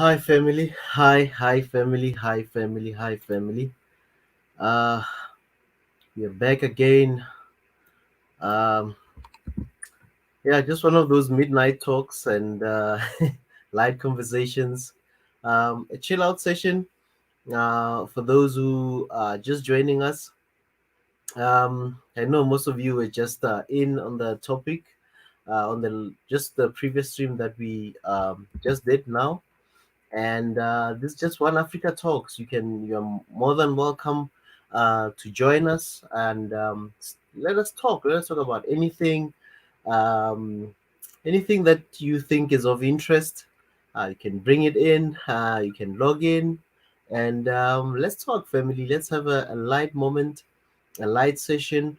Hi family, hi family, hi family, hi family. Uh, we're back again. Um, yeah, just one of those midnight talks and light conversations. A chill out session. For those who are just joining us, I know most of you were just in on the topic, on the just the previous stream that we just did now. And this is just One Africa Talks. You're more than welcome to join us and let us talk. Let us talk about um, anything that you think is of interest. You can bring it in. You can log in, and let's talk, family. Let's have a light moment, a light session.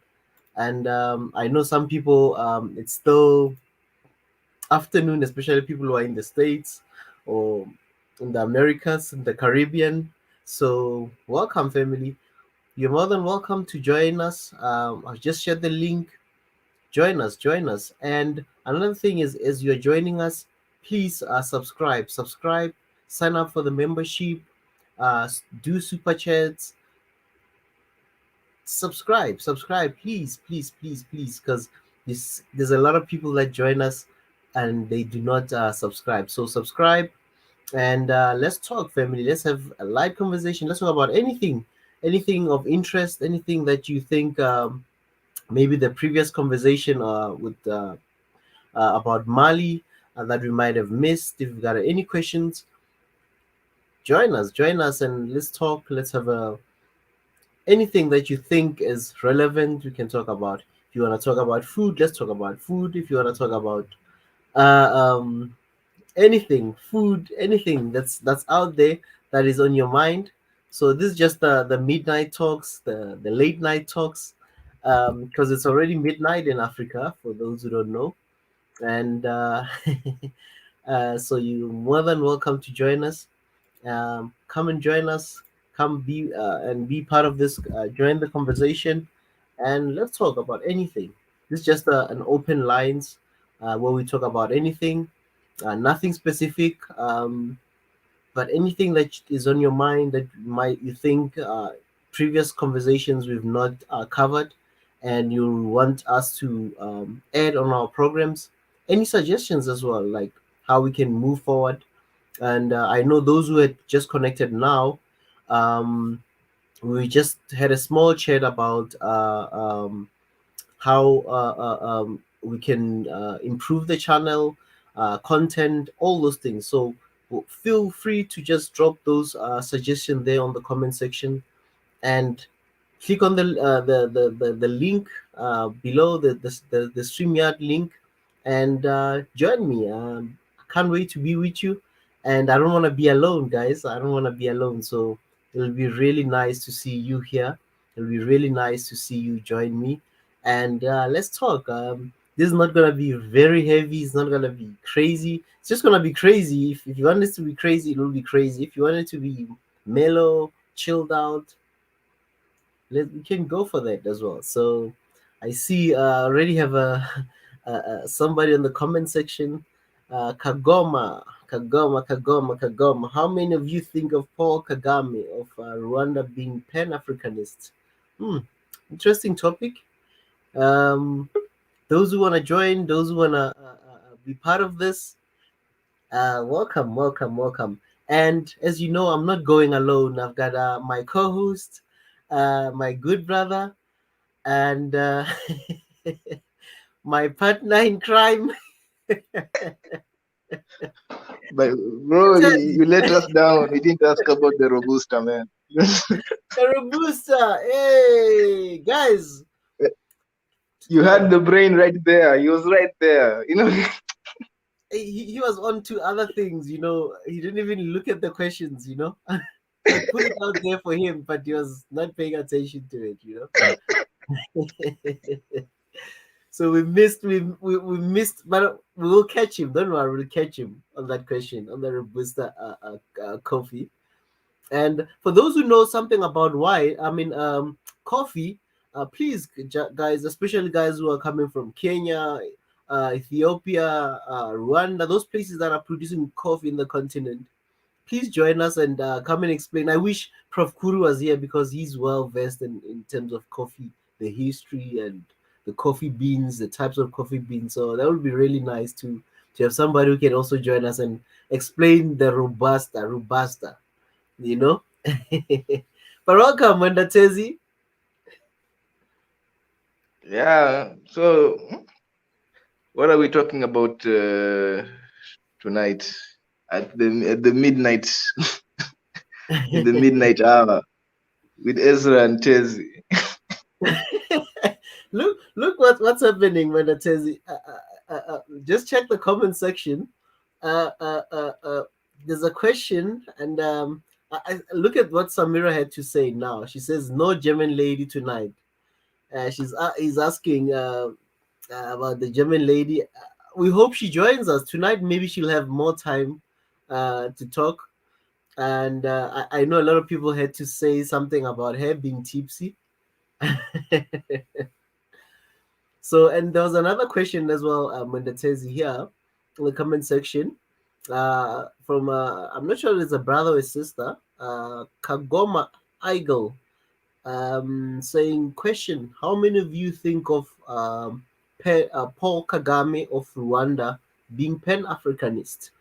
And I know some people. It's still afternoon, especially people who are in the States or in the Americas, in the Caribbean. So, welcome, family. You're more than welcome to join us. I'll just share the link. Join us, join us. And another thing is, as you're joining us, please subscribe, sign up for the membership, do super chats, subscribe, please, because there's a lot of people that join us and they do not subscribe. So subscribe and let's talk, family. Let's have a light conversation. Let's talk about anything of interest, anything that you think maybe the previous conversation with about Mali that we might have missed. If you've got any questions, join us, and let's talk. Let's have a anything that you think is relevant. We can talk about. If you want to talk about food, let's talk about food. If you want to talk about uh, um, anything, food, anything that's out there that is on your mind. So this is just the midnight talks, the late night talks, because it's already midnight in Africa for those who don't know, and so you're more than welcome to join us. Come and join us. Come be and be part of this. Join the conversation, and let's talk about anything. This is just an open lines where we talk about anything, nothing specific, but anything that is on your mind that might you think previous conversations we've not covered, and you want us to add on our programs. Any suggestions as well, like how we can move forward. And I know those who had just connected now, um, we just had a small chat about how we can improve the channel, content, all those things. So feel free to just drop those suggestions there on the comment section and click on the link below the StreamYard link and join me. I can't wait to be with you, and I don't want to be alone, guys. I don't want to be alone. So it'll be really nice to see you here. It'll be really nice to see you join me, and let's talk. This is not gonna be very heavy. It's not gonna be crazy. It's just gonna be crazy. If you want it to be crazy, it will be crazy. If you want it to be mellow, chilled out, we can go for that as well. So I see already have somebody in the comment section. Kagoma. How many of you think of Paul Kagame of Rwanda being Pan-Africanist? Hmm, interesting topic. Um, those who want to join, those who want to be part of this, welcome. And as you know, I'm not going alone. I've got my co-host, my good brother, and my partner in crime. But bro, you let us down. You didn't ask about the Robusta, man. Robusta. Hey, guys. You had the brain right there. He was right there. He was on to other things, He didn't even look at the questions. I put it out there for him, but he was not paying attention to it. So we missed, but we will catch him. Don't worry, we'll catch him on that question on the Robusta coffee. And for those who know something about why, I mean, coffee, please, guys, especially guys who are coming from Kenya, Ethiopia, Rwanda, those places that are producing coffee in the continent. please join us and come and explain. I wish Prof. Kuru was here because he's well versed in terms of coffee, the history and the coffee beans, the types of coffee beans. So that would be really nice to have somebody who can also join us and explain the Robusta, you know. But welcome, Mandatezi. Yeah. So, what are we talking about tonight at the midnight in the midnight hour with Ezra and Tezi? Look what's happening, Mandatezi. Just check the comment section. Uh, uh, uh, uh, there's a question, and I look at what Samira had to say now. She says, "No German lady tonight." He's asking about the German lady. We hope she joins us tonight. Maybe she'll have more time to talk. And I know a lot of people had to say something about her being tipsy. So, and there was another question as well, Mendetezi here in the comment section from, I'm not sure if it's a brother or a sister, Kagoma Eigel, saying, question, how many of you think of Paul Kagame of Rwanda being Pan-Africanist?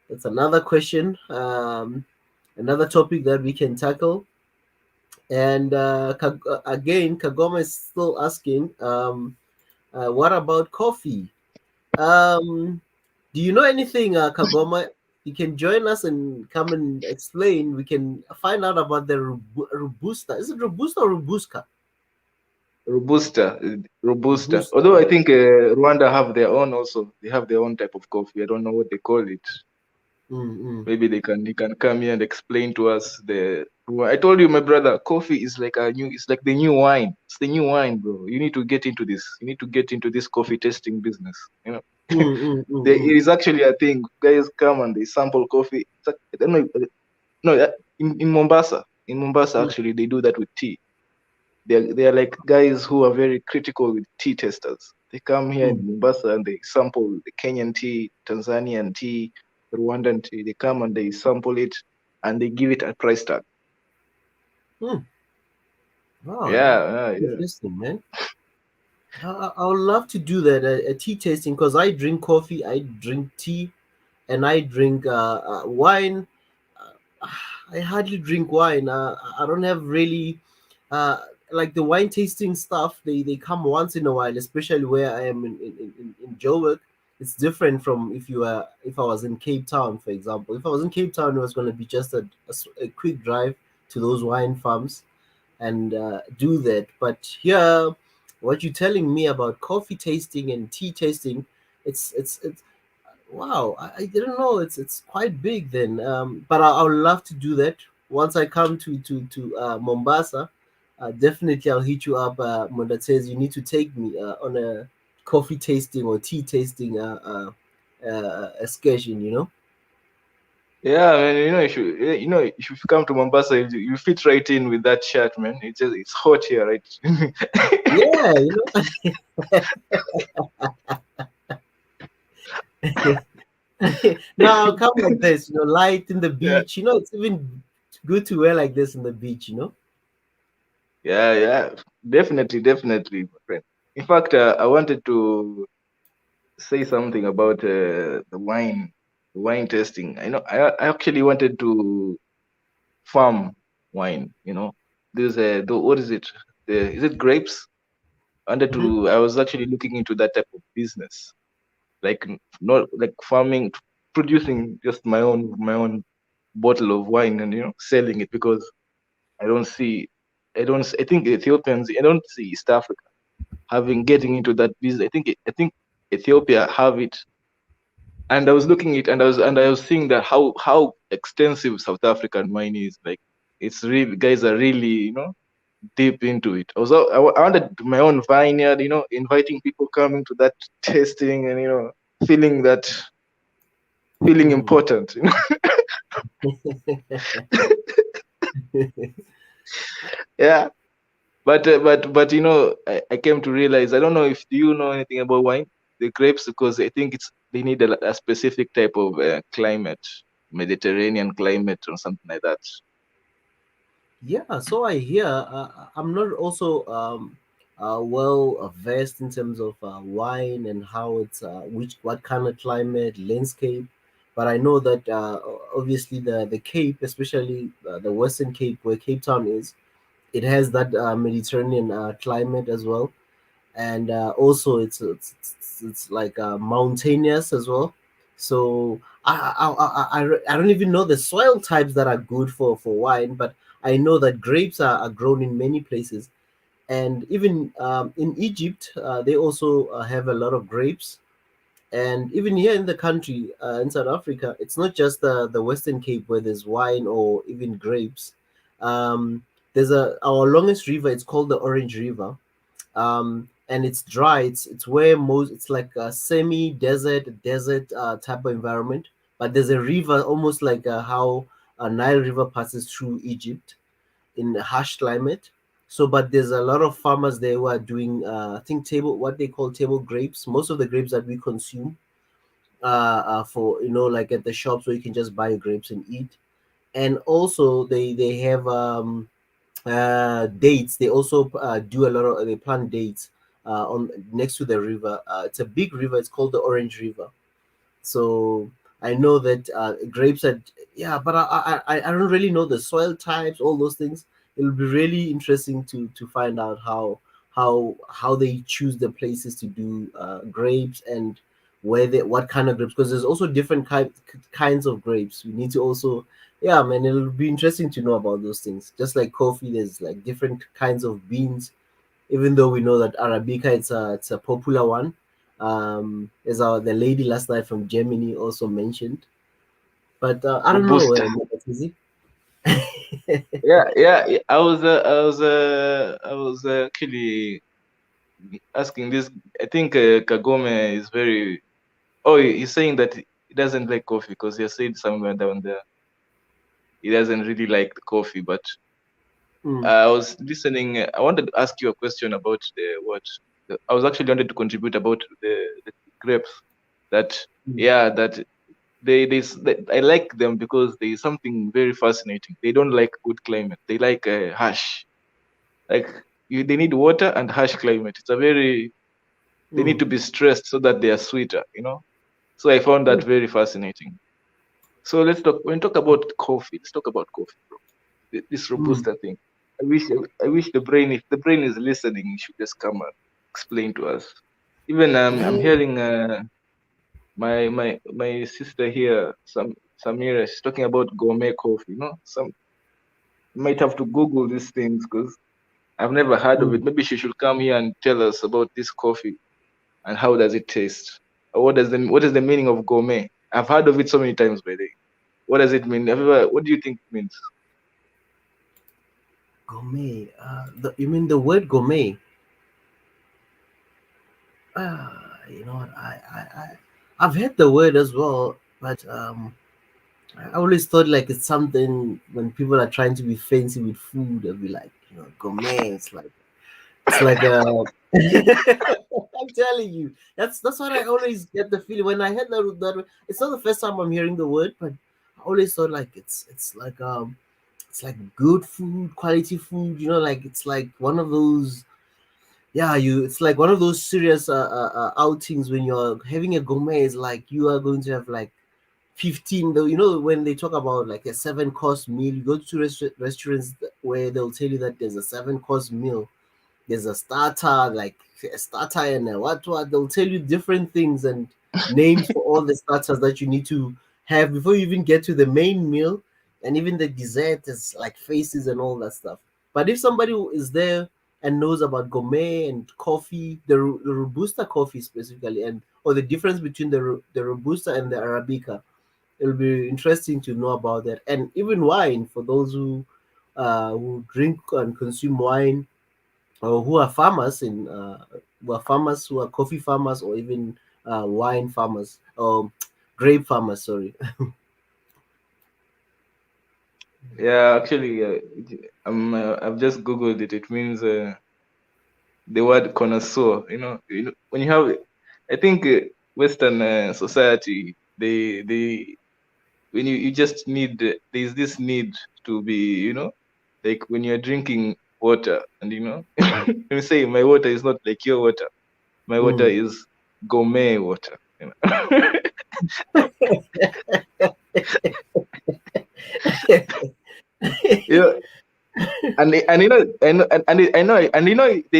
That's another question, another topic that we can tackle. And again, Kagoma is still asking, what about coffee? Do you know anything, Kagoma? You can join us and come and explain. We can find out about the Robusta. Is it Robusta or Robusta? Robusta. Robusta. Although I think Rwanda have their own also. They have their own type of coffee. I don't know what they call it. Maybe they can come here and explain to us the. I told you, my brother, coffee is like it's like the new wine. It's the new wine, bro. You need to get into this. You need to get into this coffee tasting business. You know, it is actually a thing. Guys come and they sample coffee. It's like, I don't know. No, in Mombasa, actually they do that with tea. They are like guys who are very critical with tea testers. They come here in Mombasa and they sample the Kenyan tea, Tanzanian tea, Rwandan tea. They come and they sample it and they give it a price tag. Wow, yeah. Interesting, man. I would love to do that, a tea tasting, because I drink coffee, I drink tea, and I drink wine. I hardly drink wine. I don't have really like the wine tasting stuff. They come once in a while, especially where I am in Joburg. It's different from if I was in Cape Town, for example. If I was in Cape Town, it was going to be just a quick drive to those wine farms and do that. But here, what you're telling me about coffee tasting and tea tasting, it's wow, I didn't know it's quite big then. But I would love to do that once I come to Mombasa. Definitely, I'll hit you up. That says you need to take me on a coffee tasting or tea tasting excursion. You know. Yeah, man. If you come to Mombasa, you fit right in with that shirt, man. It's hot here, right? Yeah, you know. Now I'll come like this, light in the beach. Yeah. It's even good to wear like this in the beach. Yeah, definitely, my friend. In fact, I wanted to say something about the wine tasting. I actually wanted to farm wine. There's what is it? Is it grapes? I was actually looking into that type of business, like not like farming, producing just my own bottle of wine and selling it, because I think Ethiopians, I don't see East Africa getting into that business. I think Ethiopia have it. And I was looking at it, and I was seeing that how extensive South African wine is. Like, it's really, guys are really, deep into it. Also, I wanted my own vineyard, inviting people coming to that tasting and feeling important. Yeah. But I came to realize, I don't know if do you know anything about wine, the grapes, because I think they need a specific type of climate. Mediterranean climate or something like that. Yeah, so I hear. I'm not also well versed in terms of wine and how it's what kind of climate landscape, but I know that obviously the Cape, especially the Western Cape where Cape Town is, it has that Mediterranean climate as well, and also it's like mountainous as well. So I don't even know the soil types that are good for wine, but I know that grapes are grown in many places, and even in Egypt they also have a lot of grapes, and even here in the country in South Africa, it's not just the Western Cape where there's wine or even grapes. Um, there's our longest river. It's called the Orange River, and it's dry. It's where most it's like a desert type of environment. But there's a river, almost like how a Nile River passes through Egypt in a harsh climate. So, but there's a lot of farmers there who are doing, I think, what they call table grapes. Most of the grapes that we consume, for like at the shops where you can just buy grapes and eat. And also they have dates. They also do a lot of they plant dates on next to the river. It's a big river. It's called the Orange River. So I know that grapes are, yeah, but I don't really know the soil types, all those things. It'll be really interesting to find out how they choose the places to do grapes, and where they what kind of grapes, because there's also different kinds of grapes. We need to also, yeah, man, it'll be interesting to know about those things. Just like coffee, there's like different kinds of beans, even though we know that Arabica, it's a popular one. As the lady last night from Germany also mentioned. But I don't know, Robusta. Matazi. Yeah. I was actually asking this. I think Kagome is very. Oh, he's saying that he doesn't like coffee because he said somewhere down there he doesn't really like the coffee. But Mm, I was listening. I wanted to ask you a question about the what. I was actually wanted to contribute about the grapes. That mm, yeah, that I like them because there is something very fascinating. They don't like good climate. They like harsh. Like they need water and harsh climate. It's a very they need mm, to be stressed so that they are sweeter. So I found that mm, very fascinating. So let's talk. When we talk about coffee, let's talk about coffee, bro. This mm. robusta thing. I wish the brain, if the brain is listening, it should just come and explain to us. Even I'm Eh, hearing my sister here, Samira, she's talking about gourmet coffee. Some might have to Google these things because I've never heard of mm. it. Maybe she should come here and tell us about this coffee and how does it taste. Or what is the meaning of gourmet? I've heard of it so many times by the way. What does it mean? What do you think it means? Gourmet. You mean the word gourmet? You know what? I've heard the word as well, but I always thought like it's something when people are trying to be fancy with food, they'll be like, gourmet. It's like a. I'm telling you, that's what I always get the feeling when I heard that. It's not the first time I'm hearing the word, but I always thought like it's like good food, quality food. Like it's like one of those. Yeah, it's like one of those serious outings when you're having a gourmet. Is like you are going to have like 15, though. When they talk about like a 7-course meal, you go to restaurants where they'll tell you that there's a 7-course meal. There's a starter, like a starter, and a what they'll tell you different things and names for all the starters that you need to have before you even get to the main meal. And even the dessert is like faces and all that stuff. But if somebody who is there and knows about gourmet and coffee, the robusta coffee specifically, and or the difference between the robusta and the arabica, it'll be interesting to know about that. And even wine, for those who drink and consume wine, or who are farmers who are coffee farmers, or even wine farmers, or grape farmers, sorry. Yeah, actually, I've just googled it. It means the word connoisseur. When you have, I think Western society, they when you just need, there's this need to be, like when you're drinking water, and let me say my water is not like your water. My water Mm. is gourmet water. You know, and they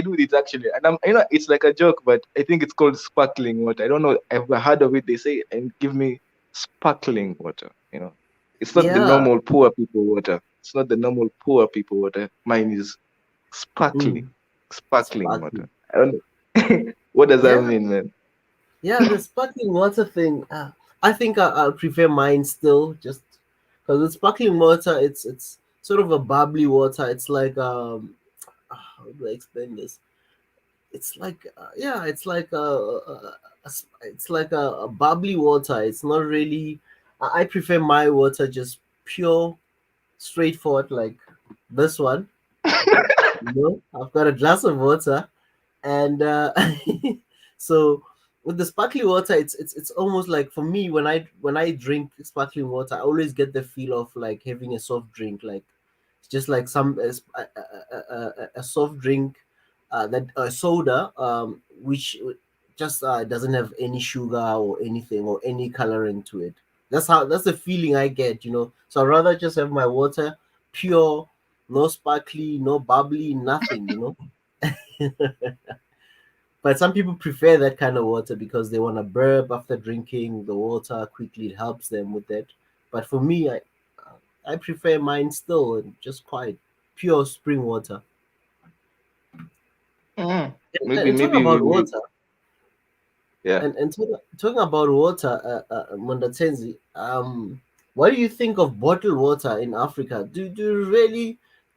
do it actually, and it's like a joke, but I think it's called sparkling water. I don't know, I've heard of it. They say, and give me sparkling water. It's not the Yeah. normal poor people water. It's not the normal poor people water. Mine is sparkling, Mm. sparkling water. Sparkling. I don't know. What does that Yeah. mean, man? Yeah, the sparkling water thing. I think I'll prefer mine still, just because with sparkling water, it's sort of a bubbly water. It's like how do I explain this? It's like yeah, it's like it's like a bubbly water. It's not really. I prefer my water just pure, straightforward, like this one. I've got a glass of water, and so with the sparkling water, it's almost like for me when I drink sparkling water, I always get the feel of like having a soft drink, like it's just like some a soft drink, that soda, which just doesn't have any sugar or anything or any coloring to it. That's the feeling I get. So I'd rather just have my water pure, no sparkly, no bubbly, nothing. But some people prefer that kind of water because they want to burp after drinking the water quickly. It helps them with that. But for me, I prefer mine still and just quite pure spring water. Mm. And, Maybe, and talking maybe about we, water, yeah. and talking about water, Mondatenzi, what do you think of bottled water in Africa? Do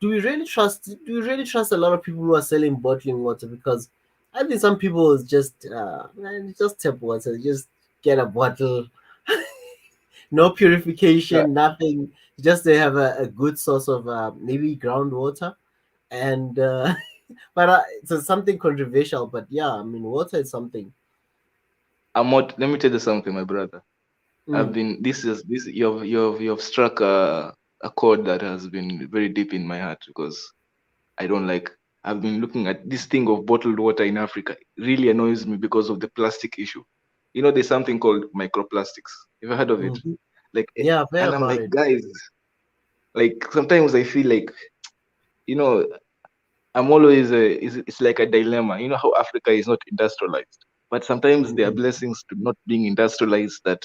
we really trust a lot of people who are selling bottling water? Because I think some people is just man, it's just tap water, just get a bottle, no Yeah. purification, nothing. Just they have a good source of maybe groundwater, and but it's something controversial. But yeah, I mean, water is something. Let me tell you something, my brother. I've Mm, been this you've struck a chord that has been very deep in my heart, because I don't like I've been looking at this thing of bottled water in Africa. It really annoys me because of the plastic issue. There's something called microplastics. Have you heard of it? mhm. Like, Yeah, I've heard and I'm about like, it. guys, like sometimes I feel like, you know, I'm always it's like a dilemma. You know how Africa is not industrialized, but sometimes there are Mhm, blessings to not being industrialized. That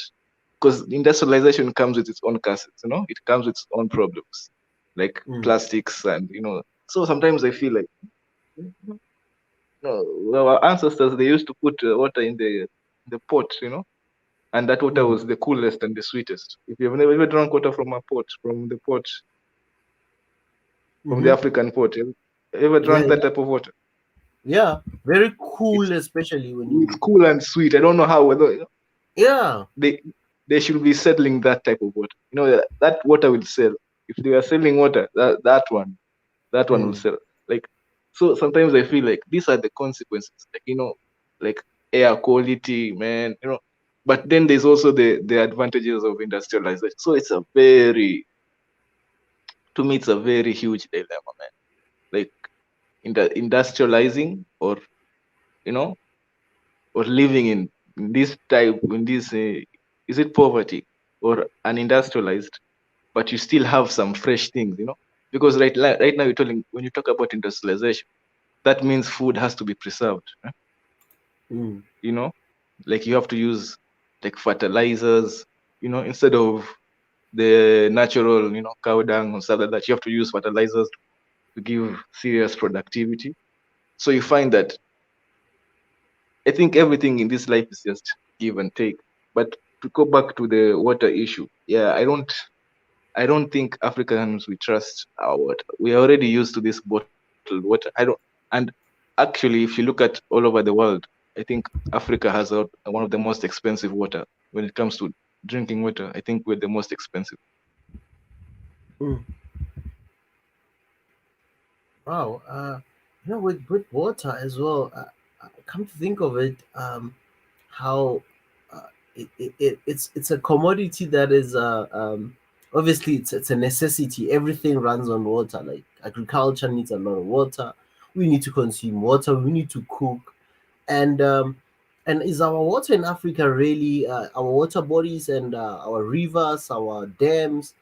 because industrialization comes with its own curses. It comes with its own problems, like mm, plastics, and So sometimes I feel like, well, our ancestors, they used to put water in the pot, and that water mm, was the coolest and the sweetest. If you've never ever drunk water from a pot, from the pot, from the mhm. African pot, have you ever Yeah, drank that yeah, type of water? yeah. Very It's cool, especially when it's you. cool and sweet. I don't know how, whether Yeah. they they should be selling that type of water. That water will sell. If they are selling water, that one will Mm, sell. Like, so sometimes I feel like these are the consequences. Like, like air quality, man. But then there's also the advantages of industrialization. So to me, it's a very huge dilemma, man. Like, industrializing, or you know or living in this type, in this is it poverty or unindustrialized, but you still have some fresh things, because right now, when you talk about industrialization, that means food has to be preserved, mm, you know like you have to use like fertilizers, instead of the natural, cow dung or stuff like that. You have to use fertilizers to give serious productivity. So you find that, I think everything in this life is just give and take. But to go back to the water issue, yeah, I don't think Africans, we trust our water. We are already used to this bottled water. I don't and actually, if you look at all over the world, I think Africa has one of the most expensive water when it comes to drinking water. I think we're the most expensive. mm. Wow. With water as well. Come to think of it, how uh, it's a commodity that is obviously it's a necessity. Everything runs on water. Like agriculture needs a lot of water. We need to consume water. We need to cook, and is our water in Africa really our water bodies and our rivers, our dams?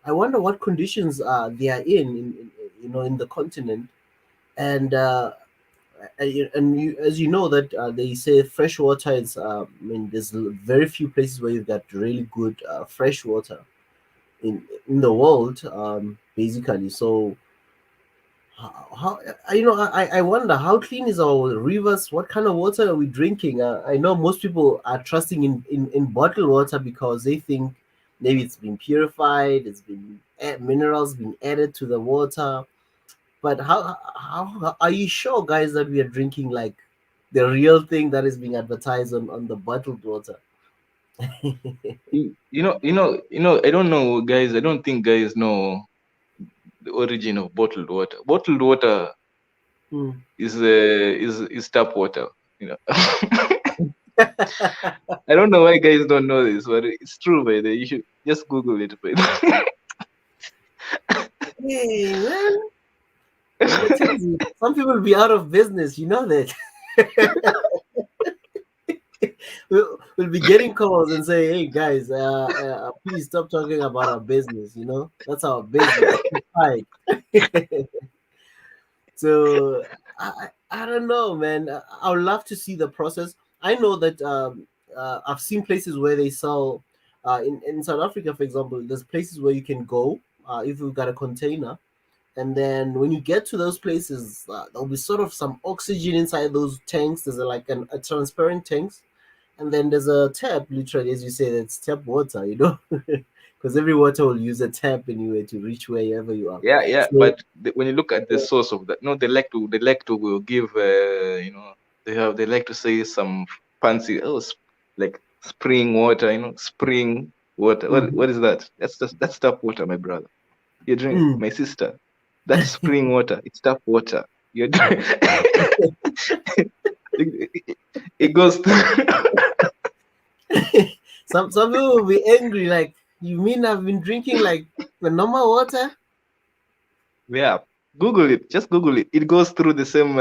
I wonder what conditions they are in the continent, and as you know that they say fresh water is. I mean, there's very few places where you've got really good fresh water in the world, basically. So how I wonder how clean is our rivers? What kind of water are we drinking? I know most people are trusting in bottled water because they think maybe it's been purified, it's been minerals been added to the water. But how are you sure, guys, that we are drinking like the real thing that is being advertised on the bottled water? I don't know, guys. I don't think guys know the origin of bottled water. Bottled water Hmm. is tap water. You know, I don't know why guys don't know this, but it's true. By the you should just Google it. By Hey man, let me tell you, some people will be out of business. You know that. We'll be getting calls and say, "Hey guys, please stop talking about our business. You know that's our business. Right." So I don't know, man. I would love to see the process. I know that I've seen places where they sell in South Africa, for example. There's places where you can go if you've got a container, and then when you get to those places, there'll be sort of some oxygen inside those tanks. There's a transparent tanks, and then there's a tap, literally, as you say, that's tap water. Because every water will use a tap anyway to reach wherever you are. yeah. So, But when you look at the source of that, no, they like to give they like to say some fancy like spring water, spring water. What is that? That's tap water, my brother. You drink, mm. my sister. That's spring water. It's tap water. You drink. It goes Some people will be angry, like, you mean I've been drinking like the normal water? yeah. Google it. Just Google it. It goes through the same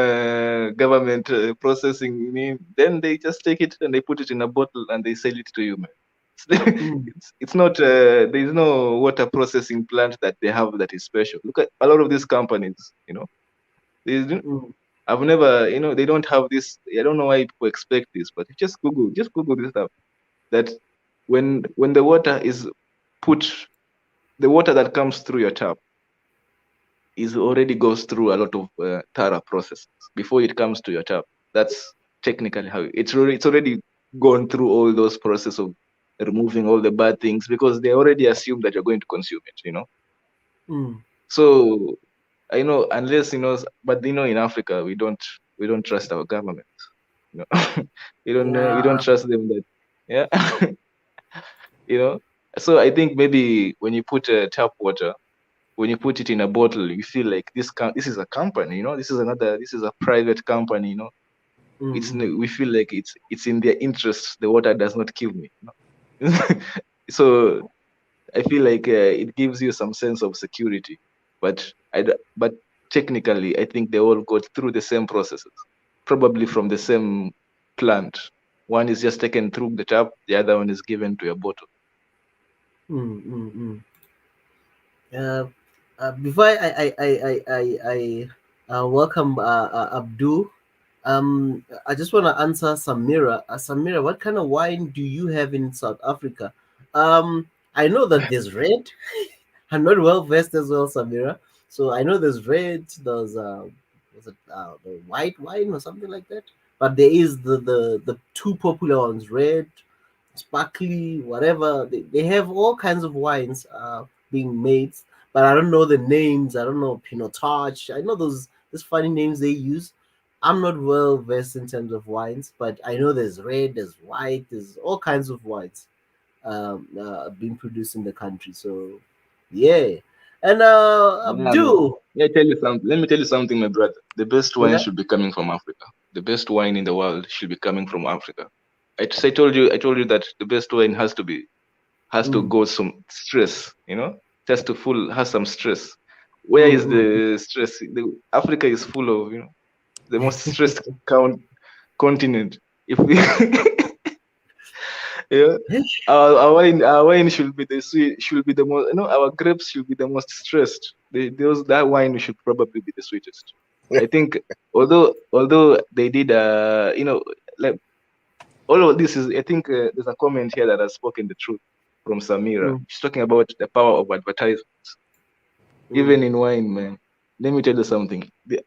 government processing. Then they just take it and they put it in a bottle and they sell it to you, man. Mm, It's not. There is no water processing plant that they have that is special. Look at a lot of these companies. There's, mm, I've never. They don't have this. I don't know why people expect this, but just Google this stuff. That when the water is put, the water that comes through your tap is already goes through a lot of thorough processes before it comes to your tap. That's technically how it's already gone through all those processes of removing all the bad things because they already assume that you're going to consume it. mm. So I know unless but in Africa we don't trust our government. You know, we don't Yeah. trust them that yeah. you know. So I think maybe when you put tap water, when you put it in a bottle, you feel like this is a company, this is a private company, Mm, we feel like it's in their interest. The water does not kill me. So I feel like it gives you some sense of security, but but technically, I think they all go through the same processes, probably from the same plant. One is just taken through the tap, the other one is given to a bottle. mm, mm, mm. Uh, Before I welcome Abdul, I just want to answer Samira. Samira, what kind of wine do you have in South Africa? I know that there's red. I'm not well versed as well, Samira. So I know there's red, there's was it the white wine or something like that. But there is the two popular ones, red, sparkly, whatever. They have all kinds of wines being made, but I don't know the names. I don't know Pinotage. I know those funny names they use. I'm not well versed in terms of wines, but I know there's red, there's white, there's all kinds of wines being produced in the country. So, yeah. And Yeah, man. Abdul, Let me tell you something, my brother. The best wine yeah. should be coming from Africa. The best wine in the world should be coming from Africa. I told you that the best wine has to go some stress, has to has some stress. Where is the stress? Africa is full of the most stressed continent. If we yeah, our wine should be the sweet, should be the most, our grapes should be the most stressed. That wine should probably be the sweetest. I think although they did like all of this is, I think there's a comment here that has spoken the truth from Samira. She's talking about the power of advertisements, even in wine, man. Let me tell you something. These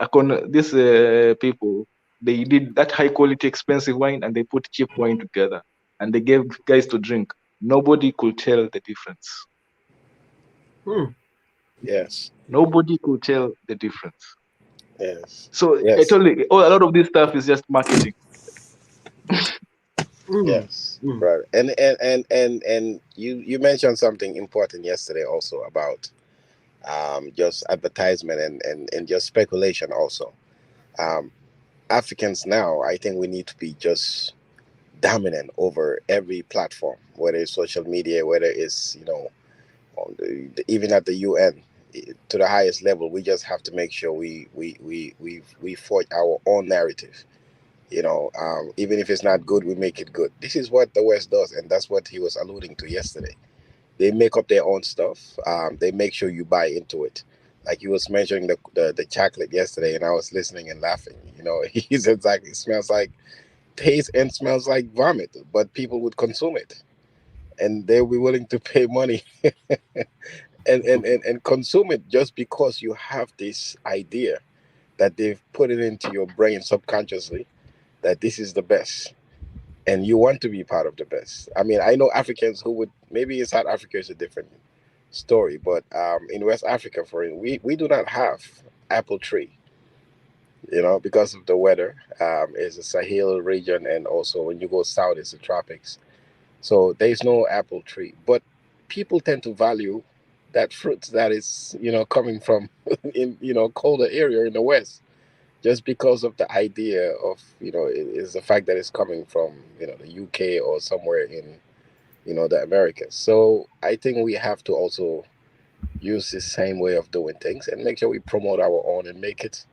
people, they did that high quality, expensive wine, and they put cheap wine together, and they gave guys to drink. Nobody could tell the difference. Yes. Nobody could tell the difference. Yes. So Yes. I told you, a lot of this stuff is just marketing. Yes, right. And you mentioned something important yesterday also about just advertisement and just speculation also. Africans now, I think we need to be just dominant over every platform, whether it's social media, whether it's on even at the UN to the highest level. We just have to make sure we forge our own narrative. Even if it's not good, we make it good. This is what the West does, and that's what he was alluding to yesterday. They make up their own stuff. They make sure you buy into it. Like he was mentioning the chocolate yesterday, and I was listening and laughing. He said it smells like tastes and smells like vomit, but people would consume it, and they'll be willing to pay money and consume it just because you have this idea that they've put it into your brain subconsciously that this is the best and you want to be part of the best. I mean, I know Africans who would, maybe in South Africa is a different story, but in West Africa, for instance, we do not have apple tree, because of the weather. It's a Sahel region, and also when you go south, it's the tropics. So there's no apple tree, but people tend to value that fruit that is, coming from in, colder area in the West, just because of the idea of is the fact that it's coming from the UK or somewhere in the Americas. So I think we have to also use this same way of doing things and make sure we promote our own and make it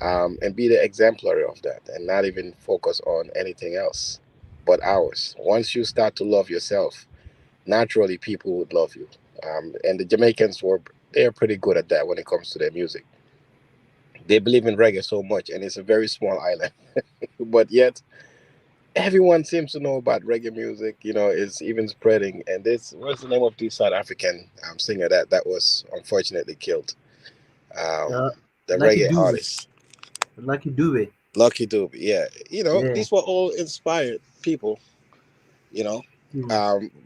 and be the exemplary of that and not even focus on anything else but ours. Once you start to love yourself, naturally people would love you. And the Jamaicans they're pretty good at that when it comes to their music. They believe in reggae so much, and it's a very small island, but yet everyone seems to know about reggae music. Is even spreading. And what's the name of the South African singer that was unfortunately killed? The Lucky reggae Dube. artist, Lucky Dube. Lucky Dube. Yeah, Yeah. these were all inspired people.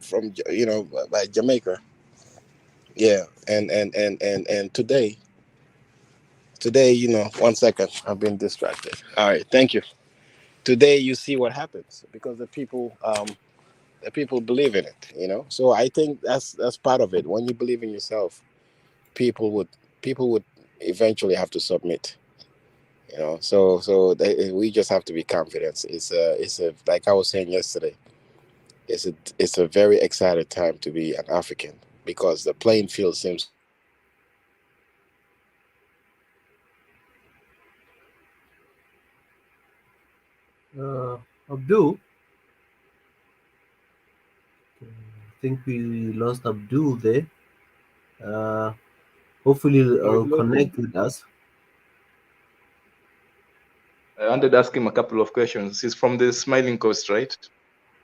From by Jamaica. Yeah, and today, 1 second, I've been distracted. All right, thank you. Today, you see what happens because the people believe in it. So I think that's part of it. When you believe in yourself, people would eventually have to submit. We just have to be confident. It's a like I was saying yesterday. It's a very excited time to be an African because the playing field seems to be level. Abdul. I think we lost Abdul there. Uh, Hopefully, No, we lost him. connect with us. I wanted to ask him a couple of questions. He's from the Smiling Coast, right?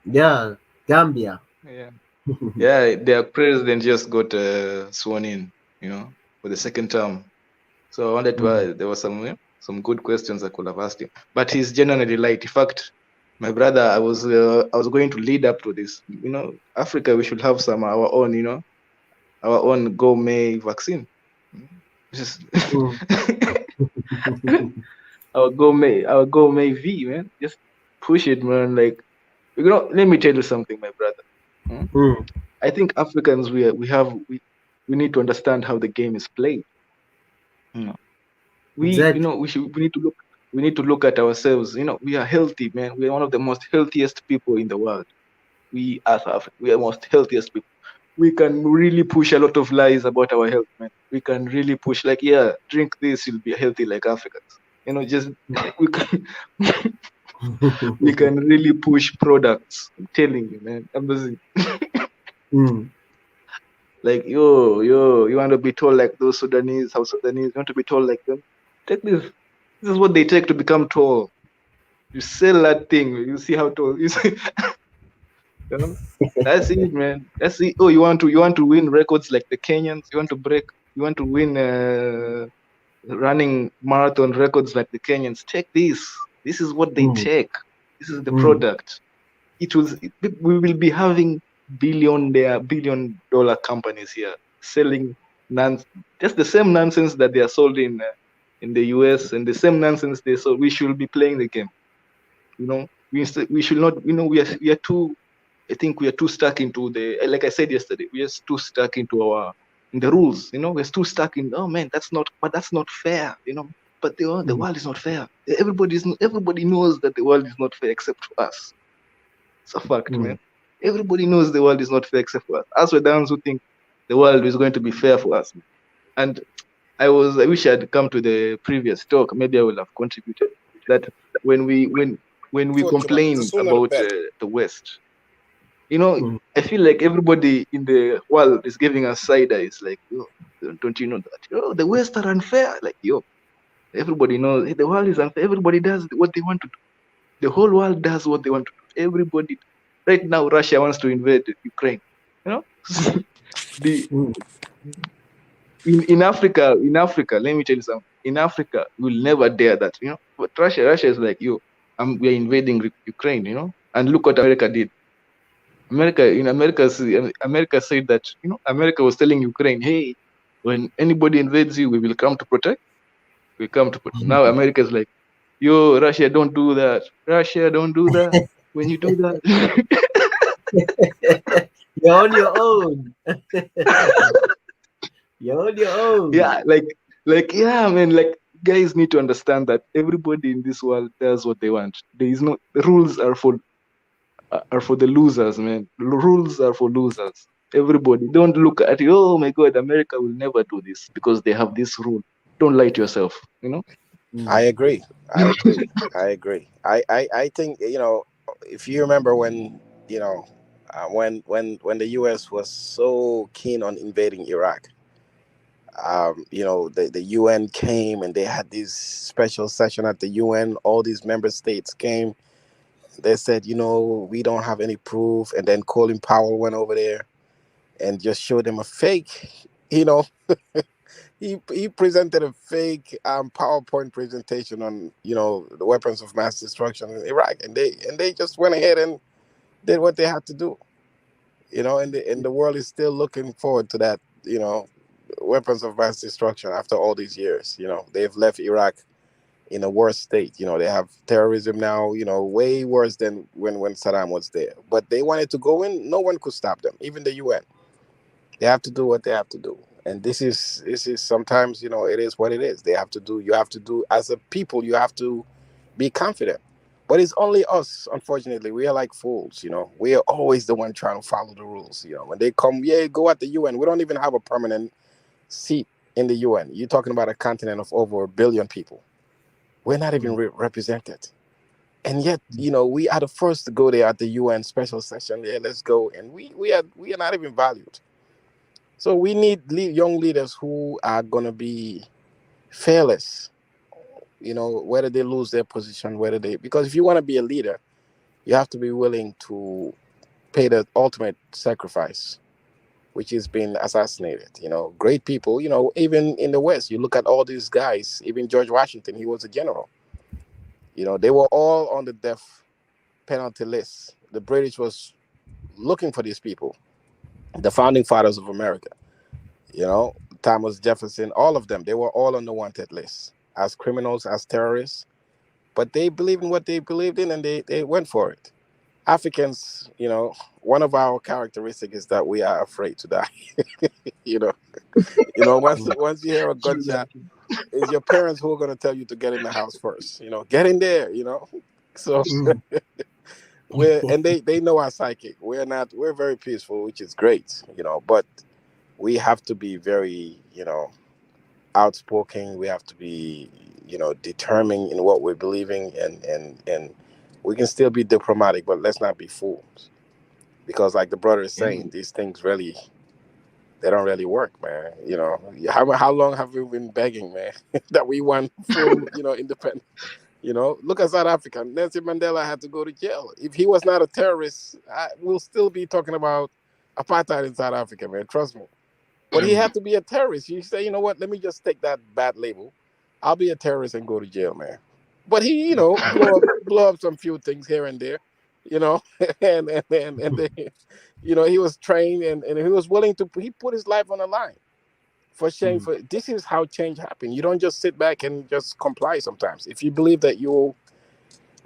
Yeah, Gambia. Yeah. Yeah, their president just got sworn in, for the second term. So I wanted to. There were some good questions I could have asked him, but he's genuinely light. In fact, my brother, I was going to lead up to this. Africa, we should have our own, our own gourmet vaccine. Just our gourmet V, man. Just push it, man. Like, let me tell you something, my brother. I think Africans we need to understand how the game is played. We Exactly. we need to look. we need to look at ourselves. We are healthy, man. We are one of the most healthiest people in the world. We as Africa, we are most healthiest people. We can really push a lot of lies about our health, man. We can really push, like, yeah, drink this, you'll be healthy like Africans. Just we can we can really push products. I'm telling you, man. I'm just like, you want to be told like those Sudanese, South Sudanese, you want to be told like them. Take this. This is what they take to become tall. You sell that thing, you see how tall you see. That's it, man. That's it. Oh, you want to win records like the Kenyans? You want to win running marathon records like the Kenyans? Take this. This is what they take. This is the product. We will be having billion-dollar companies here selling just the same nonsense that they are sold in the US, and the same nonsense they sold. We should be playing the game. We should not. We are too. I think we are too stuck into like I said yesterday, we are too stuck in the rules. We're too stuck in, oh man, that's not fair. But the world is not fair. Everybody knows that the world is not fair except for us. It's a fact, man. Everybody knows the world is not fair except for us. Us, we're the ones who think the world is going to be fair for us. And I wish I had come to the previous talk. Maybe I would have contributed that when we complain about the West. I feel like everybody in the world is giving us side eyes. Like, don't you know that? The West are unfair. Like, everybody knows the world is unfair. Everybody does what they want to do. The whole world does what they want to do. Everybody. Right now, Russia wants to invade Ukraine. In Africa, let me tell you something. In Africa, we'll never dare that. But Russia is like, we are invading Ukraine. And look what America did. America said that, America was telling Ukraine, hey, when anybody invades you, we will come to protect. We come to protect. Now America's like, Russia, don't do that. Russia, don't do that. When you do that, you're on your own. You're on your own. Yeah, yeah, man. Like, guys need to understand that everybody in this world does what they want. There is no, the rules are for the losers, man. The rules are for losers. Everybody, don't look at it. Oh my God, America will never do this because they have this rule. Don't lie to yourself. I agree. I think, if you remember when when the U.S. was so keen on invading Iraq, the UN came and they had this special session at the UN. All these member states came. They said, we don't have any proof. And then Colin Powell went over there and just showed them a fake, he presented a fake PowerPoint presentation on, the weapons of mass destruction in Iraq. And they just went ahead and did what they had to do, and the world is still looking forward to that, weapons of mass destruction after all these years. They've left Iraq in a worse state. They have terrorism now, way worse than when Saddam was there. But they wanted to go in. No one could stop them, even the UN. They have to do what they have to do. And this is sometimes, it is what it is. You have to do, as a people, you have to be confident. But it's only us, unfortunately. We are like fools, We are always the one trying to follow the rules, When they come, go at the UN. We don't even have a permanent seat in the UN. You're talking about a continent of over 1 billion people. We're not even represented. And yet, we are the first to go there at the UN special session. Yeah, let's go. And we are not even valued. So we need young leaders who are going to be fearless, whether they lose their position, because if you want to be a leader, you have to be willing to pay the ultimate sacrifice, which is being assassinated. Great people, even in the West, you look at all these guys, even George Washington, he was a general. They were all on the death penalty list. The British was looking for these people, the founding fathers of America, Thomas Jefferson, all of them, they were all on the wanted list as criminals, as terrorists, but they believed in what they believed in and they went for it. Africans, one of our characteristics is that we are afraid to die. Once you hear a gunshot, it's your parents who are going to tell you to get in the house first. Get in there. So they know our psychic. We're very peaceful, which is great. But we have to be very outspoken. We have to be determined in what we're believing, and we can still be diplomatic, but let's not be fools, because like the brother is saying, these things really, they don't really work, man. How long have we been begging, man, that we want full independence? Look at South Africa. Nelson Mandela had to go to jail. If he was not a terrorist, we'll still be talking about apartheid in South Africa, man. Trust me. But he had to be a terrorist. You say, you know what? Let me just take that bad label. I'll be a terrorist and go to jail, man. But he, blow up some few things here and there, and they, he was trained and he was willing to. He put his life on the line for change. This is how change happens. You don't just sit back and just comply. Sometimes, if you believe that you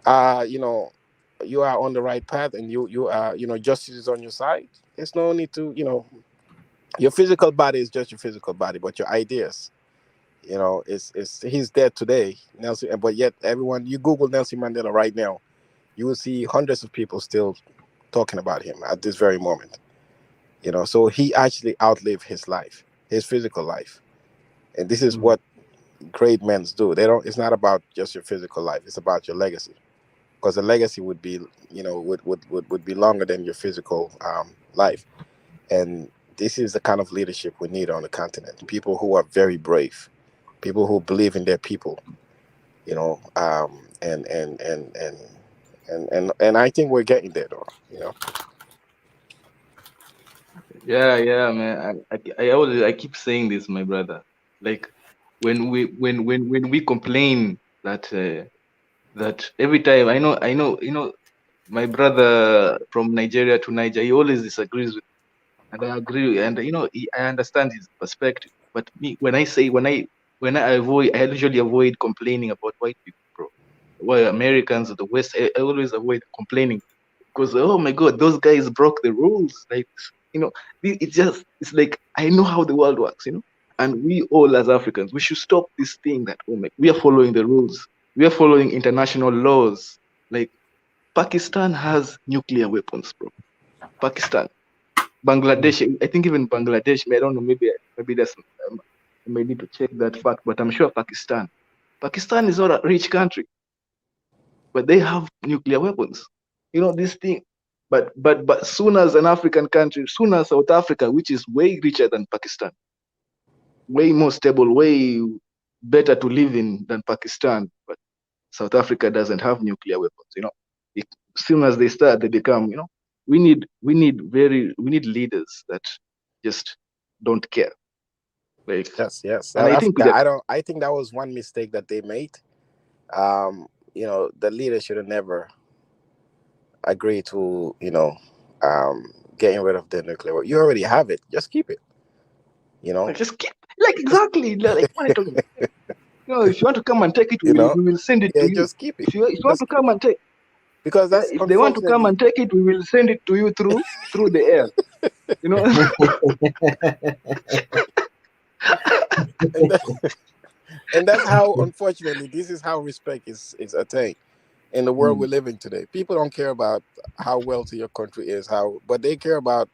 are on the right path and you are, justice is on your side, there's no need to, your physical body is just your physical body, but your ideas, he's dead today, Nelson. But yet, everyone, you Google Nelson Mandela right now, you will see hundreds of people still talking about him at this very moment. So he actually outlived his life, his physical life, and this is what great men do. They don't. It's not about just your physical life. It's about your legacy, because the legacy would be, would be longer than your physical life, and this is the kind of leadership we need on the continent. People who are very brave, people who believe in their people, and I think we're getting there, though. Yeah, man. I keep saying this, my brother. Like when we complain that that every time, I know, my brother from Nigeria to Niger, he always disagrees with. And I agree, and I understand his perspective. But me, when I usually avoid complaining about white people, bro. Well, Americans, the West, I always avoid complaining, because oh my God, those guys broke the rules. Like it's like, I know how the world works, and we all as Africans, we should stop this thing that we are following the rules, we are following international laws. Like Pakistan has nuclear weapons, bro. Pakistan. Bangladesh, I think even Bangladesh, I don't know, maybe that's, I may need to check that fact, but I'm sure Pakistan is not a rich country, but they have nuclear weapons. This thing, but soon as an African country, soon as South Africa, which is way richer than Pakistan, way more stable, way better to live in than Pakistan, but South Africa doesn't have nuclear weapons. As soon as they start, they become, we need leaders that just don't care. Like, yes. And I think I think that was one mistake that they made. The leader should have never agreed to, getting rid of the nuclear. You already have it. Just keep it. Just keep, like, exactly, like what I told you. If you want to come and take it, we will send it to you. Just keep it. If you want to come and take, because that's, if they want to come and take it, we will send it to you through the air. And that's how, unfortunately, this is how respect is attained in the world we live in today. People don't care about how wealthy your country is, but they care about,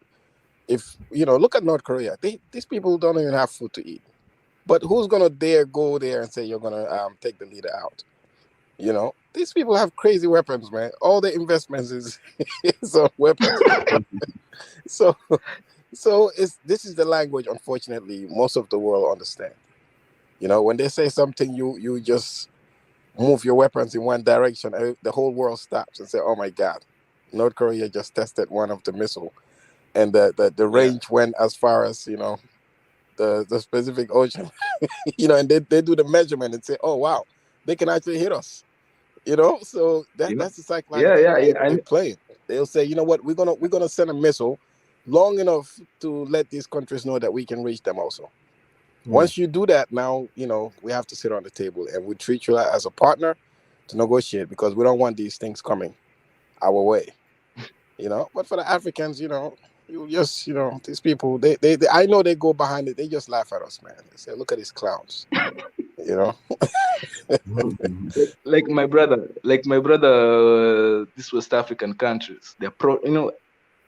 if look at North Korea. These people don't even have food to eat. But who's gonna dare go there and say you're gonna take the leader out? These people have crazy weapons, man. All the investments is on weapons. So this is the language, unfortunately, most of the world understand. When they say something, you just move your weapons in one direction, the whole world stops and say, "Oh my God, North Korea just tested one of the missile, and the range went as far as the Pacific Ocean." And they do the measurement and say, "Oh wow, they can actually hit us." So that's the psychology they play. They'll say, "You know what? We're gonna send a missile long enough to let these countries know that we can reach them also." Once you do that, now we have to sit on the table and we treat you as a partner to negotiate, because we don't want these things coming our way. But for the Africans, you just these people, they I know they go behind it. They just laugh at us, man. They say, "Look at these clowns." You know. Mhm. like my brother, these West African countries, they're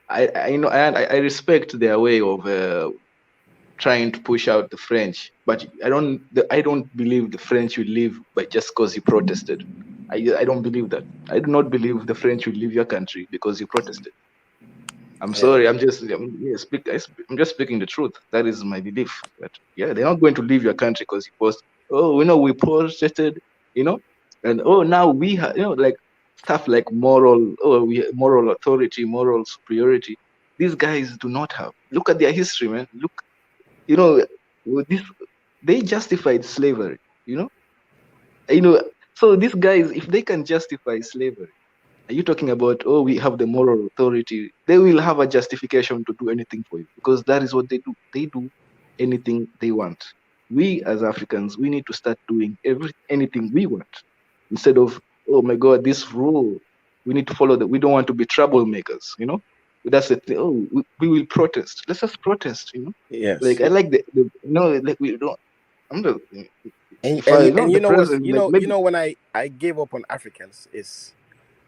I respect their way of trying to push out the French, but I don't believe the French will leave by just because you protested. I don't believe that. I do not believe the French will leave your country because you protested. I'm Yeah. sorry. I'm just speaking the truth. That is my belief. That yeah, they're not going to leave your country because you post. Oh, we protested. You know, and now we have like stuff like moral. Oh, we moral authority, moral superiority. These guys do not have. Look at their history, man. Look, you know, with this they justified slavery. You know, you know. So these guys, if they can justify slavery, are you talking about, oh, we have the moral authority? They will have a justification to do anything for you because that is what they do. They do anything they want. We as Africans, we need to start doing anything we want instead of, oh my God, this rule, we need to follow that. We don't want to be troublemakers, you know? That's the thing. Oh, we will protest. Let's just protest, you know? Yes. Like, I like like we don't, I'm the, And if I, and you the know what's president, like maybe, when I gave up on Africans is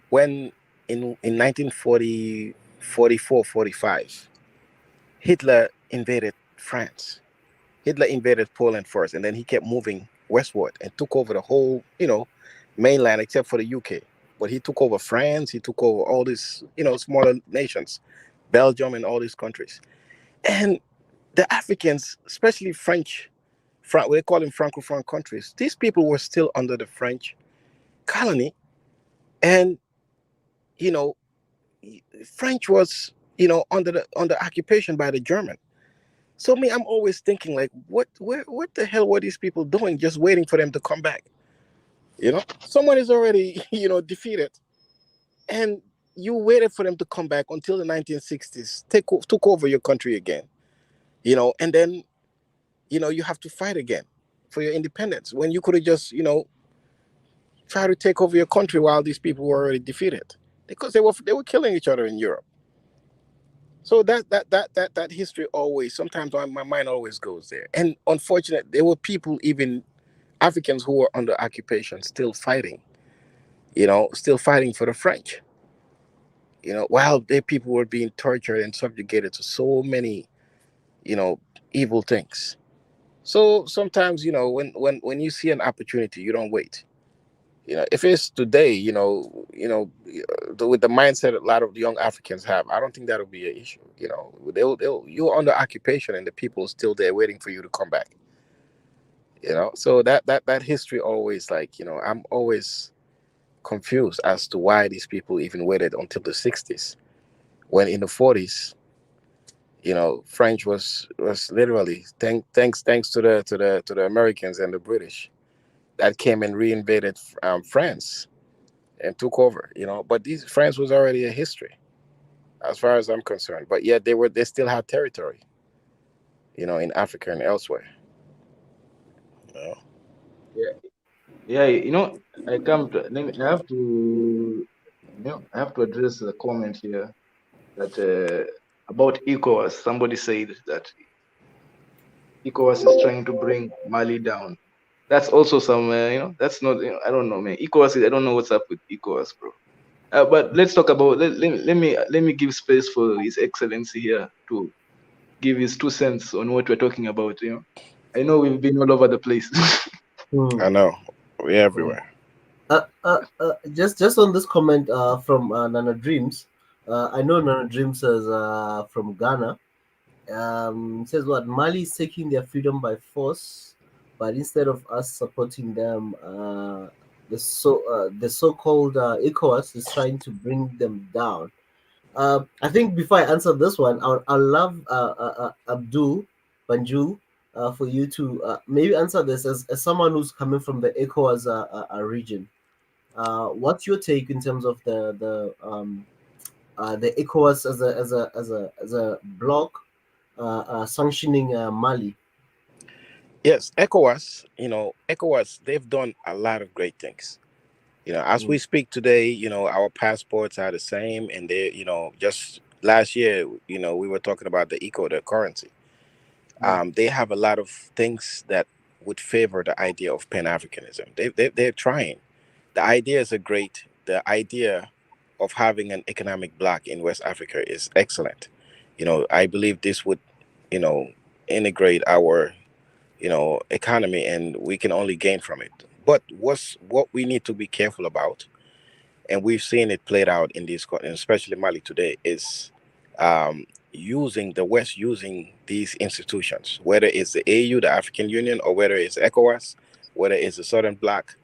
when in 1940 44 45 Hitler invaded France. Hitler invaded Poland first, and then he kept moving westward and took over the whole, mainland except for the UK. But he took over France. He took over all these, smaller nations, Belgium, and all these countries. And the Africans, especially French, they call them Francophone countries. These people were still under the French colony, and you know, French was, under occupation by the German. So me, I'm always thinking like, what the hell were these people doing, just waiting for them to come back? Someone is already, defeated, and you waited for them to come back until the 1960s, took over your country again, and then, you have to fight again for your independence when you could have just, try to take over your country while these people were already defeated because they were killing each other in Europe. So that history always, sometimes my mind always goes there. And unfortunately, there were people, even Africans, who were under occupation, still fighting. Still fighting for the French. While their people were being tortured and subjugated to so many, evil things. So sometimes, when you see an opportunity, you don't wait. If it's today, with the mindset a lot of young Africans have, I don't think that'll be an issue. You're under occupation and the people are still there waiting for you to come back. So that history always, like, I'm always confused as to why these people even waited until the 60s, when in the 40s, French was literally thanks to the Americans and the British that came and reinvaded France and took over. But these France was already a history as far as I'm concerned. But yet they still had territory, in Africa and elsewhere. You know? yeah, yeah, I come to, I have to address the comment here that about ECOWAS. Somebody said that ECOWAS is trying to bring Mali down. That's also some, that's not, I don't know, man. I don't know what's up with ECOWAS, bro. But let's talk about, let me give space for His Excellency here to give his 2 cents on what we're talking about. I know we've been all over the place. Hmm. I know, we're everywhere. Just on this comment from Nana Dreams, I know Nana Dreams is from Ghana. Says what Mali is taking their freedom by force, but instead of us supporting them, the so-called ECOWAS is trying to bring them down. I think before I answer this one, I'll love Abdul Banjul for you to maybe answer this as someone who's coming from the ECOWAS region. What's your take in terms of the ECOWAS as a bloc sanctioning Mali? Yes, ECOWAS, they've done a lot of great things. As we speak today, our passports are the same, and they, just last year, we were talking about the currency. They have a lot of things that would favor the idea of Pan-Africanism. They're trying. The ideas are great. The idea of having an economic bloc in West Africa is excellent. I believe this would, you know, integrate our, economy, and we can only gain from it. But what we need to be careful about, and we've seen it played out in these, especially Mali today, is using the West using these institutions, whether it's the AU, the African Union, or whether it's ECOWAS, whether it's the Southern Bloc.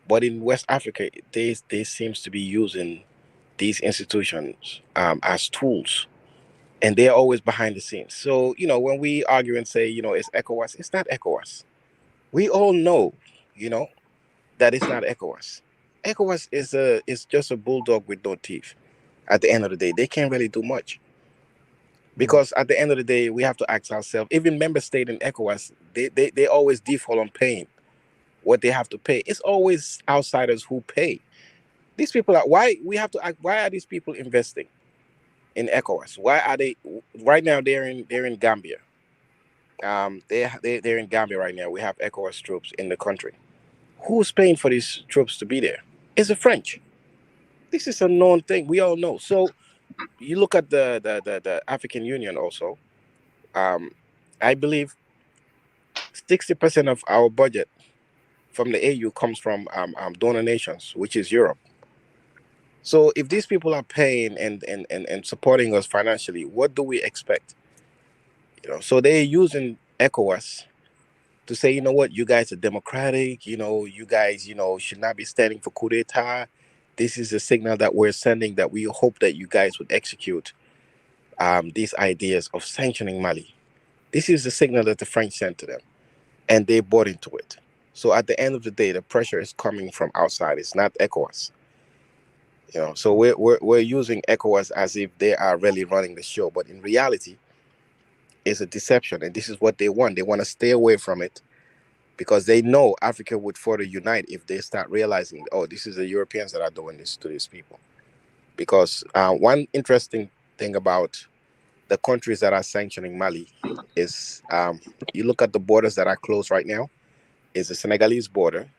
But in West Africa, they seems to be using these institutions as tools, and they're always behind the scenes. So when we argue and say it's ECOWAS, it's not ECOWAS. We all know, you know, that it's not ECOWAS. ECOWAS is just a bulldog with no teeth. At the end of the day, they can't really do much, because at the end of the day, we have to ask ourselves. Even member state in ECOWAS, they always default on paying what they have to pay. It's always outsiders who pay. These people are why we have to ask, why are these people investing in ECOWAS? Why are they right now? They're in Gambia. They're in Gambia right now. We have ECOWAS troops in the country. Who's paying for these troops to be there? It's the French. This is a known thing. We all know. So you look at the African Union also. Um, I believe 60% of our budget from the AU comes from donor nations, which is Europe. So if these people are paying and supporting us financially, what do we expect? So they're using ECOWAS to say, you know what, you guys are democratic, you guys, should not be standing for coup d'etat. This is a signal that we're sending, that we hope that you guys would execute these ideas of sanctioning Mali. This is the signal that the French sent to them, and they bought into it. So at the end of the day, the pressure is coming from outside. It's not ECOWAS. So we're using ECOWAS as if they are really running the show, but in reality, it's a deception, and this is what they want. They want to stay away from it because they know Africa would further unite if they start realizing, oh, this is the Europeans that are doing this to these people. Because one interesting thing about the countries that are sanctioning Mali is you look at the borders that are closed right now, is the Senegalese border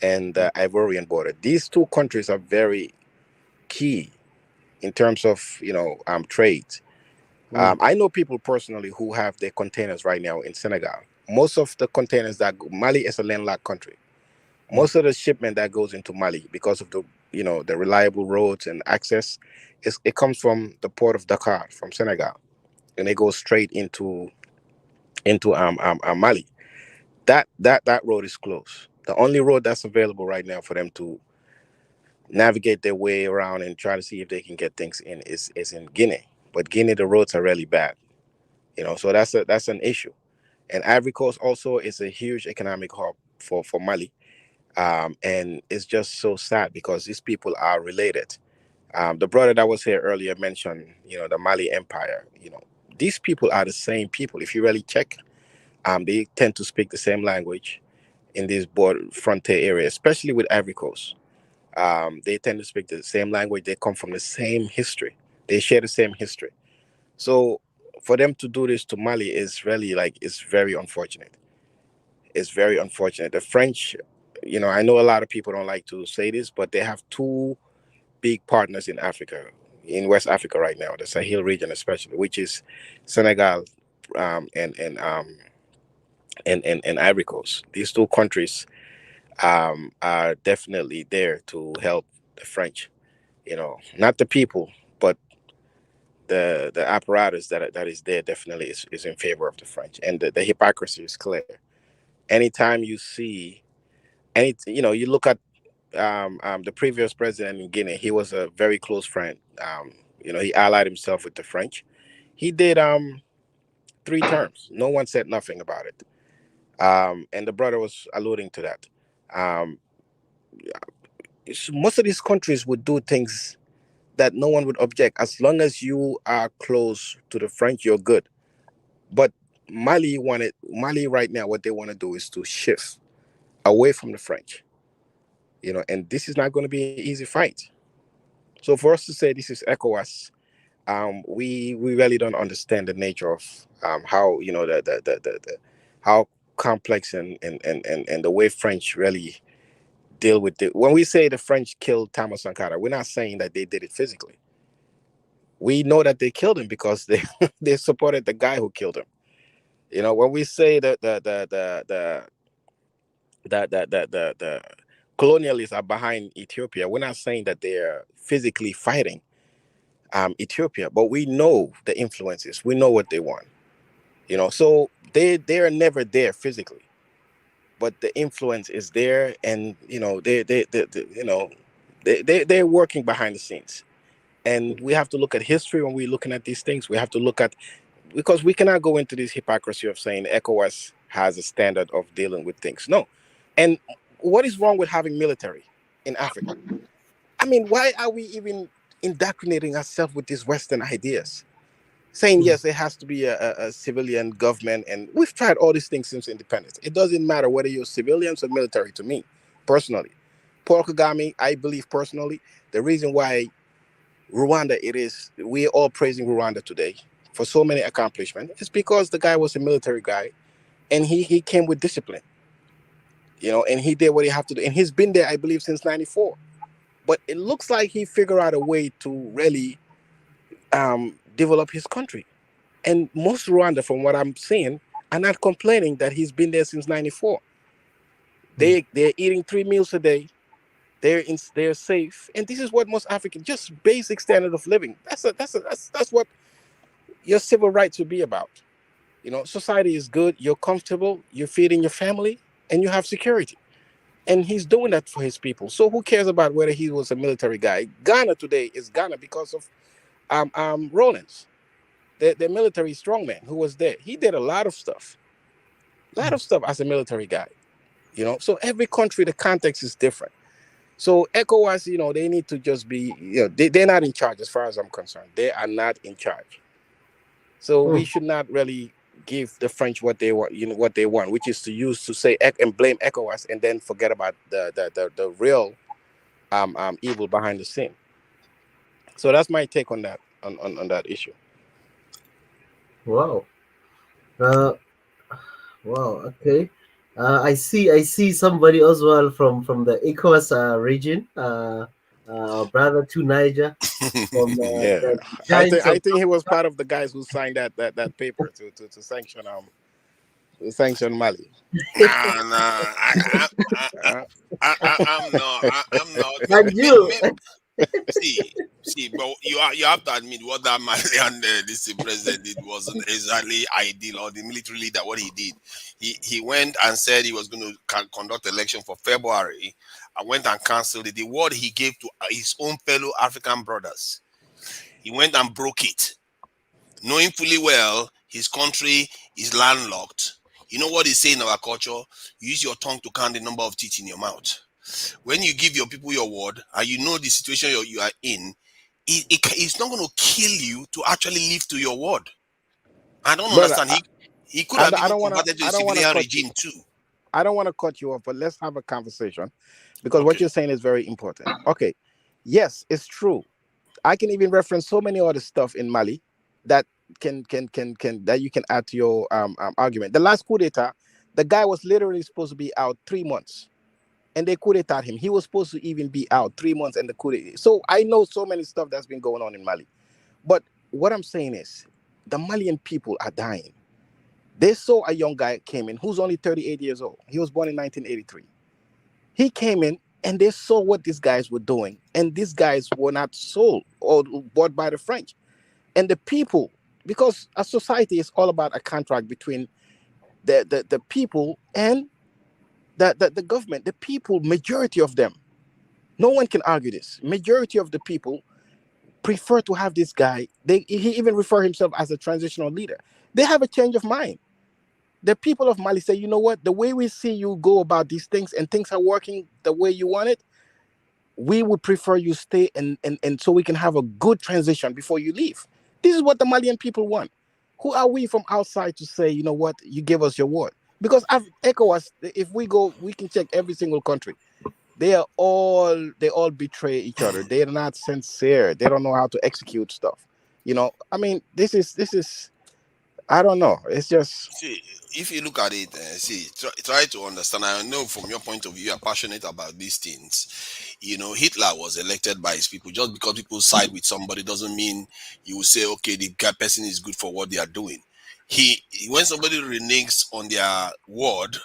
and the Ivorian border. These two countries are very key in terms of trade. I know people personally who have their containers right now in Senegal. Most of the containers Mali is a landlocked country. Most of the shipment that goes into Mali, because of the reliable roads and access, it comes from the port of Dakar from Senegal, and it goes straight into Mali. That road is closed. The only road that's available right now for them to navigate their way around and try to see if they can get things in is in Guinea. But Guinea, the roads are really bad. So that's an issue. And Ivory Coast also is a huge economic hub for Mali. And it's just so sad because these people are related. The brother that was here earlier mentioned, the Mali Empire. These people are the same people. If you really check, they tend to speak the same language in these border frontier areas, especially with Ivory Coast. They tend to speak the same language. They come from the same history. They share the same history. So for them to do this to Mali is really it's very unfortunate. It's very unfortunate. The French, I know a lot of people don't like to say this, but they have two big partners in Africa, in West Africa right now, the Sahel region especially, which is Senegal and Ivory Coast. These two countries are definitely there to help the French. Not the people, but the apparatus that is there definitely is in favor of the French, and the hypocrisy is clear. Anytime you see you look at the previous president in Guinea, he was a very close friend. He allied himself with the French. He did 3 terms. No one said nothing about it. And the brother was alluding to that. Um, most of these countries would do things that no one would object. As long as you are close to the French, you're good. But Mali right now, what they want to do is to shift away from the French. And this is not going to be an easy fight. So for us to say this is ECOWAS, we really don't understand the nature of how how complex and the way French really deal with it. When we say the French killed Thomas Sankara, we're not saying that they did it physically. We know that they killed him because they they supported the guy who killed him. You know, when we say that the colonialists are behind Ethiopia, we're not saying that they're physically fighting Ethiopia, but we know the influences. We know what they want. You know, so they are never there physically, but the influence is there, and you know they're working behind the scenes. And we have to look at history when we're looking at these things. We have to look at, because we cannot go into this hypocrisy of saying ECOWAS has a standard of dealing with things. No. And what is wrong with having military in Africa? I mean, why are we even indoctrinating ourselves with these Western ideas? Saying, yes, it has to be a civilian government. And we've tried all these things since independence. It doesn't matter whether you're civilians or military to me, personally. Paul Kagame, I believe personally, the reason why Rwanda, we're all praising Rwanda today for so many accomplishments, is because the guy was a military guy, and he came with discipline, you know, and he did what he had to do. And he's been there, I believe, since 94. But it looks like he figured out a way to really develop his country. And most Rwanda, from what I'm seeing, are not complaining that he's been there since 94. They're eating 3 meals a day. They're safe, and this is what most Africans, just basic standard of living. That's what your civil rights would be about. You know, society is good. You're comfortable. You're feeding your family, and you have security. And he's doing that for his people. So who cares about whether he was a military guy? Ghana today is Ghana because of Rollins, the military strongman who was there. He did a lot of stuff as a military guy. You know, so every country, the context is different. So ECOWAS, you know, they need to just be, you know, they're not in charge as far as I'm concerned. They are not in charge. So we should not really give the French what they want, you know, what they want, which is to use to say and blame ECOWAS and then forget about the real evil behind the scene. So that's my take on that on that issue. Wow. Wow. Okay. I see somebody as well from the ECOWAS region. Brother to Niger from Yeah, the I giants think of. he was part of the guys who signed that paper to sanction Mali. Nah. I'm not. I'm not. And you. See, but you have to admit what that Malian this president did wasn't exactly ideal, or the military leader. What he did, he went and said he was going to conduct election for February. I went and cancelled it. The word he gave to his own fellow African brothers, he went and broke it, knowing fully well his country is landlocked. You know what they say in our culture? Use your tongue to count the number of teeth in your mouth. When you give your people your word and you know the situation you are in, it's not going to kill you to actually live to your word. I don't Brother, understand. He could have even wanna converted to a civilian regime too. I don't want to cut you off, but let's have a conversation, because what Okay. you're saying is very important. Okay, yes, it's true. I can even reference so many other stuff in Mali that can that you can add to your argument. The last coup d'etat, the guy was literally supposed to be out 3 months, and they coup d'etat him. He was supposed to even be out 3 months, and the coup d'etat. So I know so many stuff that's been going on in Mali. But what I'm saying is, the Malian people are dying. They saw a young guy came in who's only 38 years old. He was born in 1983. He came in and they saw what these guys were doing. And these guys were not sold or bought by the French. And the people, because a society is all about a contract between the people and the government. The people, majority of them, no one can argue this. Majority of the people prefer to have this guy. He even refer himself as a transitional leader. They have a change of mind. The people of Mali say, you know what, the way we see you go about these things and things are working the way you want it, we would prefer you stay and so we can have a good transition before you leave. This is what the Malian people want. Who are we from outside to say, you know what, you give us your word? Because ECOWAS, if we go, we can check every single country. They all betray each other. They are not sincere. They don't know how to execute stuff. You know, I mean, this is I don't know. It's just See, if you look at it, try to understand. I know from your point of view, you are passionate about these things. You know, Hitler was elected by his people. Just because people side with somebody doesn't mean you will say, okay, the person is good for what they are doing. When somebody reneges on their word,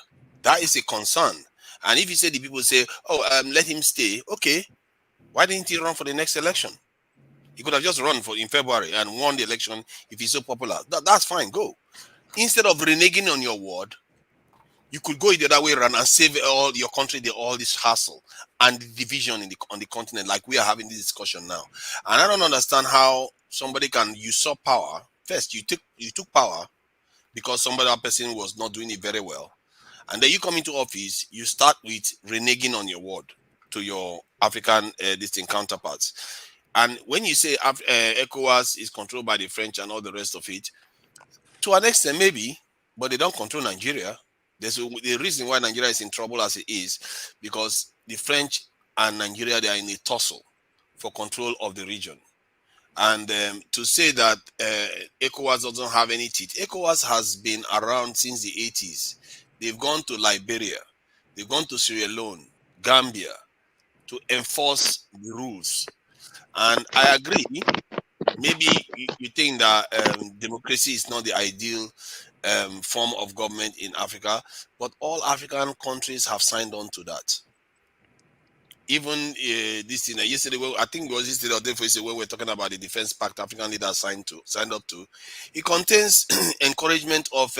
that is a concern. And if you say the people say, oh, let him stay, okay, why didn't he run for the next election? He could have just run for in February and won the election if he's so popular. That's fine, go. Instead of reneging on your word, you could go the other way around and save all your country all this hassle and the division on the continent, like we are having this discussion now. And I don't understand how somebody can usurp power. First, you took power because somebody that person was not doing it very well, and then you come into office, you start with reneging on your word to your African distinct counterparts. And when you say ECOWAS is controlled by the French and all the rest of it, to an extent, maybe, but they don't control Nigeria. The reason why Nigeria is in trouble as it is because the French and Nigeria, they are in a tussle for control of the region. And to say that ECOWAS doesn't have any teeth, ECOWAS has been around since the 80s. They've gone to Liberia, they've gone to Sierra Leone, Gambia to enforce the rules. And I agree. Maybe you think that democracy is not the ideal form of government in Africa, but all African countries have signed on to that. Even this thing yesterday, I think it was yesterday or day before yesterday, when we were talking about the defense pact African leaders signed up to. It contains encouragement of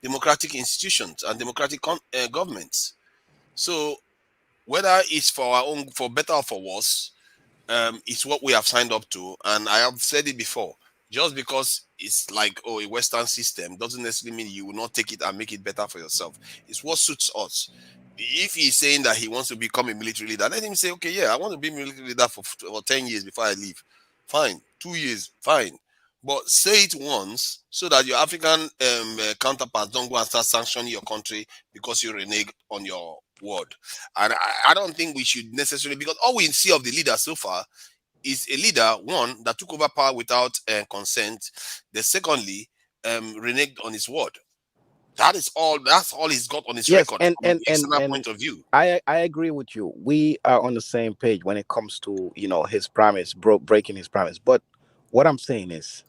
democratic institutions and democratic governments. So whether it's for our own, for better or for worse, it's what we have signed up to. And I have said it before, just because it's like, oh, a Western system doesn't necessarily mean you will not take it and make it better for yourself. It's what suits us. If he's saying that he wants to become a military leader, let him say, okay, yeah, I want to be a military leader for 10 years before I leave. Fine. 2 years, fine. But say it once so that your African counterparts don't go and start sanctioning your country because you renege on your word. And I don't think we should necessarily, because all we see of the leader so far is a leader, one, that took over power without consent. The secondly, reneged on his word. That's all he's got on his record from an external point of view. I agree with you. We are on the same page when it comes to, you know, his promise, breaking his promise. But what I'm saying is,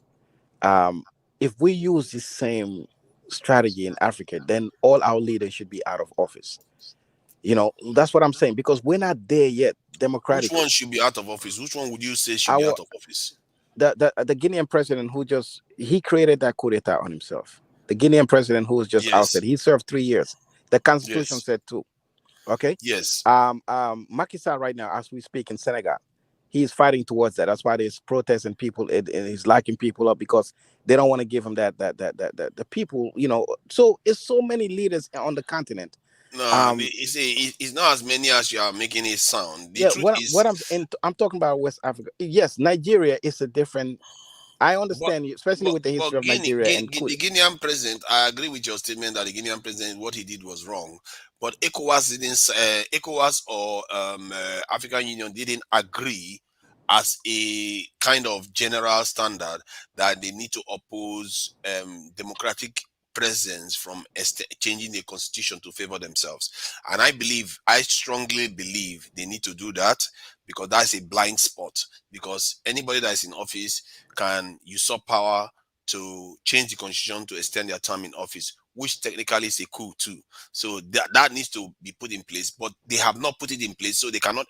if we use the same strategy in Africa, then all our leaders should be out of office. You know, that's what I'm saying, because we're not there yet democratically. Which one should be out of office? Which one would you say should be out of office? The Guinean president he created that coup d'etat on himself. The Guinean president who was just ousted, he served 3 years. The constitution said 2. Okay. Yes. Macky Sall right now, as we speak in Senegal, he is fighting towards that. That's why there's protests and people, and he's locking people up because they don't want to give him that the people, you know. So it's so many leaders on the continent. No, it's not as many as you are making it sound. I'm talking about West Africa. Yes, Nigeria is a different. I understand you, especially with the history of Nigeria. The Guinean president, I agree with your statement that the Guinean president, what he did was wrong. But ECOWAS or African Union didn't agree as a kind of general standard that they need to oppose democratic presence from changing the constitution to favor themselves. And I strongly believe they need to do that, because that's a blind spot. Because anybody that is in office can usurp power to change the constitution to extend their term in office, which technically is a coup too. So that needs to be put in place, but they have not put it in place, so they cannot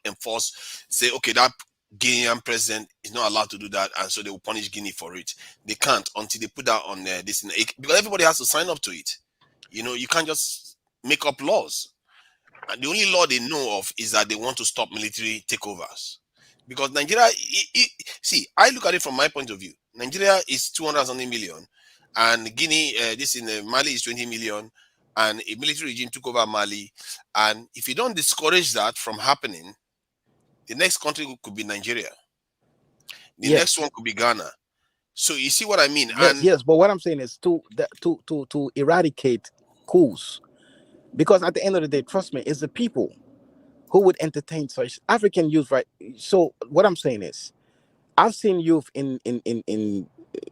say, okay, that Guinean president is not allowed to do that, and so they will punish Guinea for it. They can't until they put that on this, because everybody has to sign up to it. You know, you can't just make up laws. And the only law they know of is that they want to stop military takeovers. Because Nigeria, see, I look at it from my point of view. Nigeria is 200 something million, and Guinea, Mali is 20 million, and a military regime took over Mali. And if you don't discourage that from happening, the next country could be Nigeria. The next one could be Ghana. So you see what I mean? Yes, but what I'm saying is to eradicate coups, because at the end of the day, trust me, it's the people who would entertain such African youth, right? So what I'm saying is, I've seen youth in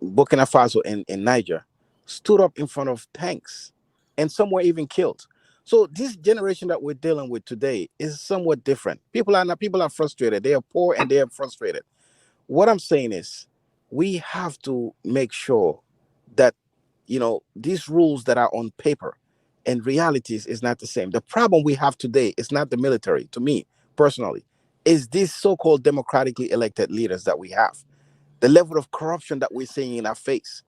Burkina Faso and in Niger stood up in front of tanks, and some were even killed. So this generation that we're dealing with today is somewhat different. People are frustrated. They are poor and they are frustrated. What I'm saying is, we have to make sure that these rules that are on paper and realities is not the same. The problem we have today is not the military, to me personally, is these so-called democratically elected leaders that we have. The level of corruption that we're seeing in our face.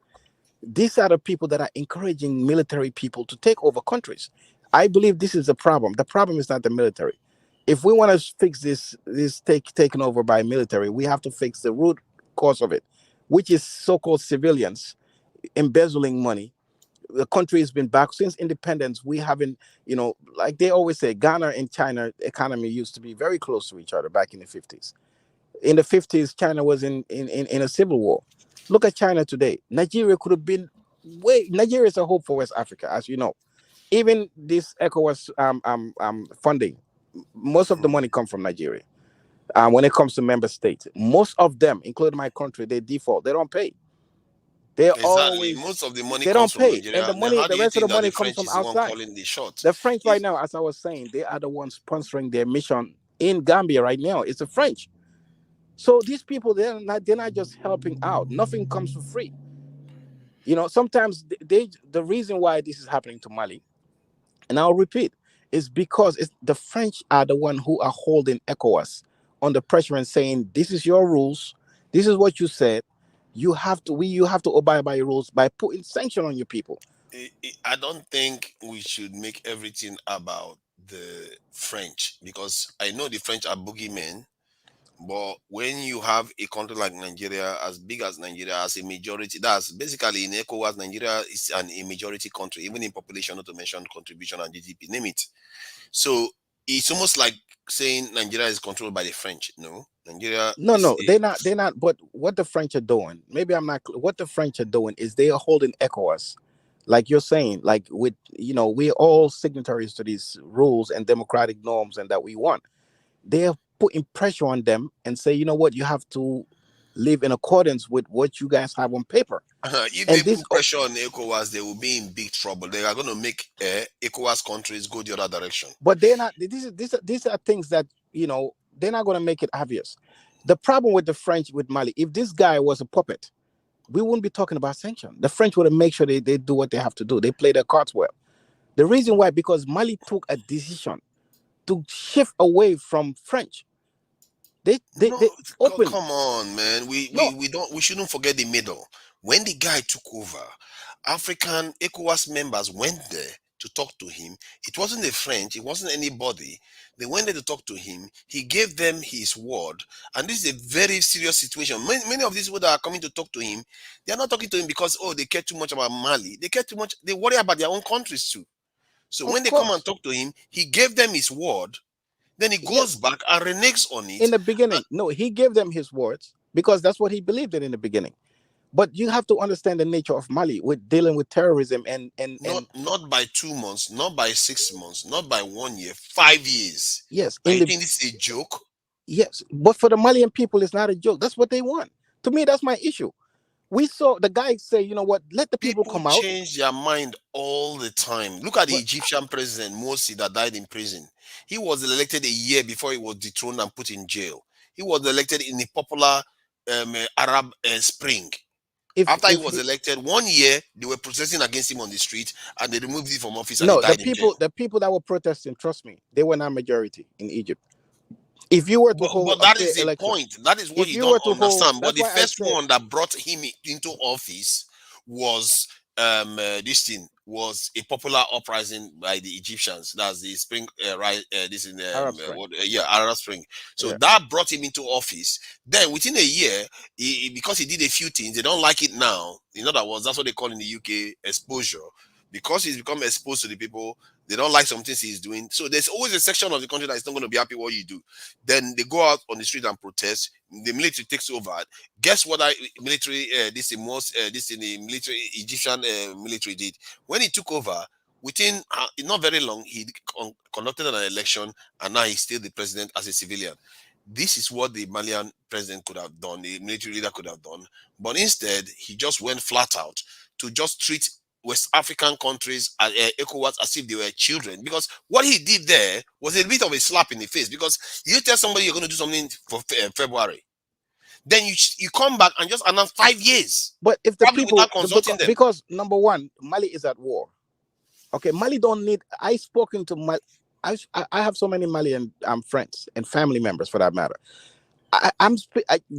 These are the people that are encouraging military people to take over countries. I believe this is the problem. The problem is not the military. If we want to fix this taken over by military, we have to fix the root cause of it, which is so-called civilians embezzling money. The country has been back since independence. We haven't, like they always say, Ghana and China economy used to be very close to each other back in the 50s. In the 50s, China was in a civil war. Look at China today. Nigeria could have been Nigeria is a hope for West Africa, as you know. Even this ECOWAS funding, most of the money comes from Nigeria. When it comes to member states, most of them, including my country, they default. They don't pay. Exactly. Most of the money They comes don't from pay, and Nigeria. the Then money, how do the you rest of the think that the money comes French from is the one outside. calling the shots? The French right If now, as I was saying, they are the ones sponsoring their mission in Gambia right now. It's the French. So these people, they're not just helping out. Nothing comes for free. Sometimes the reason why this is happening to Mali, and I'll repeat, is because the French are the one who are holding ECOWAS under pressure and saying, this is your rules, this is what you said. You have to abide by your rules by putting sanction on your people. I don't think we should make everything about the French, because I know the French are boogeymen. But when you have a country like Nigeria, as big as Nigeria, as a majority, that's basically in ECOWAS, Nigeria is a majority country, even in population, not to mention contribution and GDP, name it. So it's almost like saying Nigeria is controlled by the French. No, Nigeria No, is no, they're not. But what the French are doing, maybe I'm not. What the French are doing is they are holding ECOWAS, like you're saying, like we're all signatories to these rules and democratic norms, and that we want. They are putting pressure on them and say, you know what, you have to live in accordance with what you guys have on paper. if they And this, put pressure on ECOWAS, they will be in big trouble. They are going to make ECOWAS countries go the other direction. but they're not. These are things that they're not going to make it obvious. The problem with the French with Mali, if this guy was a puppet, we wouldn't be talking about sanctions. The French would have made sure they do what they have to do. They play their cards well. The reason why, because Mali took a decision to shift away from French. No, They open. come on, man. No, We shouldn't forget the middle. When the guy took over, African ECOWAS members went there to talk to him. It wasn't the French, it wasn't anybody. They went there to talk to him. He gave them his word. And this is a very serious situation. Many of these people that are coming to talk to him, they are not talking to him because, oh, they care too much about Mali. They care too much, they worry about their own countries too. So when of they come and course. talk to him, he gave them his word. Then he goes Yes. back and reneges on In it. the beginning, no, he gave them his words because that's what he believed in the beginning. But you have to understand the nature of Mali with dealing with terrorism Not by 2 months, not by 6 months, not by 1 year, 5 years. yes, And you think this is a joke? yes. But for the Malian people, it's not a joke. That's what they want. To me, that's my issue. We saw the guy say, you know what, let the people People come out. change their mind all the time. Look at the But Egyptian president Morsi that died in prison. He was elected a year before he was dethroned and put in jail. He was elected in the popular Arab Spring. After he if was he, elected, 1 year they were protesting against him on the street, and they removed him from office and he no, died in jail. the people that were protesting, trust me, they were not majority in Egypt. If you were to hold But a that fair is the election, point. That is what if you you don't were to hold, understand. But that's the why I first said, one that brought him into office was this thing was a popular uprising by the Egyptians. That's the spring right. This in Arab Spring. yeah, Arab Spring. So Yeah. that brought him into office. Then within a year, because he did a few things, they don't like it now. In other words, that's what they call in the UK exposure. Because he's become exposed to the people, they don't like some things he's doing. So there's always a section of the country that is not going to be happy what you do. Then they go out on the street and protest. The military takes over. Guess what? Military this in the military Egyptian military did when he took over. Within not very long, he conducted an election, and now he's still the president as a civilian. This is what the Malian president could have done, the military leader could have done, but instead he just went flat out to just treat West African countries, ECOWAS, as if they were children. Because what he did there was a bit of a slap in the face. Because you tell somebody you're going to do something for February, then you come back and just announce 5 years, But if the probably people, without consulting them. because number one, Mali is at war. Okay, Mali don't need. I spoken to Mali. I have so many Malian friends and family members, for that matter.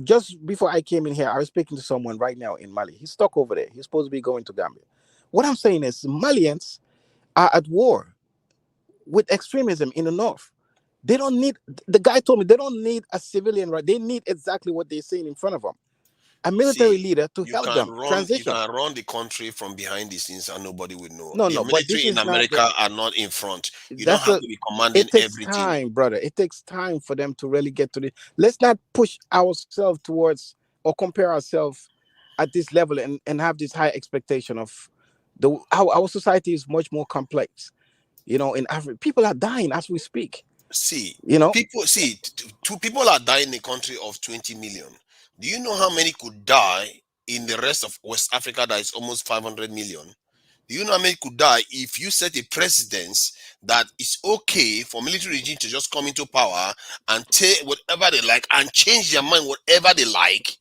Just before I came in here, I was speaking to someone right now in Mali. He's stuck over there. He's supposed to be going to Gambia. What I'm saying is, Malians are at war with extremism in the north. They don't need. The guy told me they don't need a civilian, right? They need exactly what they're saying in front of them. A military leader to help them transition. You can run the country from behind the scenes and nobody will know. No, the no, but this military is in America are not in front. You don't have to be commanding it takes everything. time, brother. It takes time for them to really get to this. Let's not push ourselves towards or compare ourselves at this level and have this high expectation of how our society is much more complex. You know, in Africa, people are dying as we speak. See, you know, two people are dying in a country of 20 million. Do you know how many could die in the rest of West Africa that is almost 500 million? Do you know how many could die if you set a precedence that it's okay for military regime to just come into power and take whatever they like and change their mind whatever they like?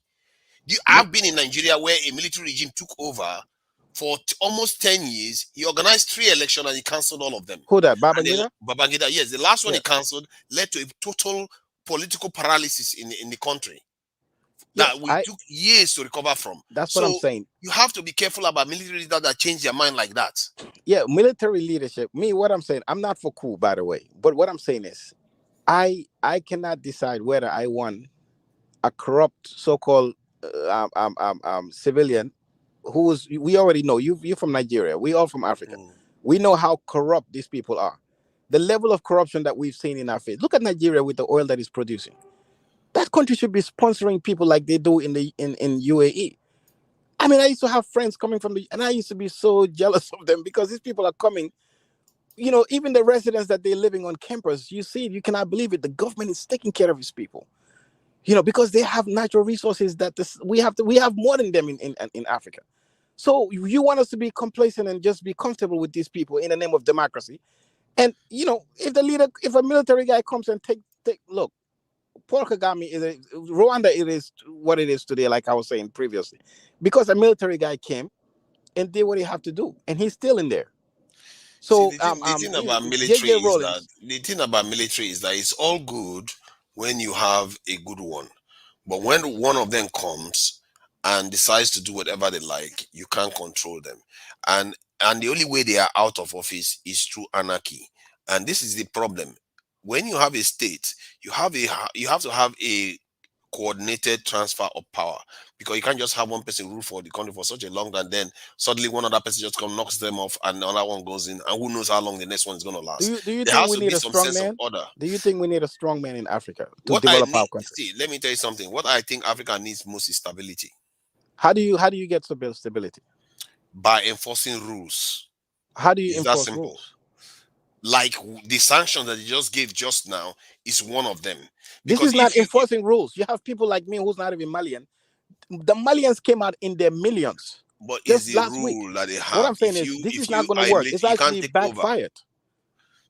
I've been in Nigeria where a military regime took over for almost 10 years. He organized 3 elections and he cancelled all of them. Who that? Babangida? Babangida, yes. The last one he cancelled led to a total political paralysis in the country that we took years to recover from. That's what I'm saying. You have to be careful about military leaders that change their mind like that. Yeah, military leadership. What I'm saying, I'm not for coup, by the way. But what I'm saying is, I cannot decide whether I want a corrupt so-called civilian we already know. You're from Nigeria. We all from Africa. We know how corrupt these people are. The level of corruption that we've seen in our face. Look at Nigeria with the oil that is producing. That country should be sponsoring people like they do in UAE. I mean, I used to have friends coming and I used to be so jealous of them because these people are coming. You know, even the residents that they're living on campus, you see, you cannot believe it. The government is taking care of its people. You know, because they have natural resources that we have more than them in Africa. So you want us to be complacent and just be comfortable with these people in the name of democracy. And, you know, if a military guy comes and look, Paul Kagame Rwanda, it is what it is today, like I was saying previously, because a military guy came and did what he had to do, and he's still in there. So the thing about military is that it's all good when you have a good one, but when one of them comes and decides to do whatever they like, you can't control them, and the only way they are out of office is through anarchy. And this is the problem. When you have a state, you have to have a coordinated transfer of power, because you can't just have one person rule for the country for such a long time, then suddenly one other person just comes, knocks them off, and another one goes in, and who knows how long the next one is going to last. Do you think we need a strong man? Do you think we need a strong man in Africa to develop our country? See, let me tell you something. What I think Africa needs most is stability. How do you get stability? By enforcing rules. How do you enforce rules? Like the sanctions that you just gave just now is one of them. This is not enforcing rules. You have people like me who's not even Malian. The Malians came out in their millions. But it's the rule that they have. What I'm saying is, this is not going to work. It's actually backfired.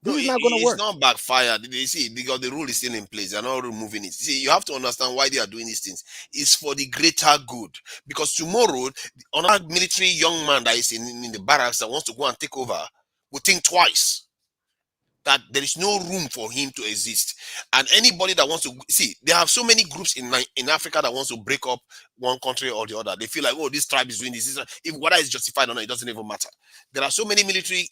This is not going to work. It's not backfired. They see, because the rule is still in place. They're not removing it. See, you have to understand why they are doing these things. It's for the greater good. Because tomorrow, another military young man that is in the barracks that wants to go and take over will think twice. That there is no room for him to exist. And anybody that wants to see, there are so many groups in Africa that wants to break up one country or the other. They feel like, oh, this tribe is doing this. If whether it's justified or not, it doesn't even matter. There are so many military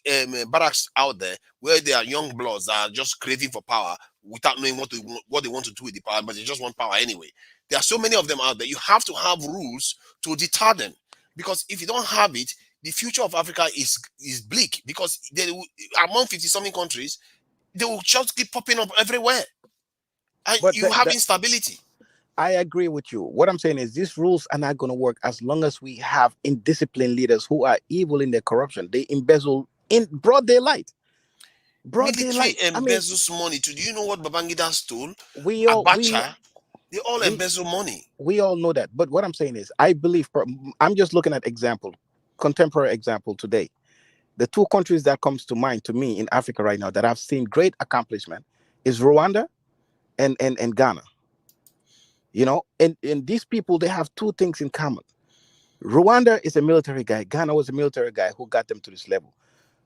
barracks out there where there are young bloods that are just craving for power without knowing what they want to do with the power, but they just want power anyway. There are so many of them out there. You have to have rules to deter them, because if you don't have it, the future of Africa is bleak, because among 50-something countries, they will just keep popping up everywhere. And you have instability. I agree with you. What I'm saying is, these rules are not going to work as long as we have indisciplined leaders who are evil in their corruption. They embezzle in broad daylight. Military embezzles money. Do you know what Babangida stole? Abacha. They all embezzle money. We all know that. But what I'm saying is, I believe, I'm just looking at example. contemporary example today. The two countries that comes to mind to me in Africa right now that I've seen great accomplishment is Rwanda and Ghana. You know, and these people, they have two things in common. Rwanda is a military guy. Ghana was a military guy who got them to this level.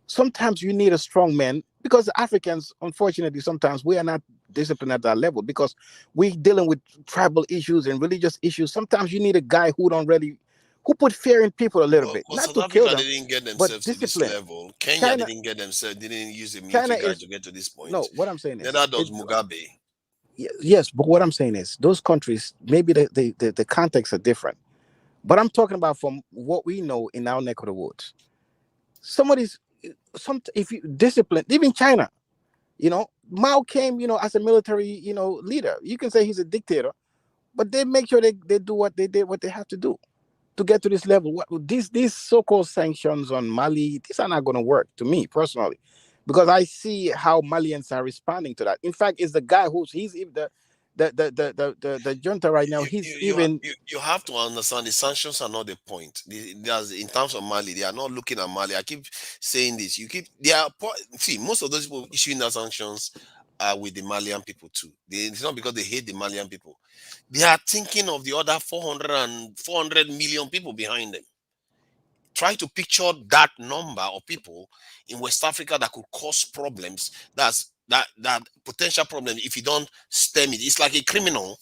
Sometimes you need a strong man because Africans, unfortunately, sometimes we are not disciplined at that level because we dealing with tribal issues and religious issues. Sometimes you need a guy who don't really, who put fear in people a little bit, But not South to kill Africa them, didn't get but themselves to this discipline. level. Kenya China, didn't get themselves, didn't use a China military guy is to get to this no. point. What I'm saying is, Neither does Mugabe. yes, but what I'm saying is, those countries maybe the contexts are different. But I'm talking about from what we know in our neck of the woods. Somebody's some if you discipline, even China. You know, Mao came, as a military, leader. You can say he's a dictator, but they make sure they do what they did, what they have to do to get to this level. What these so-called sanctions on Mali, these are not going to work to me personally, because I see how Malians are responding to that. In fact, it's the guy he's the junta right now. He's even You have to understand the sanctions are not the point. There's in terms of Mali, they are not looking at Mali. I keep saying this. You keep they are see most of those people issuing the sanctions are with the Malian people too. It's not because they hate the Malian people. They are thinking of the other 400 million people behind them. Try to picture that number of people in West Africa that could cause problems. That potential problem if you don't stem it. It's like a criminal,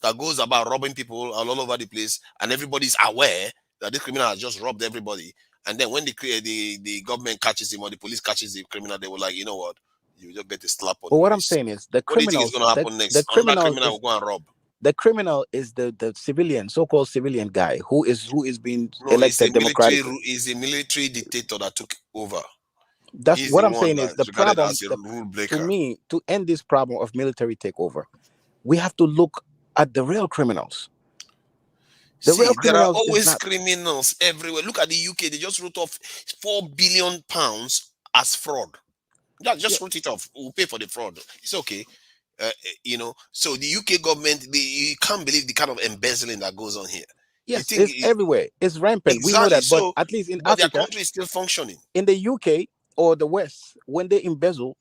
that goes about robbing people all over the place, and everybody's aware that this criminal has just robbed everybody. And then when the government catches him or the police catches the criminal, they were like, you know what, you just get a slap on but the what I'm wrist. saying is the What do you think is criminals going to the, happen the next? Another criminal criminal will is go and rob. the criminal is the civilian, so-called civilian guy who is being No, elected democratically. it's a military dictator that took over. That's He's what the I'm one saying that is the is regarded problem. as a rule To breaker. me, to end this problem of military takeover, we have to look at the real criminals. The real See, there are criminals is always not. criminals everywhere. Look at the UK; they just wrote off £4 billion as fraud. Yeah, Yeah, just wrote it off. We'll pay for the fraud. It's okay. So the UK government, you can't believe the kind of embezzling that goes on here. You yes, think it's everywhere. It's rampant. We know exactly that. But so, at least in but their Africa, country is still functioning. in the UK or the West, when they embezzle,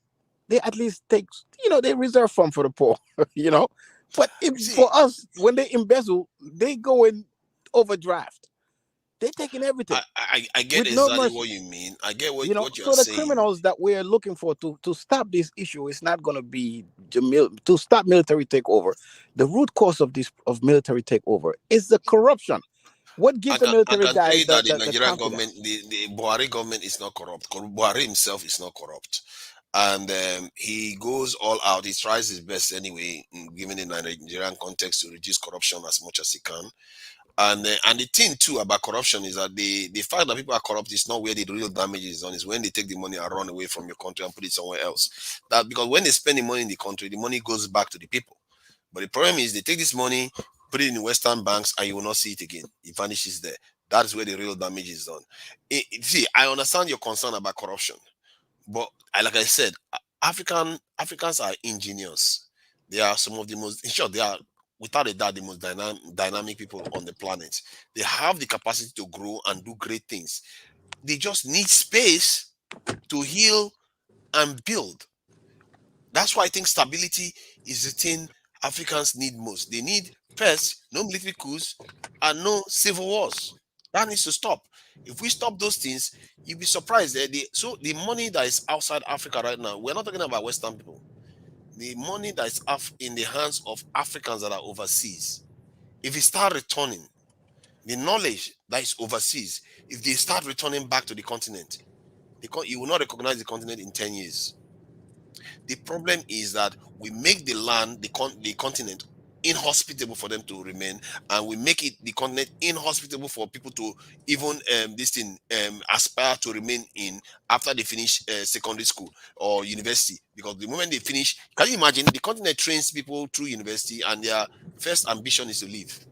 they at least take, they reserve fund for the poor. you know. But See, for us, when they embezzle, they go in overdraft. They're taking everything I get with no exactly mercy. what you mean. I get what you are So the saying. criminals that we're looking for to stop this issue is not going to be to stop military takeover. The root cause of this of military takeover is the corruption. What gives the I military can tell guys you that the the Nigerian government, confidence? the Buhari government is not corrupt. Buhari himself is not corrupt, and he goes all out. He tries his best anyway, given the Nigerian context, to reduce corruption as much as he can. And the thing too about corruption is that the fact that people are corrupt is not where the real damage is done. Is when they take the money and run away from your country and put it somewhere else. That because when they spend the money in the country, the money goes back to the people. But the problem is they take this money, put it in Western banks, and you will not see it again. It vanishes there. That is where the real damage is done. See, I understand your concern about corruption, but like I said, Africans are ingenious. They are some of the most, in short, they are without a doubt the most dynamic people on the planet. They have the capacity to grow and do great things. They just need space to heal and build. That's why I think stability is the thing Africans need most. They need first no military coups and no civil wars. That needs to stop. If we stop those things, you'll be surprised that the money that is outside Africa right now, we're not talking about Western people. The money that is in the hands of Africans that are overseas, if it start returning, the knowledge that is overseas, if they start returning back to the continent, you will not recognize the continent in 10 years. The problem is that we make the land, the continent, inhospitable for them to remain, and we make it the continent inhospitable for people to even aspire to remain in after they finish secondary school or university. Because the moment they finish, can you imagine the continent trains people through university and their first ambition is to leave?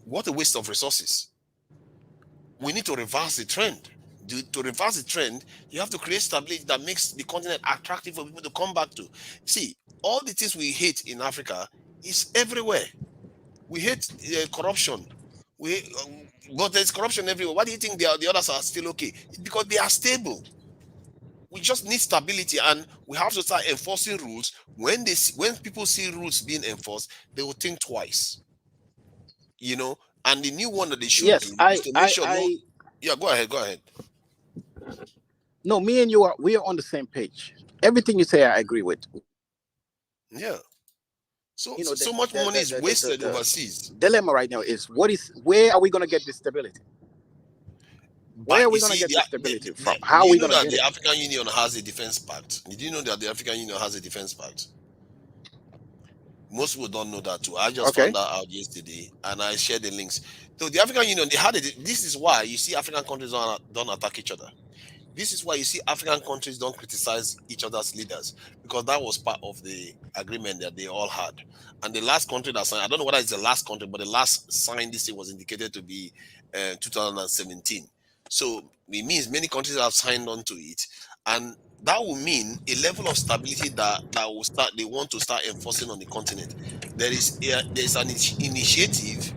What a waste of resources. We need to reverse the trend. To reverse the trend, you have to create stability that makes the continent attractive for people to come back to. See, all the things we hate in Africa is everywhere. We hate corruption. We but there's corruption everywhere. Why do you think the others are still okay? It's because they are stable. We just need stability, and we have to start enforcing rules. When people see rules being enforced, they will think twice. You know, and the new one that they should Yes, do is to make sure no. Yeah, go ahead, go ahead. no, me and you we are on the same page. Everything you say, I agree with. Yeah. So You know, so much money is wasted overseas. dilemma right now is where are we going to get this stability? Where But are you we going to see, get this stability from? do How are you we know going to that get the it? African Union has a defense pact? Did you know that the African Union has a defense pact? Most people don't know that too. I just Okay. found that out yesterday, and I shared the links. So the African Union, they had it. This is why you see African countries don't attack each other. This is why you see African countries don't criticize each other's leaders, because that was part of the agreement that they all had. And the last country that signed, I don't know whether it's the last country, but the last signed this was indicated to be 2017. So it means many countries have signed on to it, and that will mean a level of stability that will start. They want to start enforcing on the continent. There is an initiative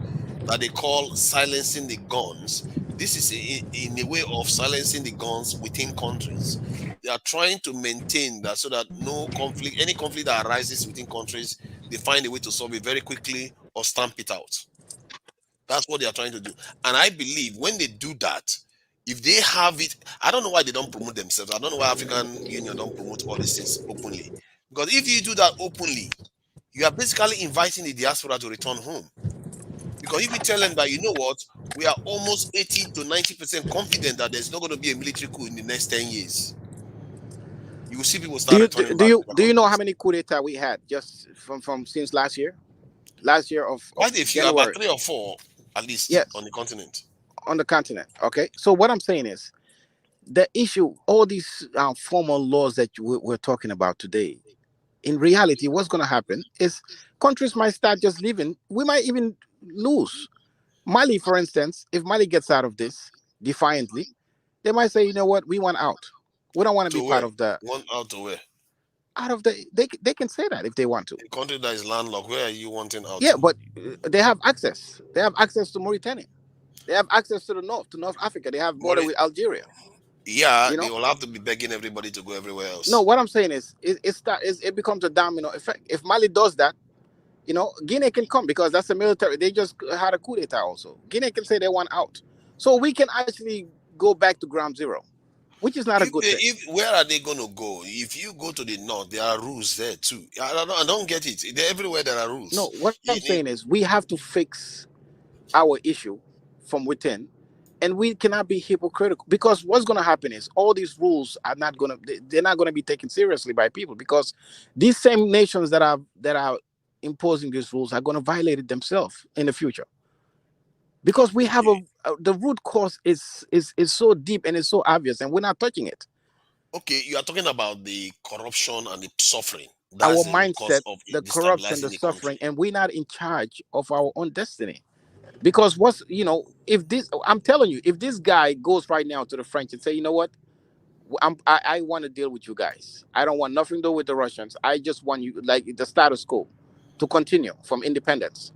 that they call silencing the guns. This is in a way of silencing the guns within countries. They are trying to maintain that, so that no conflict, any conflict that arises within countries, they find a way to solve it very quickly or stamp it out. That's what they are trying to do. And I believe when they do that, if they have it, I don't know why they don't promote themselves. I don't know why African Union don't promote all these things openly. Because if you do that openly, you are basically inviting the diaspora to return home. Because if you tell them that, you know what, we are almost 80 to 90% confident that there's not going to be a military coup in the next 10 years, you will see people Do start you returning do back you to their do you know how countries. many coup d'etat we had just from since last year? Last year of Quite a few, about January. 3 or 4 at least Yes, on the continent. on the continent. Okay. So what I'm saying is the issue, all these formal laws that we're talking about today, in reality, what's going to happen is countries might start just leaving. We might even lose. Mali, for instance, if Mali gets out of this defiantly, they might say, you know what, we want out. We don't want to be To part where? of the One out to where? out of the. They can say that if they want to. A country that is landlocked, where are you wanting out Yeah, to? but they have access. They have access to Mauritania. They have access to the north, to North Africa. They have border But with Algeria. yeah, You they know. will have to be begging everybody to go everywhere No, else. what I'm saying is, it becomes a domino effect. If Mali does that, Guinea can come because that's a military. They just had a coup d'etat also. Guinea can say they want out, so we can actually go back to ground zero, which is not a good thing. If where are they going to go? If you go to the north, there are rules there too. I don't get it. Everywhere there are No, rules. what I'm saying is we have to fix our issue from within, and we cannot be hypocritical because what's going to happen is all these rules are not going to they're not going to be taken seriously by people because these same nations that are imposing these rules are going to violate it themselves in the future. Because we have Okay, the root cause is so deep and it's so obvious and we're not touching it. okay. You are talking about the corruption and the suffering. Our That's the root cause mindset, of the corruption, the destabilizing the suffering, country. and we're not in charge of our own destiny. Because if this, I'm telling you, if this guy goes right now to the French and say, you know what, I want to deal with you guys. I don't want nothing to do with the Russians. I just want you, like the status quo, to continue from independence.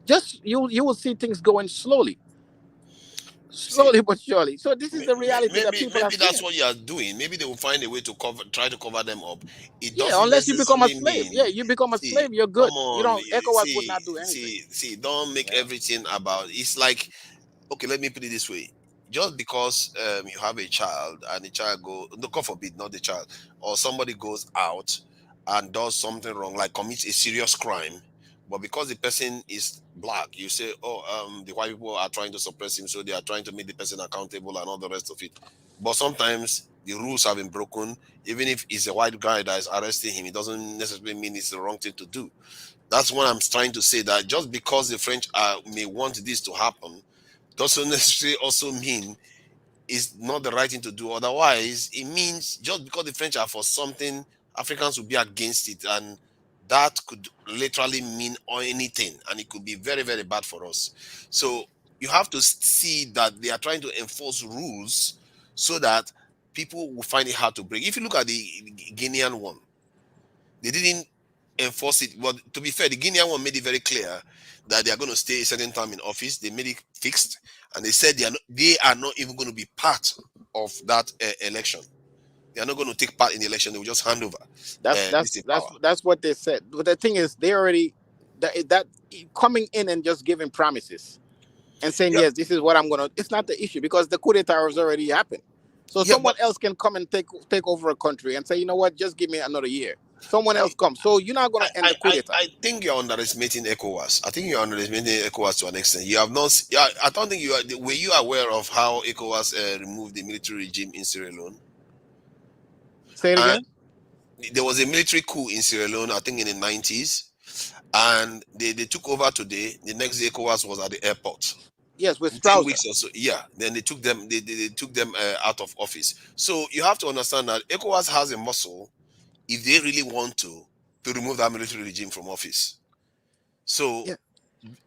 Just you will see things going slowly, See, slowly but surely. So this is the reality that people are maybe that's seeing. what you are doing. Maybe they will find a way to try to cover them up. It Yeah, doesn't unless you become a necessarily slave. Yeah, mean. you become a See, slave, you're come good. You on. don't. ECOWAS would See, not do anything. see. Don't make Yeah. everything about. It's like, okay, let me put it this way. Just because you have a child and the child no, God forbid, not the child, or somebody goes out and does something wrong, like commits a serious crime, but because the person is black, you say, oh, the white people are trying to suppress him, so they are trying to make the person accountable and all the rest of it. But sometimes the rules have been broken. Even if it's a white guy that is arresting him, it doesn't necessarily mean it's the wrong thing to do. That's what I'm trying to say. That just because the French may want this to happen doesn't necessarily also mean it's not the right thing to do. Otherwise, it means just because the French are for something, Africans will be against it, and that could literally mean anything, and it could be very, very bad for us. So you have to see that they are trying to enforce rules so that people will find it hard to break. If you look at the Guinean one, they didn't enforce it. But to be fair, the Guinean one made it very clear that they are going to stay a certain time in office. They made it fixed, and they said they are not even going to be part of that election. They are not going to take part in the election. They will just hand over this power. That's what they said. But the thing is, they already that coming in and just giving promises and saying, Yeah. yes, this is what I'm gonna. It's not the issue because the coup d'etat has already happened. So Yeah, someone else can come and take over a country and say, you know what, just give me another year. Someone else comes. So you're not gonna end the coup d'etat. I think you're underestimating ECOWAS. I think you're underestimating ECOWAS to an extent. You have not. I don't think you are. Were you aware of how ECOWAS removed the military regime in Sierra Leone? Say it again. There was a military coup in Sierra Leone, I think in the 90s, and they took over today. The next day, ECOWAS was at the airport. Yes, with 10 Strauss. weeks or so. Yeah. Then they took them. They took them out of office. So you have to understand that ECOWAS has a muscle if they really want to remove that military regime from office. So, Yeah.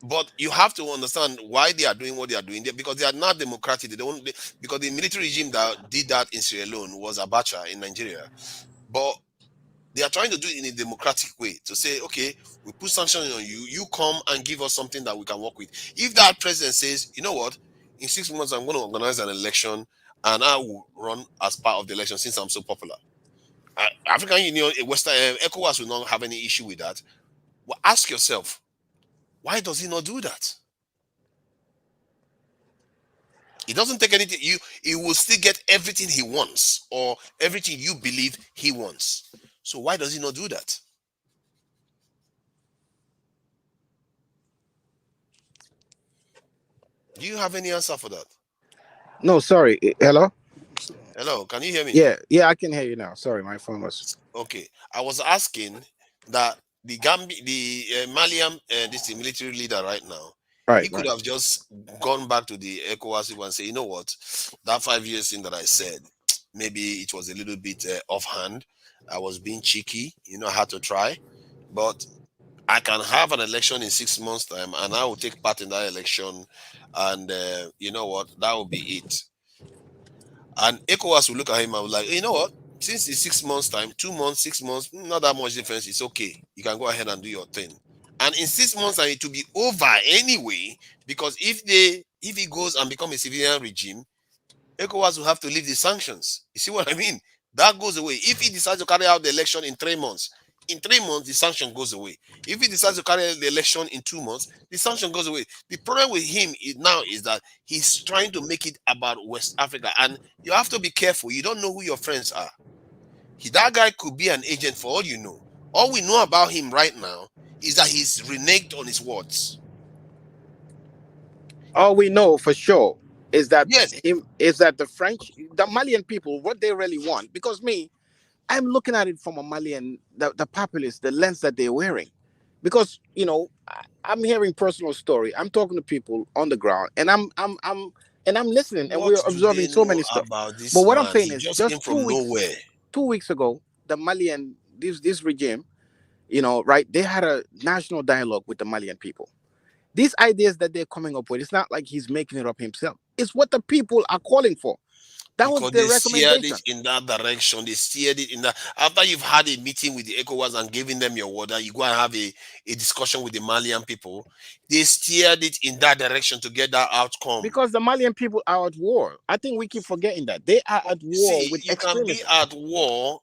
but you have to understand why they are doing what they are doing, because they are not democratic. Because the military regime that did that in Sierra Leone was Abacha in Nigeria, but they are trying to do it in a democratic way to say, okay, we put sanctions on you. You come and give us something that we can work with. If that president says, you know what, in 6 months I'm going to organize an election and I will run as part of the election since I'm so popular. African Union, Western ECOWAS will not have any issue with that. Well, ask yourself, why does he not do that? He doesn't take anything. He will still get everything he wants or everything you believe he wants. So why does he not do that? Do you have any answer for that? No, sorry. Hello. Hello, can you hear me? Yeah, I can hear you now. Sorry, my phone was. Okay, I was asking that the Malian, this military leader right now, he could have just gone back to the ECOWAS and say, you know what, that 5 years thing that I said, maybe it was a little bit offhand. I was being cheeky, I had to try, but I can have an election in 6 months' time, and I will take part in that election, and you know what, that will be it. And ECOWAS will look at him and be like, you know what, since it's 6 months' time, 2 months, 6 months, not that much difference. It's okay. You can go ahead and do your thing. And in 6 months, it will be over anyway, because if he goes and become a civilian regime, ECOWAS will have to leave the sanctions. You see what I mean? That goes away. If he decides to carry out the election in 3 months, the sanction goes away. If he decides to carry out the election in 2 months, the sanction goes away. The problem with him now is that he's trying to make it about West Africa, and you have to be careful. You don't know who your friends are. That guy could be an agent for all you know. All we know about him right now is that he's reneged on his words. All we know for sure is that Yes. the Malian people, what they really want, because I'm looking at it from a Malian, the populace, the lens that they're wearing, because I'm hearing personal story. I'm talking to people on the ground, and I'm listening, and we're observing so many stuff. But what I'm saying is, just 2 weeks ago, the Malian, this regime, right? They had a national dialogue with the Malian people. These ideas that they're coming up with, it's not like he's making it up himself. It's what the people are calling for. That was their recommendation. They steered it in that direction. They steered it in that. After you've had a meeting with the ECOWAS and giving them your order, you go and have a discussion with the Malian people. They steered it in that direction to get that outcome. Because the Malian people are at war. I think we keep forgetting that. They are at war with extremism. You can be at war.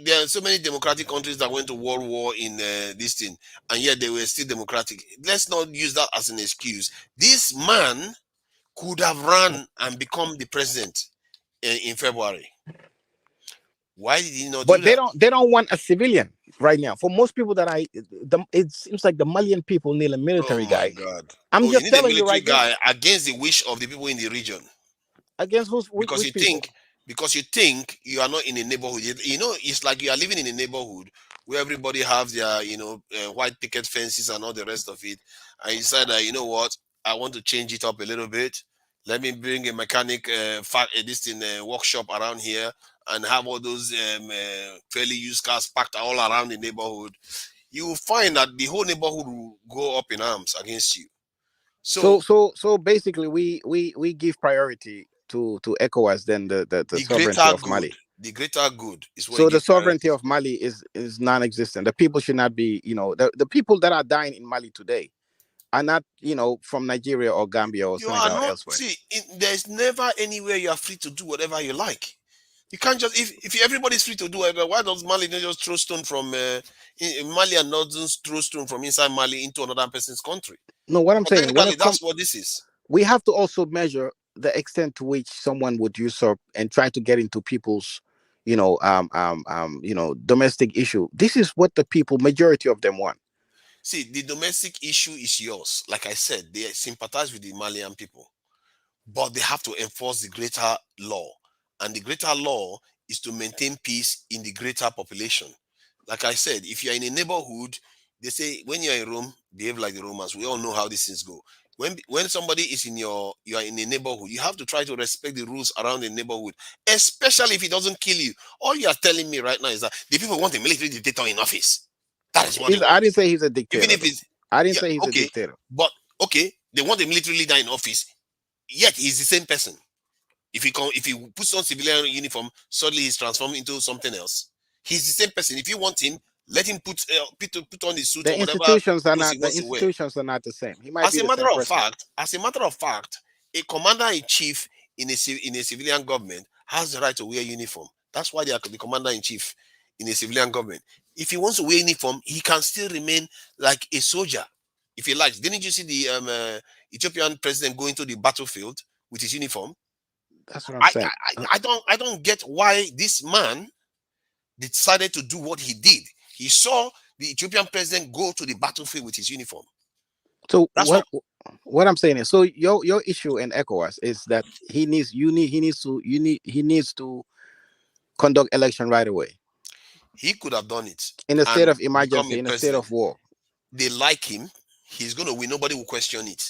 There are so many democratic countries that went to World War in this thing, and yet they were still democratic. Let's not use that as an excuse. This man could have run and become the president in February. Why did he not do that? But they don't want a civilian right now. For most people it seems like the Malian people need a military guy. Oh my God! I'm just telling you right now, against the wish of the people in the region. Against who's? Because you think you are not in a neighborhood. It's like you are living in a neighborhood where everybody has their, white picket fences and all the rest of it. And you decide that, you know what, I want to change it up a little bit. Let me bring a mechanic workshop around here and have all those fairly used cars packed all around the neighborhood. You will find that the whole neighborhood will go up in arms against you. So basically, we give priority to ECOWAS than the sovereignty of Mali. The greater good is what. So the sovereignty of Mali is non-existent. The people should not be, the people that are dying in Mali today are not, from Nigeria or Gambia or You are Senegal or not, elsewhere. see, there's never anywhere you are free to do whatever you like. You can't just, if everybody's free to do whatever, why does Mali not just throw stone from Mali and not just throw stone from inside Mali into another person's country? No, what I'm But saying, when technically, it come, that's what this is. we have to also measure the extent to which someone would usurp and try to get into people's, domestic issue. This is what the people, majority of them want. See, the domestic issue is yours. Like I said, they sympathize with the Malian people, but they have to enforce the greater law. And the greater law is to maintain peace in the greater population. Like I said, if you're in a neighborhood, they say when you're in Rome, behave like the Romans. We all know how these things go. When somebody is you are in a neighborhood, you have to try to respect the rules around the neighborhood, especially if it doesn't kill you. All you are telling me right now is that the people want a military dictator in office. That is what they I want. didn't say he's a Even dictator, if though. it's, I didn't yeah, say he's a okay, dictator. but okay, they want a military leader in office, yet he's the same person. If he puts on civilian uniform, suddenly he's transformed into something else. He's the same person. If you want him, let him put on his suit The or whatever institutions are clothes he not. The wants to wear. institutions are not the same. He might be the same president. As a matter of fact, a commander in chief in a civilian government has the right to wear uniform. That's why they are the commander in chief in a civilian government. If he wants to wear uniform, he can still remain like a soldier if he likes. Didn't you see the Ethiopian president going to the battlefield with his uniform? That's what I'm saying. I don't get why this man decided to do what he did. He saw the Ethiopian president go to the battlefield with his uniform. So That's what I'm saying is, so your issue in ECOWAS is that he needs to conduct election right away he could have done it in a state and of become a emergency, in a state president. of war. They like him. He's going to win. Nobody will question it.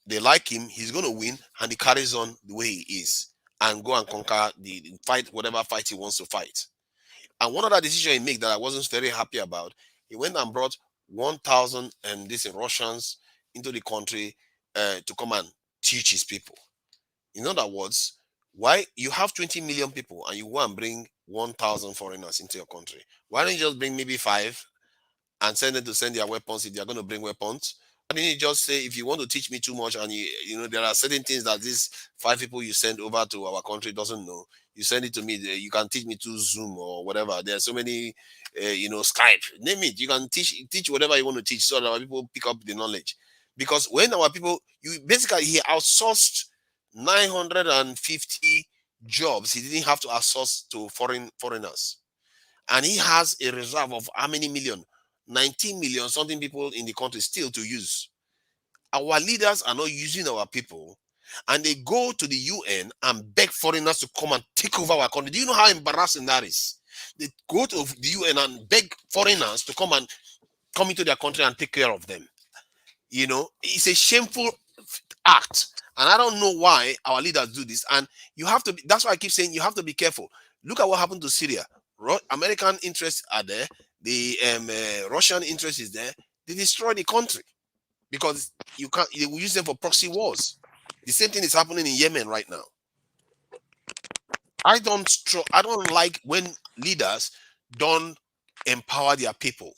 They like him. He's going to win, and he carries on the way he is and go and conquer the fight, whatever fight he wants to fight. And one other decision he made that I wasn't very happy about, he went and brought 1,000 and these Russians into the country to come and teach his people. In other words, why you have 20 million people and you go and bring 1,000 foreigners into your country? Why don't you just bring maybe 5 and send them to send their weapons if they are going to bring weapons? Why didn't you just say, if you want to teach me too much and there are certain things that these 5 people you send over to our country doesn't know, you send it to me, you can teach me through Zoom or whatever. There are so many, Skype, name it. You can teach whatever you want to teach so that our people pick up the knowledge. Because when our people, he outsourced 950 jobs. He didn't have to outsource to foreigners. And he has a reserve of how many million? 19 million something people in the country still to use. Our leaders are not using our people, and they go to the UN and beg foreigners to come and take over our country. Do you know how embarrassing that is? They go to the UN and beg foreigners to come into their country and take care of them. It's a shameful act. And I don't know why our leaders do this. And that's why I keep saying you have to be careful. Look at what happened to Syria. American interests are there. The Russian interest is there. They destroy the country because they will use them for proxy wars. The same thing is happening in Yemen right now. I don't like when leaders don't empower their people.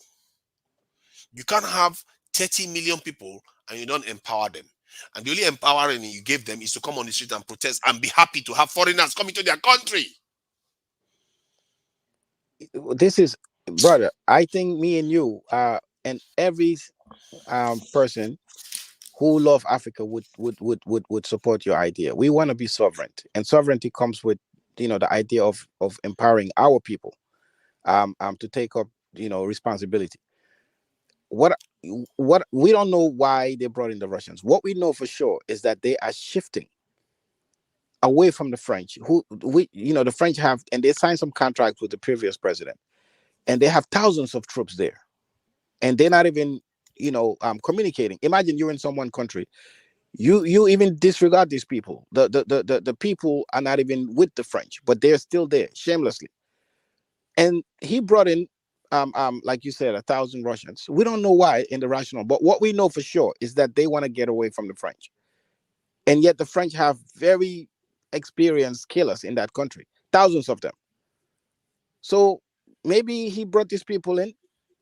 You can't have 30 million people and you don't empower them. And the only empowering you gave them is to come on the street and protest and be happy to have foreigners come into their country. This is, brother, I think me and you and every person who love Africa would support your idea. We want to be sovereign, and sovereignty comes with the idea of empowering our people to take up responsibility. What we don't know why they brought in the Russians. What we know for sure is that they are shifting away from the French. The French have, and they signed some contracts with the previous president, and they have thousands of troops there, and they're not even communicating. Imagine you're in some one country, you even disregard these people. The people are not even with the French, but they're still there shamelessly. And he brought in like you said, 1,000 Russians. We don't know why in the rational, but what we know for sure is that they want to get away from the French. And yet the French have very experienced killers in that country, thousands of them. So maybe he brought these people in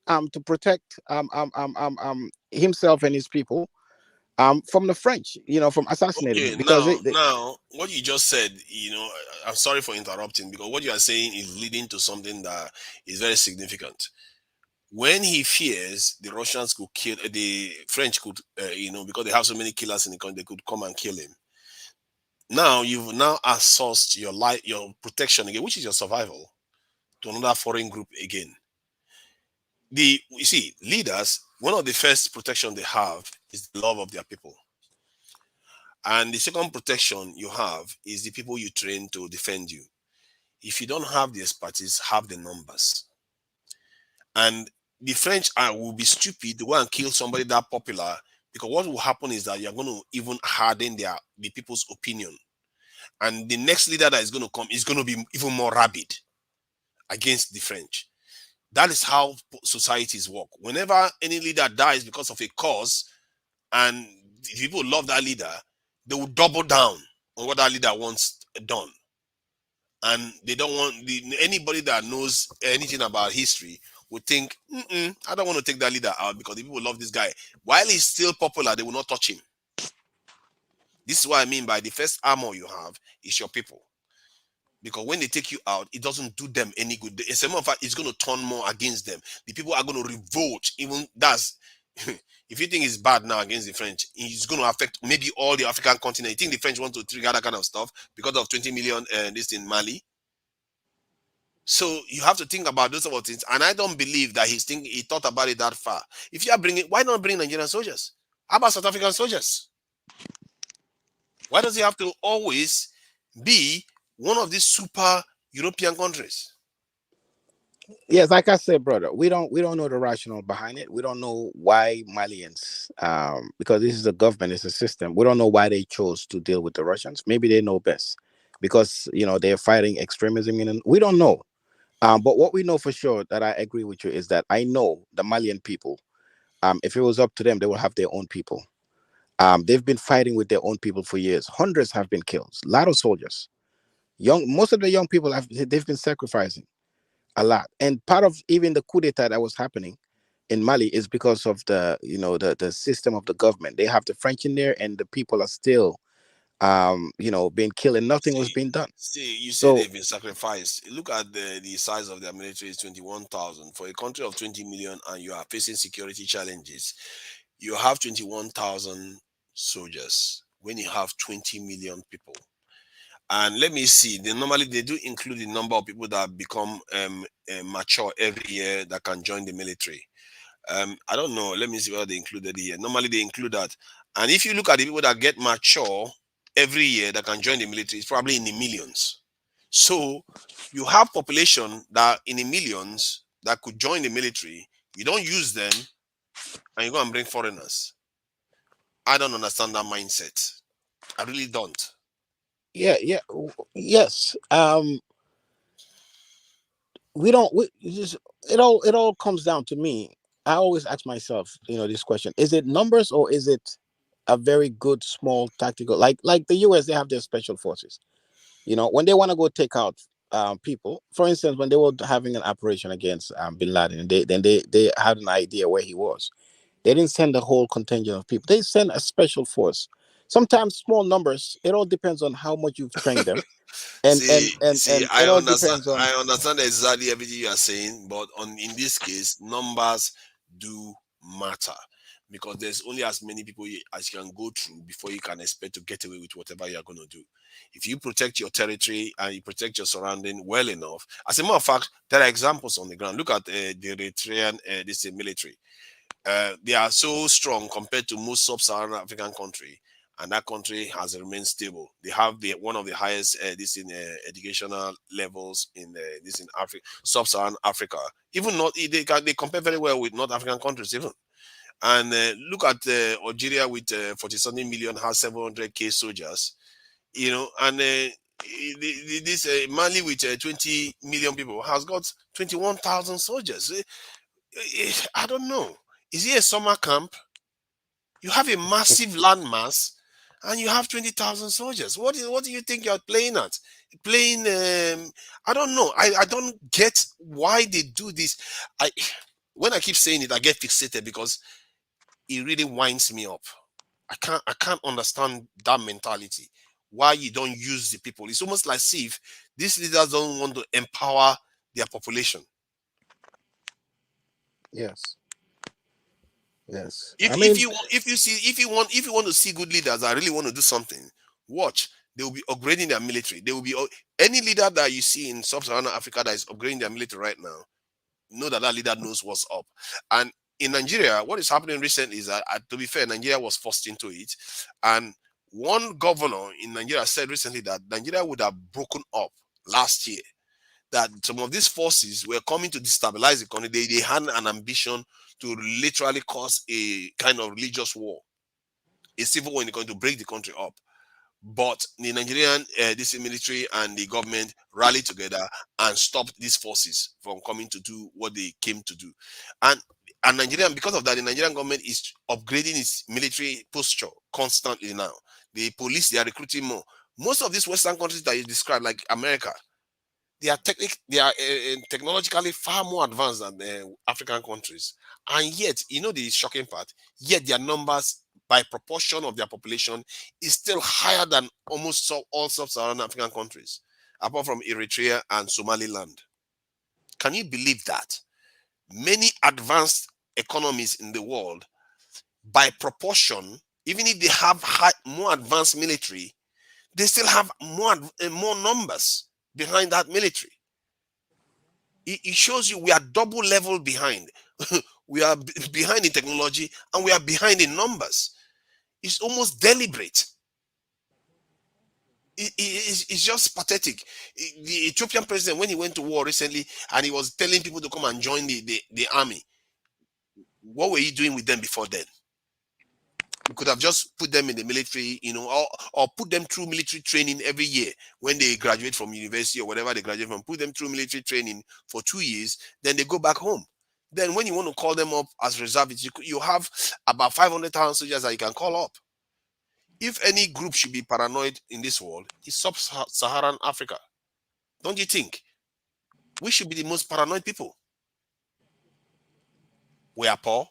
to protect himself and his people, from the French, from assassinating Okay, him, because now, what you just said, I'm sorry for interrupting, because what you are saying is leading to something that is very significant. When he fears the Russians could kill, the French could, because they have so many killers in the country, they could come and kill him. Now you've now outsourced your life, your protection again, which is your survival, to another foreign group again. You see, leaders, one of the first protection they have is the love of their people. And the second protection you have is the people you train to defend you. If you don't have the expertise, have the numbers. And the French will be stupid to go and kill somebody that popular, because what will happen is that you're going to even harden the people's opinion. And the next leader that is going to come is going to be even more rabid against the French. That is how societies work. Whenever any leader dies because of a cause, and people love that leader, they will double down on what that leader wants done. And they don't want anybody that knows anything about history would think, I don't want to take that leader out because the people love this guy. While he's still popular, they will not touch him. This is what I mean by the first armor you have is your people. Because when they take you out, it doesn't do them any good. As a matter of fact, it's going to turn more against them. The people are going to revolt. Even that's if you think it's bad now against the French, it's going to affect maybe all the African continent. You think the French want to trigger that kind of stuff because of 20 million this in Mali? So you have to think about those sort of things. And I don't believe that he thought about it that far. If you are bringing, why not bring Nigerian soldiers? How about South African soldiers? Why does it have to always be one of these super European countries? Yes, like I said, brother, we don't know the rationale behind it. We don't know why Malians, because this is a government, it's a system. We don't know why they chose to deal with the Russians. Maybe they know best, because they're fighting extremism, and we don't know. But what we know for sure, that I agree with you, is that I know the Malian people. If it was up to them, they will have their own people. They've been fighting with their own people for years. Hundreds have been killed. A lot of soldiers, most of the young people they've been sacrificing a lot. And part of even the coup d'etat that was happening in Mali is because of the system of the government. They have the French in there, and the people are still being killed, and nothing was being done. You say So they've been sacrificed. Look at the size of their military is 21,000 for a country of 20 million, and you are facing security challenges. You have 21,000 soldiers when you have 20 million people. And let me see. Normally they do include the number of people that become mature every year that can join the military. I don't know. Let me see what they included here. Normally they include that. And if you look at the people that get mature every year that can join the military, it's probably in the millions. So you have population that in the millions that could join the military. You don't use them, and you go and bring foreigners. I don't understand that mindset. I really don't. yes, we don't. It all comes down to me. I always ask myself, this question: is it numbers, or is it a very good small tactical, like the US? They have their special forces. When they want to go take out people, for instance, when they were having an operation against Bin Laden, and they had an idea where he was. They didn't send a whole contingent of people. They sent a special force. Sometimes small numbers. It all depends on how much you've trained them, and and and See, and it all depends on. I understand exactly everything you are saying, but in this case, numbers do matter, because there's only as many people as you can go through before you can expect to get away with whatever you are going to do. If you protect your territory and you protect your surrounding well enough, as a matter of fact, there are examples on the ground. Look at the Eritrean this military. They are so strong compared to most sub-Saharan African country, and that country has remained stable. They have one of the highest educational levels in this in Africa, sub-Saharan Africa. Even not they compare very well with North African countries even. And look at Algeria with 40-something million, has 700k soldiers, and this Mali with 20 million people has got 21,000 soldiers. I don't know. Is it a summer camp? You have a massive landmass, and you have 20,000 soldiers. What do you think you're playing at? Playing? I don't know. I don't get why they do this. When I keep saying it, I get fixated because it really winds me up. I can't understand that mentality. Why you don't use the people? It's almost like if these leaders don't want to empower their population. Yes. Yes. I If mean, you want to see good leaders that really want to do something, watch. They will be upgrading their military. They will be any leader that you see in sub-Saharan Africa that is upgrading their military right now. Know that that leader knows what's up. And in Nigeria, what is happening recently is that, to be fair, Nigeria was forced into it. And one governor in Nigeria said recently that Nigeria would have broken up last year. That some of these forces were coming to destabilize the country. They had an ambition to literally cause a kind of religious war, a civil war in the country to break the country up. But the Nigerian this military and the government rallied together and stopped these forces from coming to do what they came to do. And Nigerian, because of that, the Nigerian government is upgrading its military posture constantly now. The police, they are recruiting more. Most of these Western countries that you described, like America, they are technologically far more advanced than African countries. And yet, you know the shocking part, yet their numbers by proportion of their population is still higher than almost all sub-Saharan African countries, apart from Eritrea and Somaliland. Can you believe that? Many advanced economies in the world, by proportion, even if they have more advanced military, they still have more numbers behind that military. It shows you we are double level behind. We are behind in technology and we are behind in numbers. It's almost deliberate. It's just pathetic. The Ethiopian president, when he went to war recently and he was telling people to come and join the army, what were you doing with them before then? You could have just put them in the military, or put them through military training every year when they graduate from university or whatever they graduate from. Put them through military training for 2 years, then they go back home. Then when you want to call them up as reservists, you have about 500,000 soldiers that you can call up. If any group should be paranoid in this world, it's sub-Saharan Africa. Don't you think? We should be the most paranoid people. We are poor.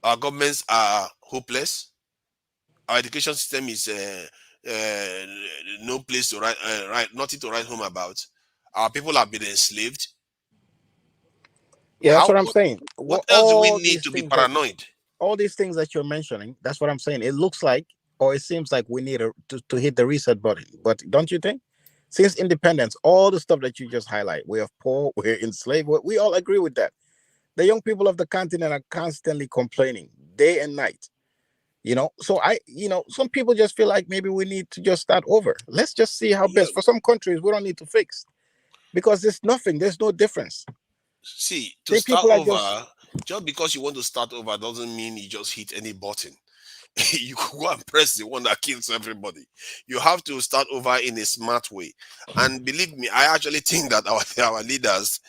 Our governments are hopeless. Our education system is no place to write, nothing to write home about. Our people have been enslaved. yeah, that's what I'm saying. What else do we need to be paranoid? All these things that you're mentioning, that's what I'm saying. It looks like, or it seems like we need to hit the reset button. But don't you think? Since independence, all the stuff that you just highlight, we are poor, we're enslaved. We all agree with that. The young people of the continent are constantly complaining day and night. So some people just feel like maybe we need to just start over. Let's just see how best. For some countries, we don't need to fix because there's nothing. There's no difference. See, to start over, just because you want to start over doesn't mean you just hit any button. You could go and press the one that kills everybody. You have to start over in a smart way. And believe me, I actually think that our leaders,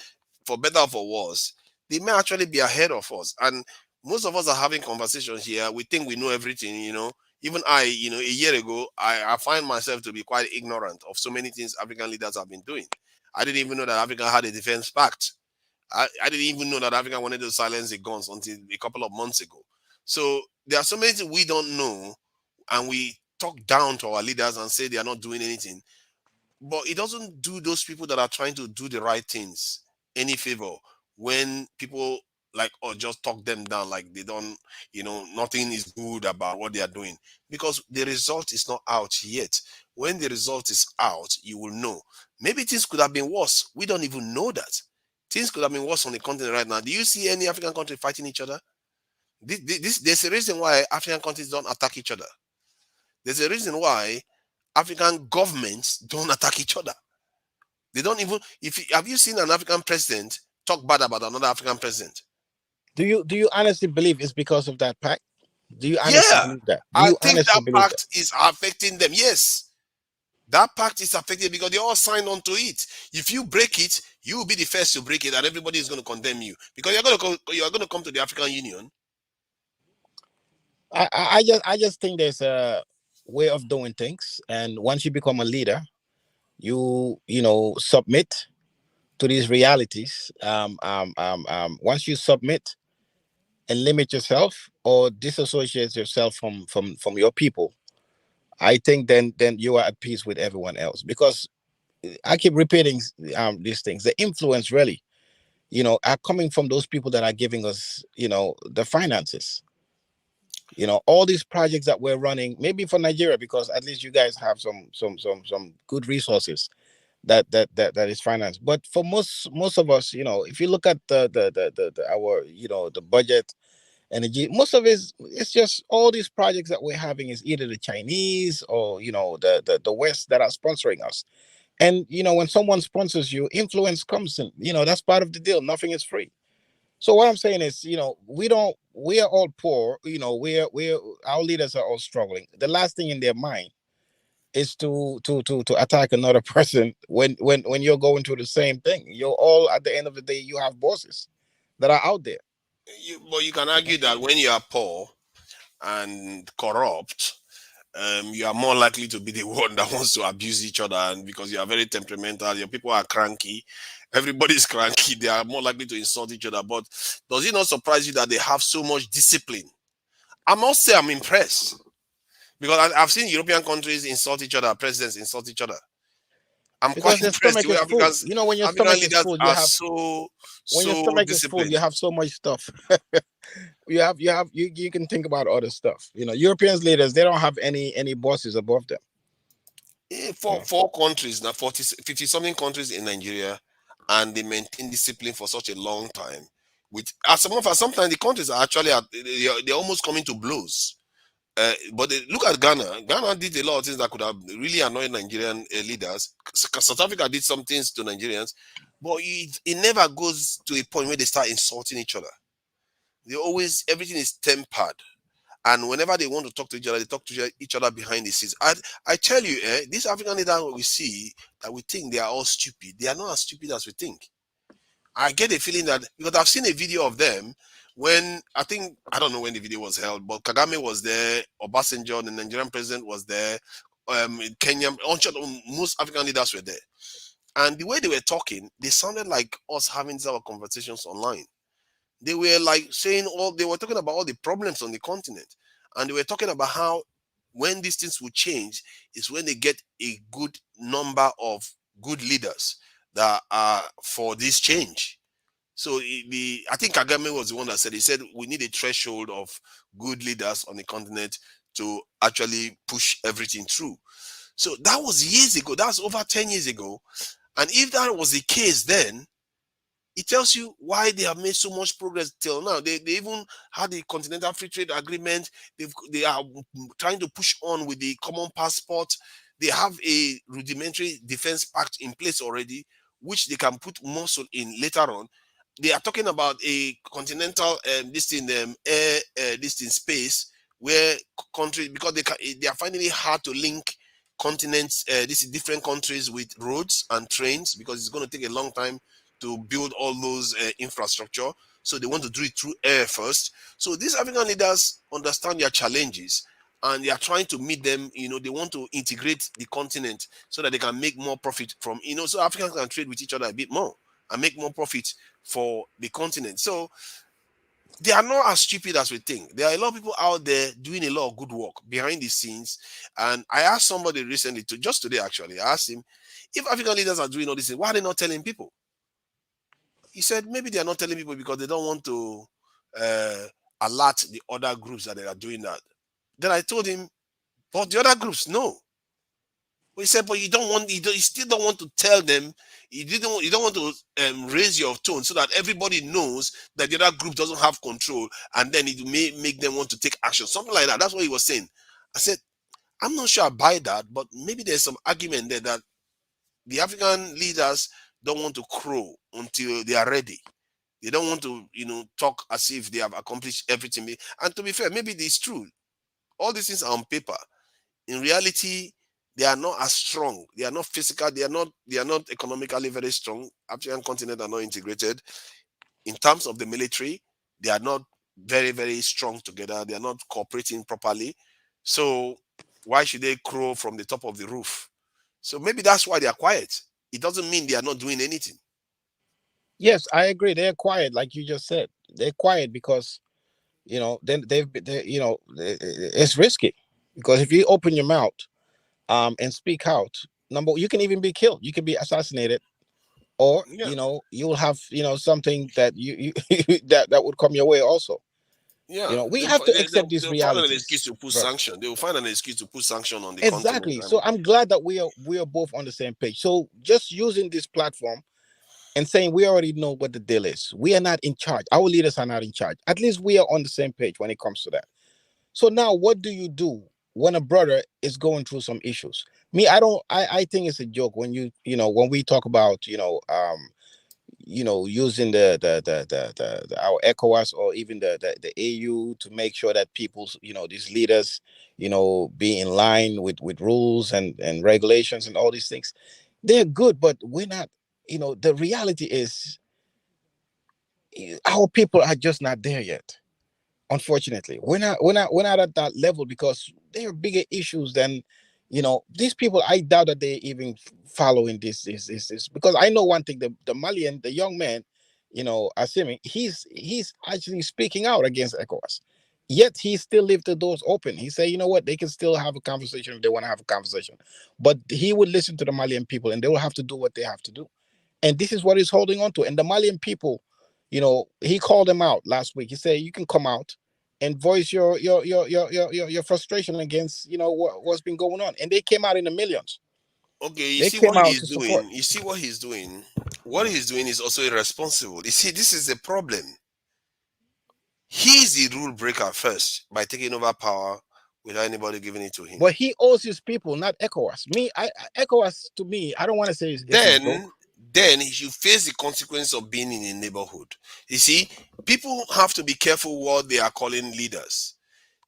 for better or for worse, they may actually be ahead of us. And most of us are having conversations here. We think we know everything, Even I, a year ago, I find myself to be quite ignorant of so many things African leaders have been doing. I didn't even know that Africa had a defense pact. I didn't even know that Africa wanted to silence the guns until a couple of months ago. So there are so many things we don't know, and we talk down to our leaders and say they are not doing anything. But it doesn't do those people that are trying to do the right things any favor when people just talk them down like they don't, nothing is good about what they are doing, because the result is not out yet. When the result is out, you will know. Maybe things could have been worse. We don't even know that. Things could have been worse on the continent right now. Do you see any African country fighting each other? There's a reason why African countries don't attack each other. There's a reason why African governments don't attack each other. They don't even. Have you seen an African president talk bad about another African president? Do you honestly believe it's because of that pact? Do you honestly believe that? I think that pact is affecting them. Yes. That pact is affected because they all signed on to it. If you break it, you will be the first to break it, and everybody is going to condemn you because you're going to come to the African Union. I just think there's a way of doing things, and once you become a leader, you submit to these realities. Once you submit and limit yourself, or disassociate yourself from your people, I think then you are at peace with everyone else. Because I keep repeating these things. The influence really, are coming from those people that are giving us, the finances. All these projects that we're running, maybe for Nigeria, because at least you guys have some good resources that is financed. But for most of us, if you look at our the budget and most of it's just all these projects that we're having is either the Chinese or the West that are sponsoring us. And when someone sponsors you, influence comes in. That's part of the deal. Nothing is free. So what I'm saying is, we are all poor. We're our leaders are all struggling. The last thing in their mind is to attack another person when you're going through the same thing. You're all, at the end of the day, you have bosses that are out there. But you can argue that when you are poor and corrupt, you are more likely to be the one that wants to abuse each other, and because you are very temperamental, your people are cranky, everybody's cranky, they are more likely to insult each other. But does it not surprise you that they have so much discipline? I must say I'm impressed, because I've seen European countries insult each other, presidents insult each other. I'm quite Because your impressed the stomach way is full. When your African stomach is leaders full, are so when your so stomach is full, disciplined. you have so much stuff. You can think about other stuff. Europeans leaders, they don't have any bosses above them. For four countries now, 50 something countries in Nigeria, and they maintain discipline for such a long time. With as some of us, sometimes the countries are actually they're almost coming to blows. But look at Ghana. Ghana did a lot of things that could have really annoyed Nigerian leaders. South Africa did some things to Nigerians, but it never goes to a point where they start insulting each other. They always, everything is tempered. And whenever they want to talk to each other, they talk to each other behind the scenes. I tell you, these African leaders we see that we think they are all stupid, they are not as stupid as we think. I get a feeling that, because I've seen a video of them when, I don't know when the video was held, but Kagame was there, Obasanjo, the Nigerian president, was there, Kenya, most African leaders were there. And the way they were talking, they sounded like us having these our conversations online. They were like they were talking about all the problems on the continent. And they were talking about how when these things will change is when they get a good number of good leaders that are for this change. So I think Kagame was the one that he said we need a threshold of good leaders on the continent to actually push everything through. So that was years ago. That's over 10 years ago. And if that was the case then, it tells you why they have made so much progress till now. They even had the Continental Free Trade Agreement. They are trying to push on with the common passport. They have a rudimentary defense pact in place already, which they can put muscle in later on. They are talking about a continental space where countries, because they are finding it hard to link continents, different countries with roads and trains, because it's going to take a long time to build all those infrastructure. So they want to do it through air first. So these African leaders understand their challenges and they are trying to meet them. They want to integrate the continent so that they can make more profit from, so Africans can trade with each other a bit more and make more profit for the continent. So they are not as stupid as we think. There are a lot of people out there doing a lot of good work behind the scenes. And I asked somebody recently, just today actually, I asked him, if African leaders are doing all this, why are they not telling people? He said maybe they are not telling people because they don't want to alert the other groups that they are doing that. Then I told him, but the other groups, no. He said, but you still don't want to tell them. You don't want to raise your tone so that everybody knows that the other group doesn't have control, and then it may make them want to take action, something like that. That's what he was saying. I said, I'm not sure I buy that, but maybe there's some argument there that the African leaders don't want to crow until they are ready. They don't want to, talk as if they have accomplished everything. And to be fair, maybe it's true. All these things are on paper. In reality, they are not as strong. They are not physical. They are not economically very strong. African continent are not integrated. In terms of the military, they are not very, very strong together. They are not cooperating properly. So why should they crow from the top of the roof? So maybe that's why they are quiet. It doesn't mean they are not doing anything. Yes, I agree. They're quiet, like you just said. They're quiet because, then it's risky, because if you open your mouth and speak out, you can even be killed, you can be assassinated, or Yeah, you'll have something that that would come your way also. yeah. We have to accept these They'll find an excuse realities, to put brother. sanction. They will find an excuse to put sanction on the continent. Exactly. So And I'm glad that we are both on the same page. So just using this platform and saying we already know what the deal is. We are not in charge. Our leaders are not in charge. At least we are on the same page when it comes to that. So now what do you do when a brother is going through some issues? Me, I think it's a joke when when we talk about, using our ECOWAS, or even the AU, to make sure that people's, these leaders, be in line with rules and regulations and all these things. They're good, but we're not. The reality is, our people are just not there yet. Unfortunately, we're not at that level, because there are bigger issues than, these people. I doubt that they even following this, because I know one thing: the Malian, the young man, assuming he's actually speaking out against ECOWAS, yet he still left the doors open. He said, you know what, they can still have a conversation if they want to have a conversation, but he would listen to the Malian people, and they will have to do what they have to do. And this is what he's holding on to. And the Malian people, he called them out last week. He said, you can come out and voice your frustration against, what's been going on. And they came out in the millions. okay, you They see came what out he's to support. doing. You see what he's doing. What he's doing is also irresponsible. You see, this is the problem. He's the rule breaker first by taking over power without anybody giving it to him. But he owes his people, not ECOWAS. ECOWAS, to me, I don't want to say it's a joke. Then you face the consequence of being in a neighborhood. You see, people have to be careful what they are calling leaders.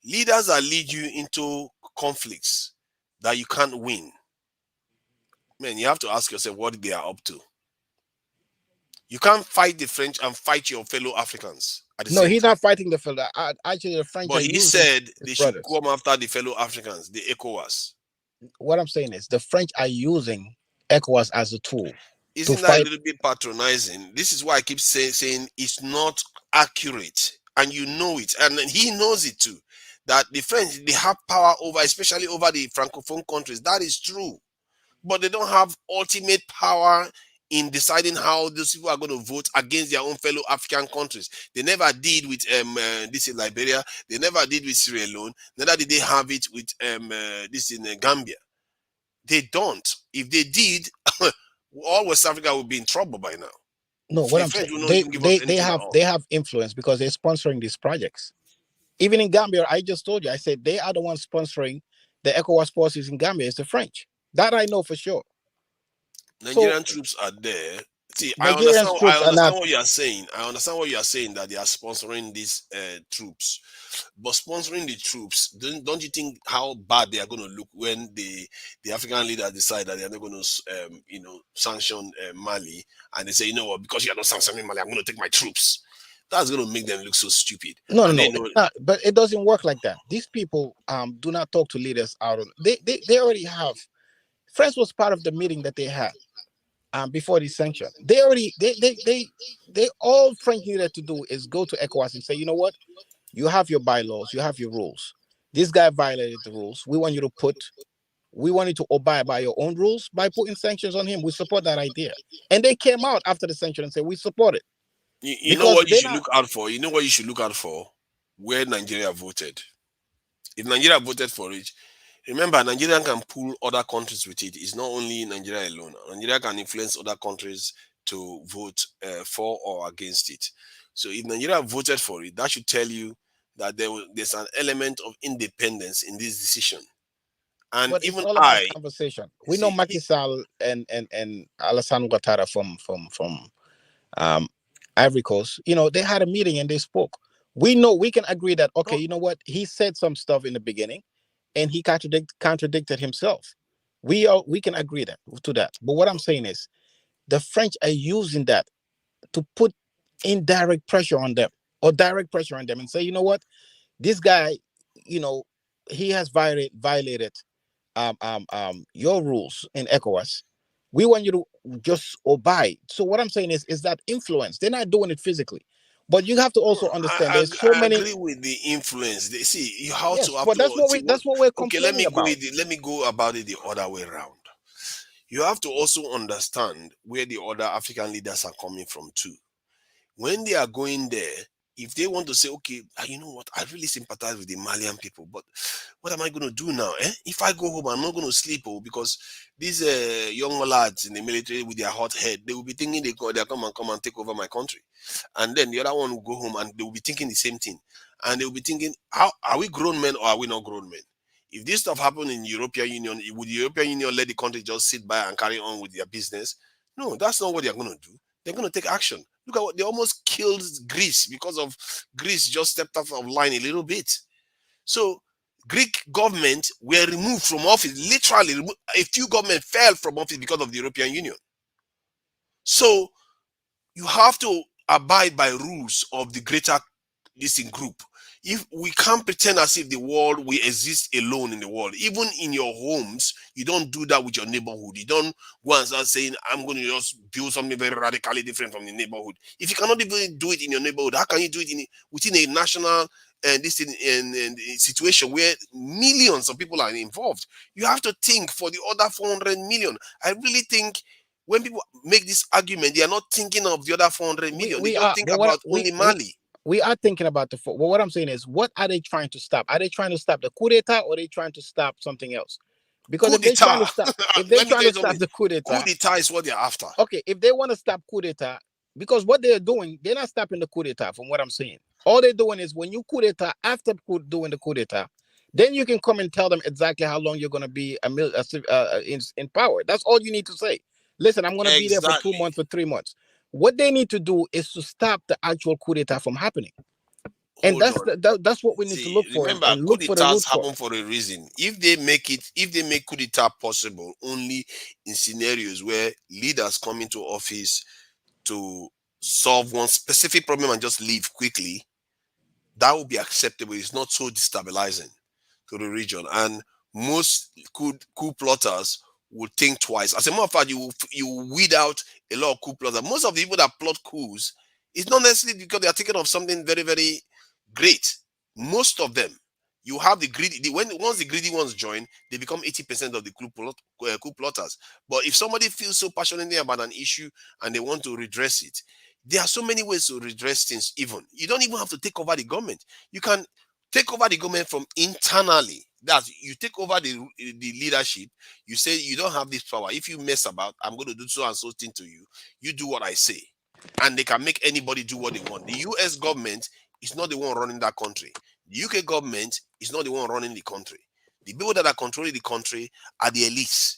Leaders that lead you into conflicts that you can't win. Man, you have to ask yourself what they are up to. You can't fight the French and fight your fellow Africans at the No, same he's time. not fighting the fella. Actually, the French are But he using said his they should brothers. come after the fellow Africans, the ECOWAS. What I'm saying is, the French are using ECOWAS as a tool to Isn't that a fight. little bit patronizing? This is why I keep saying it's not accurate, and you know it, and he knows it too. That the French, they have power over, especially over the francophone countries. That is true, but they don't have ultimate power in deciding how those people are going to vote against their own fellow African countries. They never did with this in Liberia. They never did with Sierra Leone. Neither did they have it with this in Gambia. They don't. If they did, all West Africa would be in trouble by now. No, what The I'm French saying, will not they even give us they they anything at have all. they have influence because they're sponsoring these projects. Even in Gambia, I just told you, I said they are the ones sponsoring the ECOWAS forces in Gambia. It's the French. That I know for sure. So Nigerian troops are there. See, I Nigerian understand. I troops are understand not. what you are saying. I understand what you are saying that they are sponsoring these troops, but sponsoring the troops, don't you think how bad they are going to look when the African leaders decide that they are not going to, sanction Mali, and they say, you know what, because you are not sanctioning Mali, I'm going to take my troops. That's going to make them look so stupid, No, no, and they no. know. It's not. But it doesn't work like that. These people do not talk to leaders out on. They already have. France was part of the meeting that they had before the sanction. They already they all French needed to do is go to ECOWAS and say, you know what, you have your bylaws, you have your rules. This guy violated the rules. We want you to abide by your own rules by putting sanctions on him. We support that idea. And they came out after the sanction and said, we support it. You know Because what you they're should not. look out for. You know what you should look out for. Where Nigeria voted. If Nigeria voted for it, remember, Nigeria can pull other countries with it. It's not only Nigeria alone. Nigeria can influence other countries to vote for or against it. So if Nigeria voted for it, that should tell you that there's an element of independence in this decision. And But it's even all about I conversation. We know see, Macky Sall and Alassane Ouattara from um, Ivory Coast. They had a meeting and they spoke. We know, we can agree that, okay, you know what, he said some stuff in the beginning, and he contradicted himself. We can agree to that. But what I'm saying is, the French are using that to put indirect pressure on them, or direct pressure on them, and say, you know what, this guy, you know, he has violated your rules in ECOWAS. We want you to just obey. So what I'm saying is that influence. They're not doing it physically, But you have to also understand there's so I many. agree with the influence. They see you have to Yes, have but to see what. that's what we're Okay, let complaining me go about. with let me go about it the other way around. You have to also understand where the other African leaders are coming from too. When they are going there, if they want to say, okay, you know what, I really sympathize with the Malian people, but what am I going to do now? If I go home, I'm not going to sleep, because these young lads in the military with their hot head, they will be thinking they come and take over my country, and then the other one will go home and they will be thinking the same thing, and they will be thinking, how are we grown men or are we not grown men? If this stuff happened in European Union, would the European Union let the country just sit by and carry on with their business? No, that's not what they're going to do. They're going to take action. Look at what they almost killed Greece because of Greece just stepped off of line a little bit. So Greek government were removed from office. Literally, a few government fell from office because of the European Union. So you have to abide by rules of the greater listening group. If we can't pretend as if the world will exist alone in the world, even in your homes, you don't do that with your neighborhood. You don't go and start saying, I'm going to just build something very radically different from the neighborhood. If you cannot even do it in your neighborhood, how can you do it within a national situation where millions of people are involved? You have to think for the other 400 million. I really think when people make this argument, they are not thinking of the other 400 million. They We just are, think but what about only Mali. we are thinking about well, what I'm saying is, what are they trying to stop? Are they trying to stop the coup d'etat, or are they trying to stop something else? Because Coup if they're trying to d'etat. stop, if they're Let me trying tell you to stop something. the coup Coup d'etat, d'etat is what they're after. okay, if they want to stop coup d'etat, because what they're doing, they're not stopping the coup d'etat. From what I'm saying, all they're doing is when you coup d'etat, after doing the coup d'etat, then you can come and tell them exactly how long you're going to be in power. That's all you need to say. Listen, I'm going to be there for 2 Exactly. months, for 3 months. What they need to do is to stop the actual coup d'etat from happening. And Hold on. that's what we need to See, look for, remember, and coup look for the d'etats root cause. happen for a reason. If they make coup d'etat possible only in scenarios where leaders come into office to solve one specific problem and just leave quickly, that would be acceptable. It's not so destabilizing to the region, and most coup plotters would think twice. As a matter of fact, you weed out a lot of coup plotters. Most of the people that plot coups, it's not necessarily because they are thinking of something very, very great. Most of them, you have the greedy. Once the greedy ones join, they become 80% of the coup plotters. But if somebody feels so passionately about an issue and they want to redress it, there are so many ways to redress things. Even you don't even have to take over the government. You can take over the government from internally. That you take over the leadership. You say you don't have this power. If you mess about, I'm going to do so and so thing to you. You do what I say, and they can make anybody do what they want. The U.S. government is not the one running that country. The UK government is not the one running the country. The people that are controlling the country are the elites.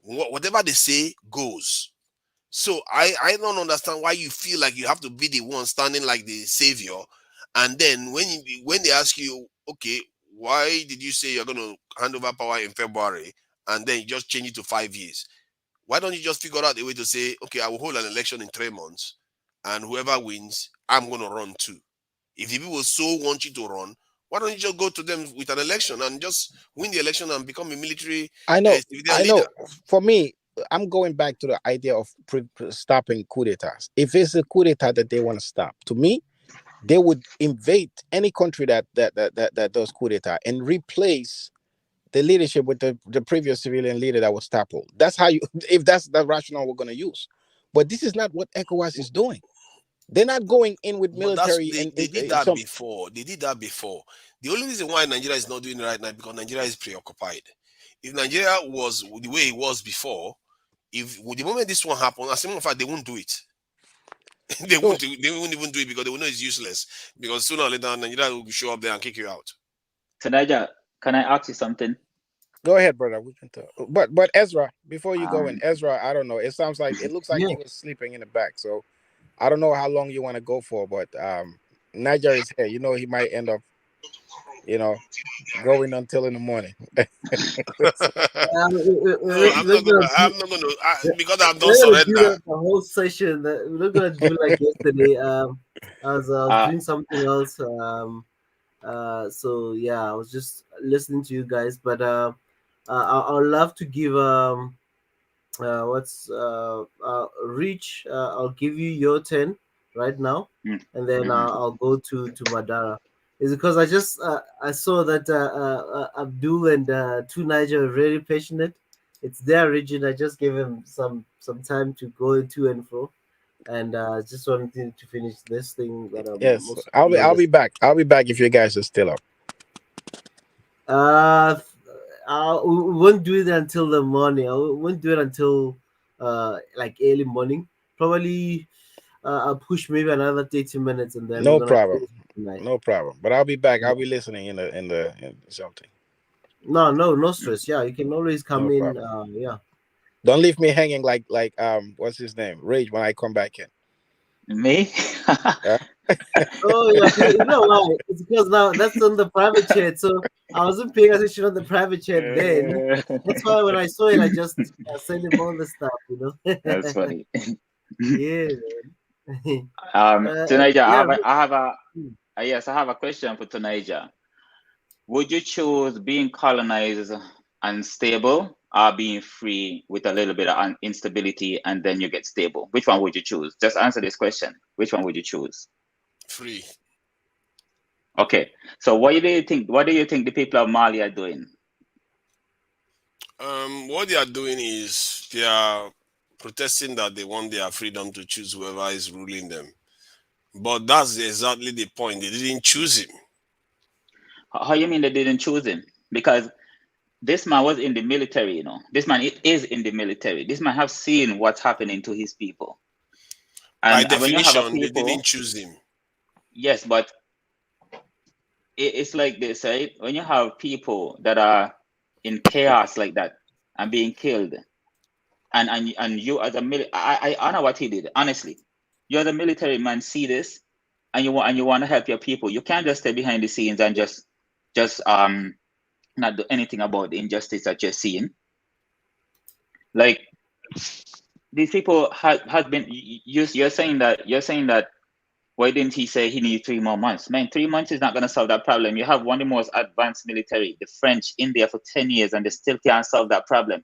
Whatever they say goes. So I don't understand why you feel like you have to be the one standing like the savior, and then when they ask you, okay, why did you say you're going to hand over power in February, and then you just change it to 5 years? Why don't you just figure out a way to say, okay, I will hold an election in 3 months, and whoever wins, I'm going to run too. If the people so want you to run, why don't you just go to them with an election and just win the election and become a military I know, civilian I leader? know. For me, I'm going back to the idea of stopping coup d'etats. If it's a coup d'etat that they want to stop, to me, they would invade any country that does coup d'etat and replace the leadership with the previous civilian leader that was toppled. That's how you, if that's the rationale we're going to use. But this is not what ECOWAS is doing. They're not going in with But that's military they did that some. before. They did that before. The only reason why Nigeria is not doing it right now is because Nigeria is preoccupied. If Nigeria was the way it was before, if the moment this one happened, as a matter of fact, they won't do it. So They won't even do it because they will know it's useless. Because sooner or later Nigeria will show up there and kick you out. Tanaja, can I ask you something? go ahead, brother. We can talk. But Ezra, before you go in, Um, Ezra, I don't know. It sounds like it looks like Yeah. he was sleeping in the back. So I don't know how long you want to go for, but Niger is here. You know, he might end up, you know, going until in the morning. I'm not gonna because I've done We're gonna do surrender. that the whole session. We're not gonna do like yesterday. As I was uh, doing something else. So yeah, I was just listening to you guys. But I'd love to give what's Reach. I'll give you your 10, right now, Mm. and then Mhm. I'll go to Madara. Is because I just I saw that Abdul and Two Niger are very passionate. It's their region. I just gave him some time to go to and fro, and just wanted to finish this thing that I'm Yes, most I'll be back. I'll be back if you guys are still up. We won't do it until the morning. I won't do it until like early morning. Probably I'll push maybe another 30 minutes, and then we're No gonna problem. close tonight. No problem. But I'll be back. I'll be listening in something. No stress. Yeah, you can always come No in. problem. Yeah. Don't leave me hanging like what's his name? Rage when I come back in. Me? Yeah? Oh yeah, you know why? It's because now that's on the private chat, so I wasn't paying attention on the private chat then. That's why when I saw it, I just sent him all the stuff, you know. That's funny. Yeah, man. Tunisia, Yeah. yes, I have a question for Tunisia. Would you choose being colonized and stable, or being free with a little bit of instability and then you get stable? Which one would you choose? Just answer this question. Which one would you choose? Free. Okay. So what do you think the people of Mali are doing? What they are doing is they are protesting that they want their freedom to choose whoever is ruling them. But that's exactly the point. They didn't choose him. How you mean they didn't choose him? Because this man was in the military, you know. This man is in the military. This man have seen what's happening to his people. By And when you have a definition, they people, didn't choose him. yes, but it's like this, right? When you have people that are in chaos like that and being killed, and you as a military, I honor what he did. Honestly, you as a military man see this, and you want to help your people. You can't just stay behind the scenes and just not do anything about the injustice that you're seeing. Like, these people has been. You're saying that. Why didn't he say he needs 3 more months? Man, 3 months is not going to solve that problem. You have one of the most advanced military, the French, in there for 10 years, and they still can't solve that problem.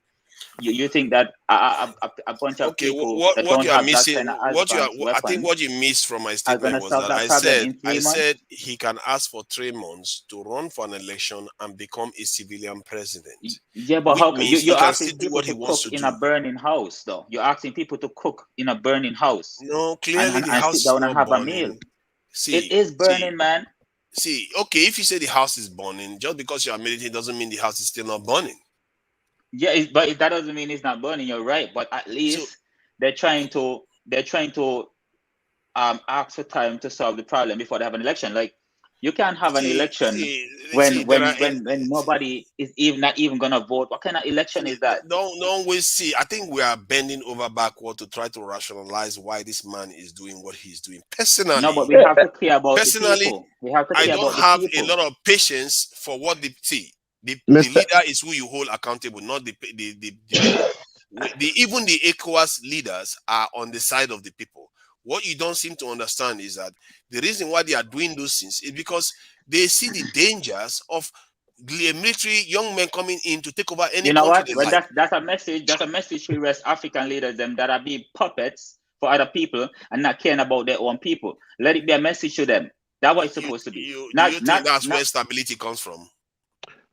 You think that a bunch of people that what don't you are have that missing, kind of I think weapons what you missed from my are going statement to was solve that that problem in 3 I months? said he can ask for 3 months to run for an election and become a civilian president. Yeah, but Which how means you're he can asking still do people what he to wants cook to in do. a burning house, though? You're asking people to cook in a burning house No, clearly the and house sit is down and not have a meal. burning. It is burning, man. See, okay, if you say the house is burning, just because you are military doesn't mean the house is still not burning. Yeah, but that doesn't mean it's not burning. You're right, but at least they're trying to ask for time to solve the problem before they have an election. Like, you can't have an election when nobody is not even gonna vote. What kind of election is that? Don't we see? I think we are bending over backward to try to rationalize why this man is doing what he's doing. Personally, no, but we have to care about the people. We have to I care don't about the have people. a lot of patience for what the Mr. leader is who you hold accountable, not the people. Even the ECOWAS leaders are on the side of the people. What you don't seem to understand is that the reason why they are doing those things is because they see the dangers of military young men coming in to take over any You know country what? they Well, like. that's a message. That's a message to West African leaders them that are being puppets for other people and not caring about their own people. Let it be a message to them. That's what it's supposed to be. Do you think that's where stability comes from?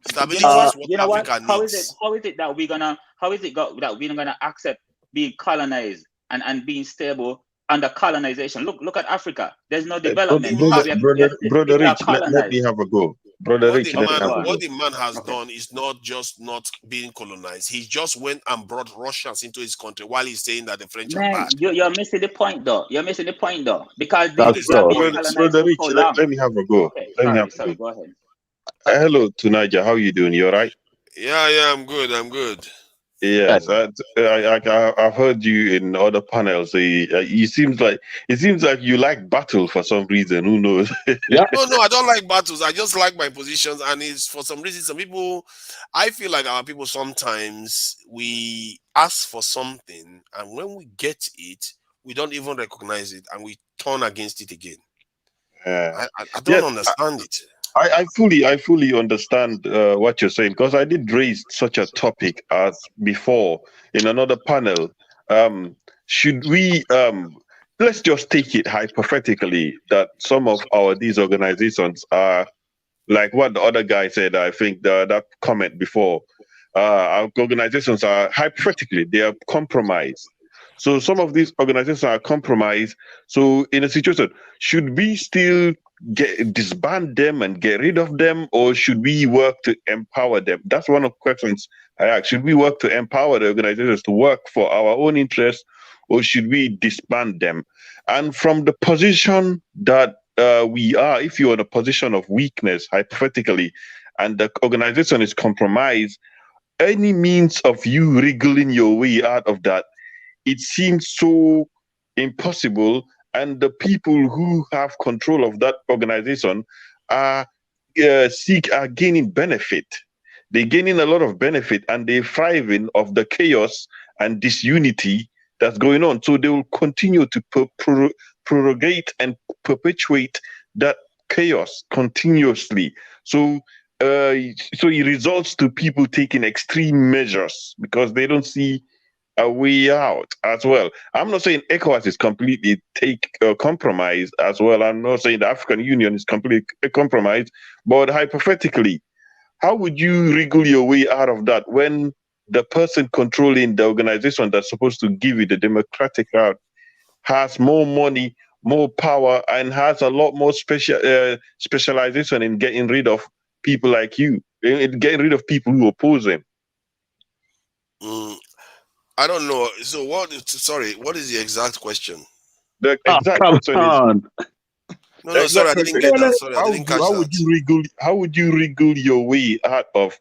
Stability is what Africa needs. How is it that we're gonna accept being colonized and being stable under colonization? Look at Africa. There's no development. Brother Rich, let me have a go. Brother Rich, let me have a go. What the man has done is not just not being colonized. He just went and brought Russians into his country while he's saying that the French are bad. You're missing the point, though. Because Brother Rich, let me have a go. Okay, sorry, go ahead. Hello, Tunija. How you doing? You all right? Yeah, I'm good. Yes, I've heard you in other panels. It seems like you like battle for some reason. Who knows? No, I don't like battles. I just like my positions, and it's for some reason. Some people, I feel like our people sometimes we ask for something, and when we get it, we don't even recognize it, and we turn against it again. I don't understand it. I fully understand what you're saying, because I did raise such a topic as before in another panel. Should we let's just take it hypothetically that some of these organizations are like what the other guy said. I think that comment before, our organizations are hypothetically they are compromised. So some of these organizations are compromised. So in a situation, should we still disband them and get rid of them, or should we work to empower them? That's one of the questions I ask. Should we work to empower the organizations to work for our own interests, or should we disband them? And from the position that we are, if you're in a position of weakness, hypothetically, and the organization is compromised, any means of you wriggling your way out of that, it seems so impossible. And the people who have control of that organization are gaining benefit. They're gaining a lot of benefit, and they're thriving of the chaos and disunity that's going on. So they will continue to prorogate and perpetuate that chaos continuously. So it results to people taking extreme measures because they don't see a way out as well. I'm not saying ECOWAS is completely compromised as well. I'm not saying the African Union is completely compromised, but hypothetically, how would you wriggle your way out of that when the person controlling the organization that's supposed to give you the democratic route has more money, more power, and has a lot more specialization in getting rid of people like you, in getting rid of people who oppose him? I don't know. So what is the exact question? The exact question is... No, sorry, I didn't get that. Sorry, I didn't catch that. How would you wriggle your way out of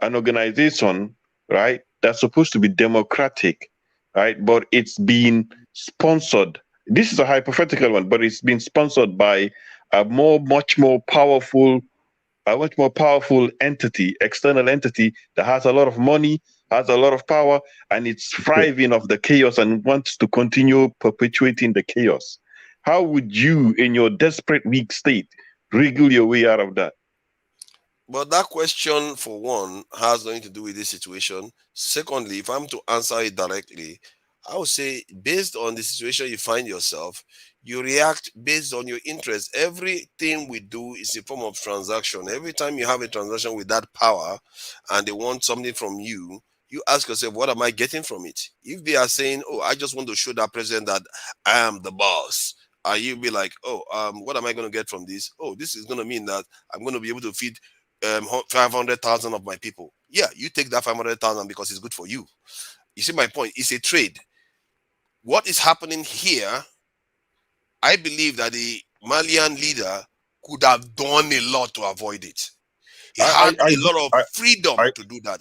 an organization, right, that's supposed to be democratic, right, but it's being sponsored? This is a hypothetical one, but it's been sponsored by a much more powerful entity, external entity that has a lot of money, has a lot of power, and it's thriving of the chaos and wants to continue perpetuating the chaos. How would you, in your desperate, weak state, wriggle your way out of that? Well, that question, for one, has nothing to do with this situation. Secondly, if I'm to answer it directly, I would say, based on the situation you find yourself, you react based on your interest. Everything we do is a form of transaction. Every time you have a transaction with that power and they want something from you, you ask yourself, what am I getting from it? If they are saying, oh, I just want to show that president that I am the boss, you'll be like, oh, what am I going to get from this? Oh, this is going to mean that I'm going to be able to feed 500,000 of my people. Yeah, you take that 500,000 because it's good for you. You see my point? It's a trade. What is happening here, I believe that the Malian leader could have done a lot to avoid it. He had a lot of freedom to do that.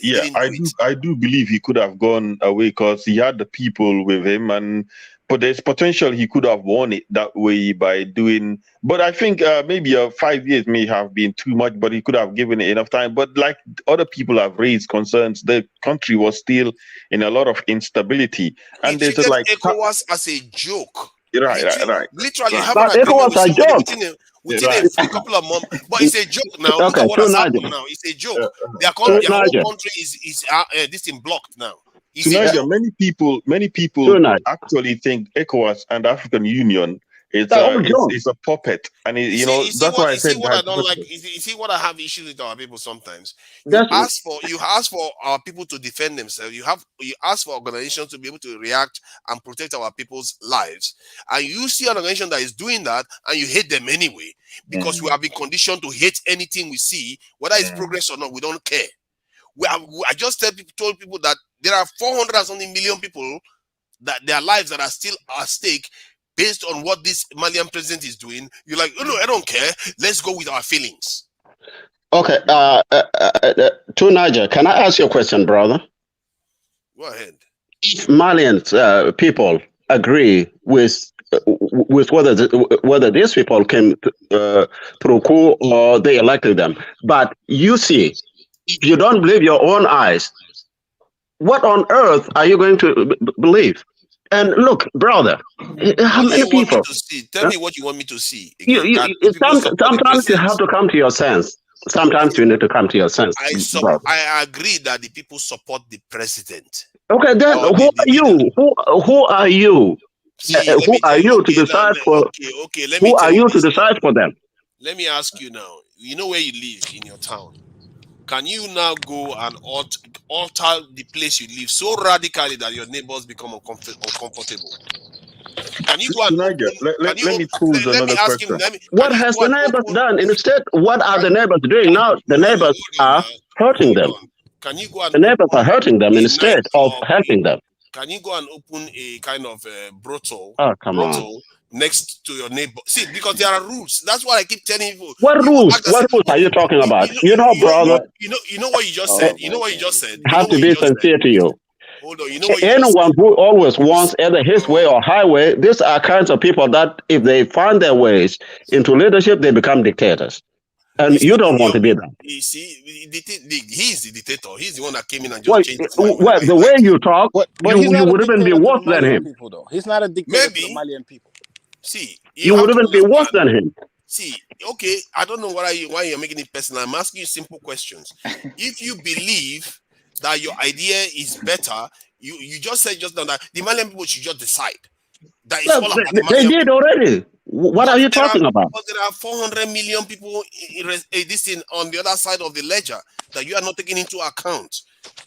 I do believe he could have gone away because he had the people with him, but there's potential he could have won it that way by doing. But I think maybe 5 years may have been too much, but he could have given it enough time. But like other people have raised concerns, the country was still in a lot of instability, and there's like ECOWAS as a joke. Right. Literally, have an agreement with somebody within a couple of months, but it's a joke now. Okay, look at what has happened now. It's a joke. Their whole country is this thing blocked now. Many people actually think ECOWAS and the African Union is a puppet, and that's why I said what I don't like. You see what I have issues with our people sometimes. You ask for our people to defend themselves. You ask for organizations to be able to react and protect our people's lives, and you see an organization that is doing that, and you hate them anyway because we have been conditioned to hate anything we see, whether it's progress or not. We don't care. I just told people that there are 400 and something million people that their lives that are still at stake based on what this Malian president is doing. You're like, oh no, I don't care. Let's go with our feelings. Okay, to Niger, can I ask you a question, brother? Go ahead. If Malian people agree with whether these people came through coup or they elected them, but you see, if you don't believe your own eyes, what on earth are you going to believe? And look, brother, how many people? Tell me what you want me to see. Sometimes you have to come to your sense. Sometimes you need to come to your sense. I agree that the people support the president. Okay, then who are you? Who are you See, let Who me are tell you. you to Okay, now, decide for? okay. Let me Who tell are you you to this now. decide for them? Let me ask you now. You know where you live in your town. Can you now go and alter the place you live so radically that your neighbors become uncomfortable? Can you go and Niger, open? Can you? let me pose Let me another ask him. question. Can What you has go the and neighbors open? done? Instead, what are the neighbors doing now? The neighbors Hold on are now. hurting Hold them. on. Can you go and The neighbors are open hurting them a instead of nightclub? helping them. Can you go and open a kind of brothel? Oh, come on. Brothel next to your neighbor. See, because there are rules. That's what I keep telling people. What People rules? act as What if rules are you talking about? brother, What? you know what you just said. Oh You know my what you just God. said. I You know have to what you be just said. sincere to you. Hold on. You know what you just Anyone said. who always wants either his way or highway, these are kinds of people that if they find their ways into leadership, they become dictators. You And you see, don't want to be that. he's the dictator. He's the one that came in and Well, just changed his mind whenever he the way liked. you talk, But he's you not a would even be dictator to the worse than Malian him. people, though. He's not a dictator to the Maybe. Malian people. See, you You have would to even be worse understand. than him. See, okay, I don't know why you're making it personal. I'm asking you simple questions. If you believe that your idea is better, you just said just now that the Malian people should just decide that it's Well, all about the they Malian did people. already. What are you talking about? But there are 400 million people this thing on the other side of the ledger that you are not taking into account.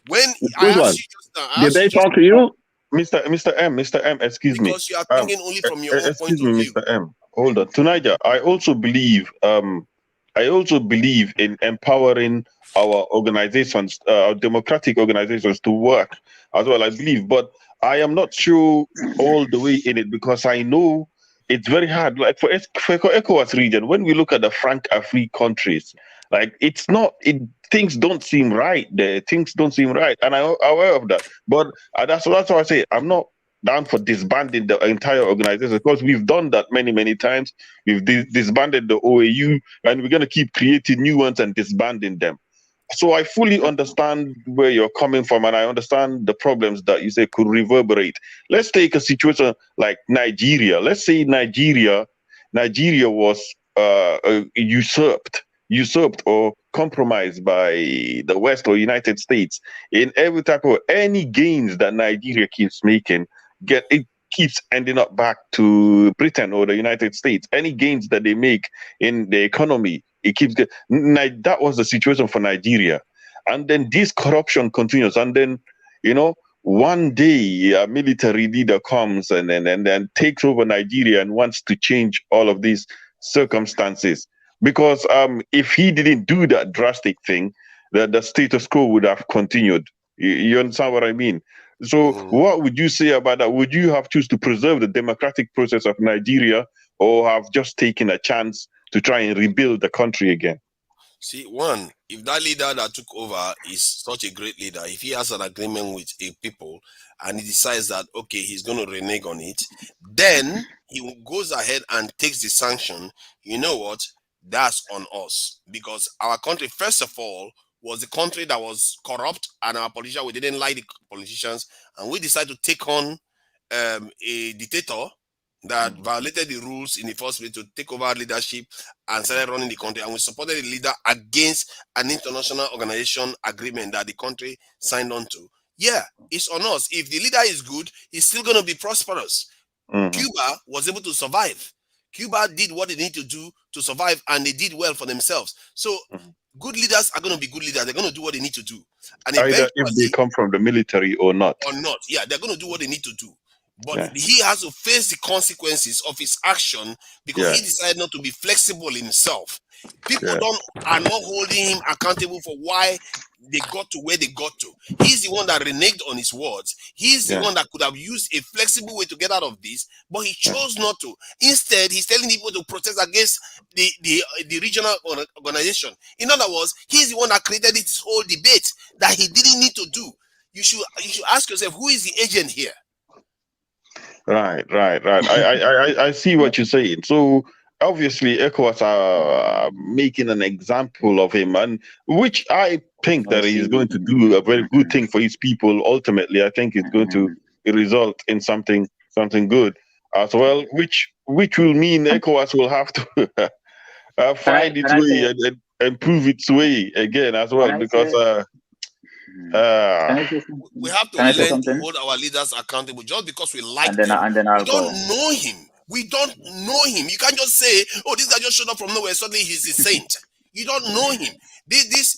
When I Which one? asked you just now, I Did asked you they just talk to you? Mr. M, excuse me. because you are Um, thinking only from your own point excuse of me, view. Mr. M. Hold on. Tunaja, I also believe in empowering our organizations, our democratic organizations to work as well. I believe, but I am not sure all the way in it because I know it's very hard. Like for ECOWAS region, when we look at the Franc-Afrique countries, like it's not. Things don't seem right there. Things don't seem right, and I'm aware of that. But that's why I say I'm not down for disbanding the entire organization because we've done that many times. We've disbanded the OAU, and we're going to keep creating new ones and disbanding them. So I fully understand where you're coming from, and I understand the problems that you say could reverberate. Let's take a situation like Nigeria. Let's say Nigeria was usurped or compromised by the West or United States in every type of any gains that Nigeria keeps making. It keeps ending up back to Britain or the United States. Any gains that they make in the economy, it keeps that was the situation for Nigeria. And then this corruption continues. And then, one day a military leader comes and then takes over Nigeria and wants to change all of these circumstances. Because if he didn't do that drastic thing, the status quo would have continued. You understand what I mean? So what would you say about that? Would you have choose to preserve the democratic process of Nigeria or have just taken a chance to try and rebuild the country again? See, one, if that leader that took over is such a great leader, if he has an agreement with a people and he decides that, okay, he's going to renege on it, then he goes ahead and takes the sanction, you know what? That's on us. Because our country, first of all, was the country that was corrupt and our politicians, we didn't like the politicians, and we decided to take on a dictator that violated the rules in the first place to take over leadership and started running the country, and we supported the leader against an international organization agreement that the country signed on to. Yeah, it's on us. If the leader is good, he's still going to be prosperous. Cuba was able to survive. Cuba did what they need to do to survive, and they did well for themselves. So good leaders are going to be good leaders. They're going to do what they need to do, and either if they come from the military or not. Yeah, they're going to do what they need to do. But he has to face the consequences of his action because he decided not to be flexible himself. People are not holding him accountable for why they got to where they got to. He's the one that reneged on his words. He's the one that could have used a flexible way to get out of this, but he chose not to. Instead, he's telling people to protest against the regional organization. In other words, he's the one that created this whole debate that he didn't need to do. You should ask yourself, who is the agent here? Right. I see what you're saying. So obviously, ECOWAS are making an example of him, and which I think that he's going to do a very good thing for his people. Ultimately, I think it's going to result in something good as well, which will mean ECOWAS will have to find its way and prove its way again as well, because Can I say We have to Can I say learn to something? hold our leaders accountable. Just because we like And then them, we I'll don't go. know him. We don't know him. You can't just say, "Oh, this guy just showed up from nowhere. Suddenly he's a saint." You don't know him. This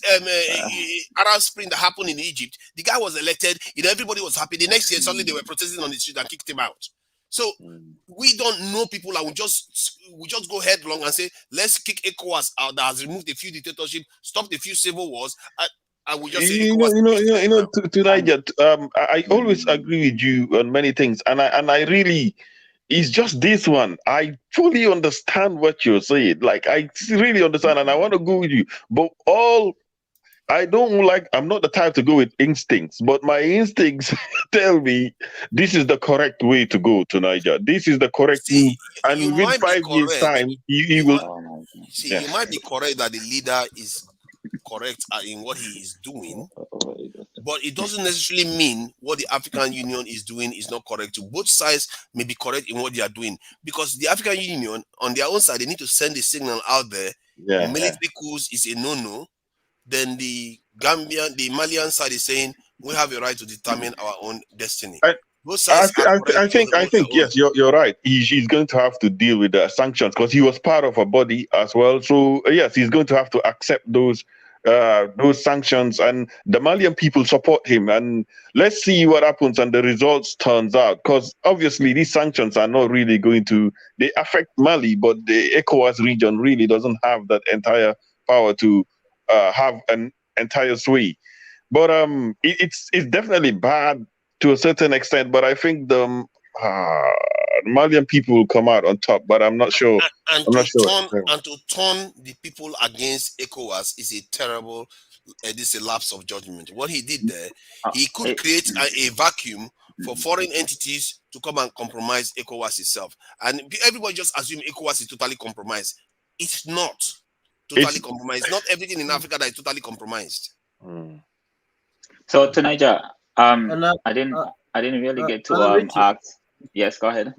Arab Spring that happened in Egypt, the guy was elected. Everybody was happy. The next year, suddenly they were protesting on the street and kicked him out. So we don't know people, and we just go headlong and say, "Let's kick ECOWAS out that has removed a few dictatorships, stopped a few civil wars." And we just say ECOWAS. To Niger, I always agree with you on many things, and I really, it's just this one. I fully understand what you're saying. Like, I really understand, and I want to go with you. But I'm not the type to go with instincts, but my instincts tell me this is the correct way to go to Niger. This is the correct move. And you within might be 5 years' correct. time, he will. You might be correct that the leader is correct in what he is doing, but it doesn't necessarily mean what the African Union is doing is not correct too. Both sides may be correct in what they are doing, because the African Union, on their own side, they need to send a signal out there. Military coups is a no-no. Then the Malian side is saying we have a right to determine our own destiny. Both sides I think yes, you're right. He's going to have to deal with the sanctions because he was part of a body as well. So yes, he's going to have to accept those sanctions, and the Malian people support him. And let's see what happens and the results turns out, because obviously these sanctions are not really going to, they affect Mali, but the ECOWAS region really doesn't have that entire power to have an entire sway. But it's definitely bad to a certain extent, but I think the Malian people will come out on top, but I'm not sure. And to turn the people against ECOWAS is a terrible, this is a lapse of judgment. What he did there, he could create a vacuum for foreign entities to come and compromise ECOWAS itself. And everybody just assume ECOWAS is totally compromised. It's not totally compromised. Not everything in Africa that is totally compromised. So to Niger, I didn't really get to ask. Yes, go ahead.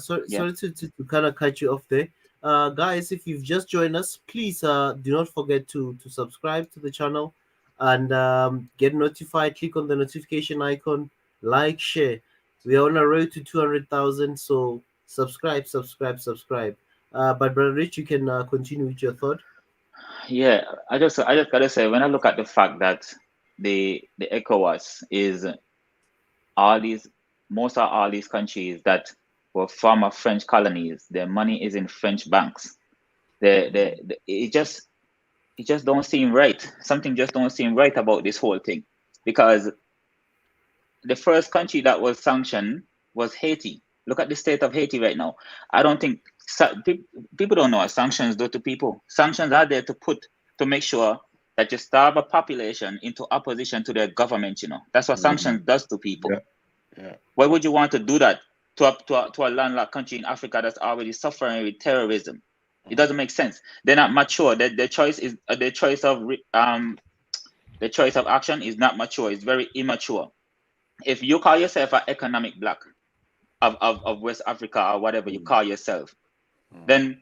Sorry to kind of cut you off there. Guys, if you've just joined us, please do not forget to subscribe to the channel and get notified. Click on the notification icon, like, share. We are on a road to 200,000, so subscribe. But Brother Rich, you can continue with your thought. Yeah, I just gotta say, when I look at the fact that the ECOWAS is most of all these countries that were former French colonies, their money is in French banks. It just don't seem right. Something just don't seem right about this whole thing, because the first country that was sanctioned was Haiti. Look at the state of Haiti right now. I don't think people don't know what sanctions do to people. Sanctions are there to make sure that you starve a population into opposition to their government. That's what sanctions does to people. Why would you want to do that to a landlocked country in Africa that's already suffering with terrorism? It doesn't make sense. They're not mature. The choice of action is not mature. It's very immature. If you call yourself an economic bloc of West Africa or whatever you call yourself, then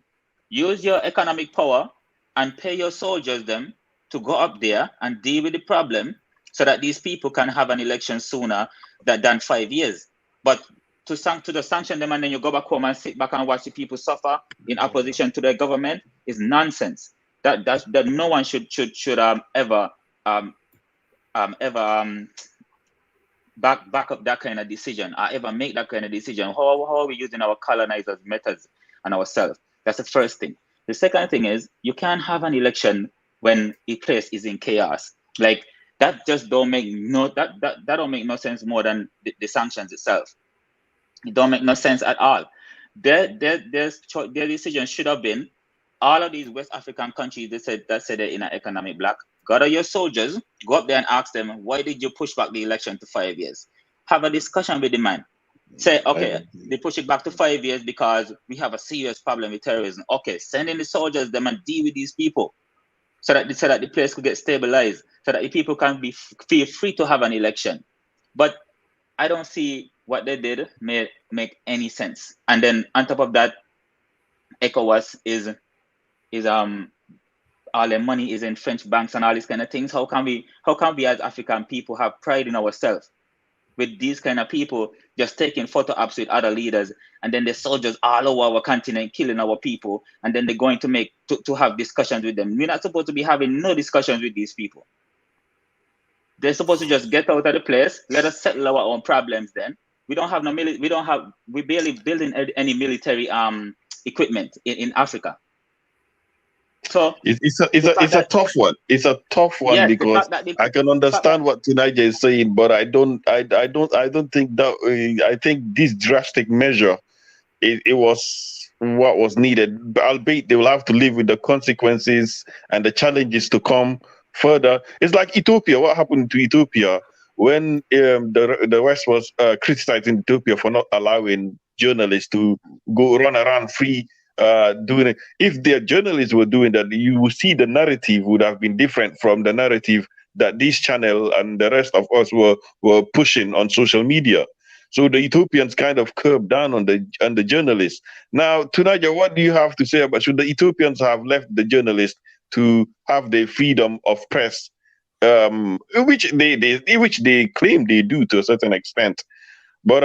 use your economic power and pay your soldiers them to go up there and deal with the problem, so that these people can have an election sooner than 5 years. But to sanction them and then you go back home and sit back and watch the people suffer in opposition to their government is nonsense. That no one should ever back up that kind of decision or ever make that kind of decision. How are we using our colonizers' methods on ourselves? That's the first thing. The second thing is, you can't have an election when a place is in chaos. Like, that just don't make that don't make no sense more than the sanctions itself. It don't make no sense at all. Their decision should have been, all of these West African countries that said they're in an economic bloc, gather your soldiers, go up there and ask them, why did you push back the election to 5 years? Have a discussion with the man. Say, okay, they push it back to 5 years because we have a serious problem with terrorism. Okay, send in the soldiers them and deal with these people, so that the place could get stabilized, so that the people can feel free to have an election. But I don't see what they did make any sense. And then on top of that, ECOWAS is all their money is in French banks and all these kind of things. How can we as African people have pride in ourselves with these kind of people just taking photo ops with other leaders, and then the soldiers all over our continent killing our people, and then they're going to have discussions with them? We're not supposed to be having no discussions with these people. They're supposed to just get out of the place, let us settle our own problems. Then we don't have we're barely building any military equipment in Africa. So it's a tough one. It's a tough one, yes, because I can understand what Tunaja is saying, but I don't think that. I think this drastic measure, it was what was needed. Albeit they will have to live with the consequences and the challenges to come further. It's like Ethiopia. What happened to Ethiopia when the West was criticizing Ethiopia for not allowing journalists to go run around free? Doing it. If their journalists were doing that, you would see the narrative would have been different from the narrative that this channel and the rest of us were pushing on social media. So the Ethiopians kind of curbed down on the journalists. Now, Tunaja, what do you have to say about, should the Ethiopians have left the journalists to have their freedom of press, which they claim they do to a certain extent? But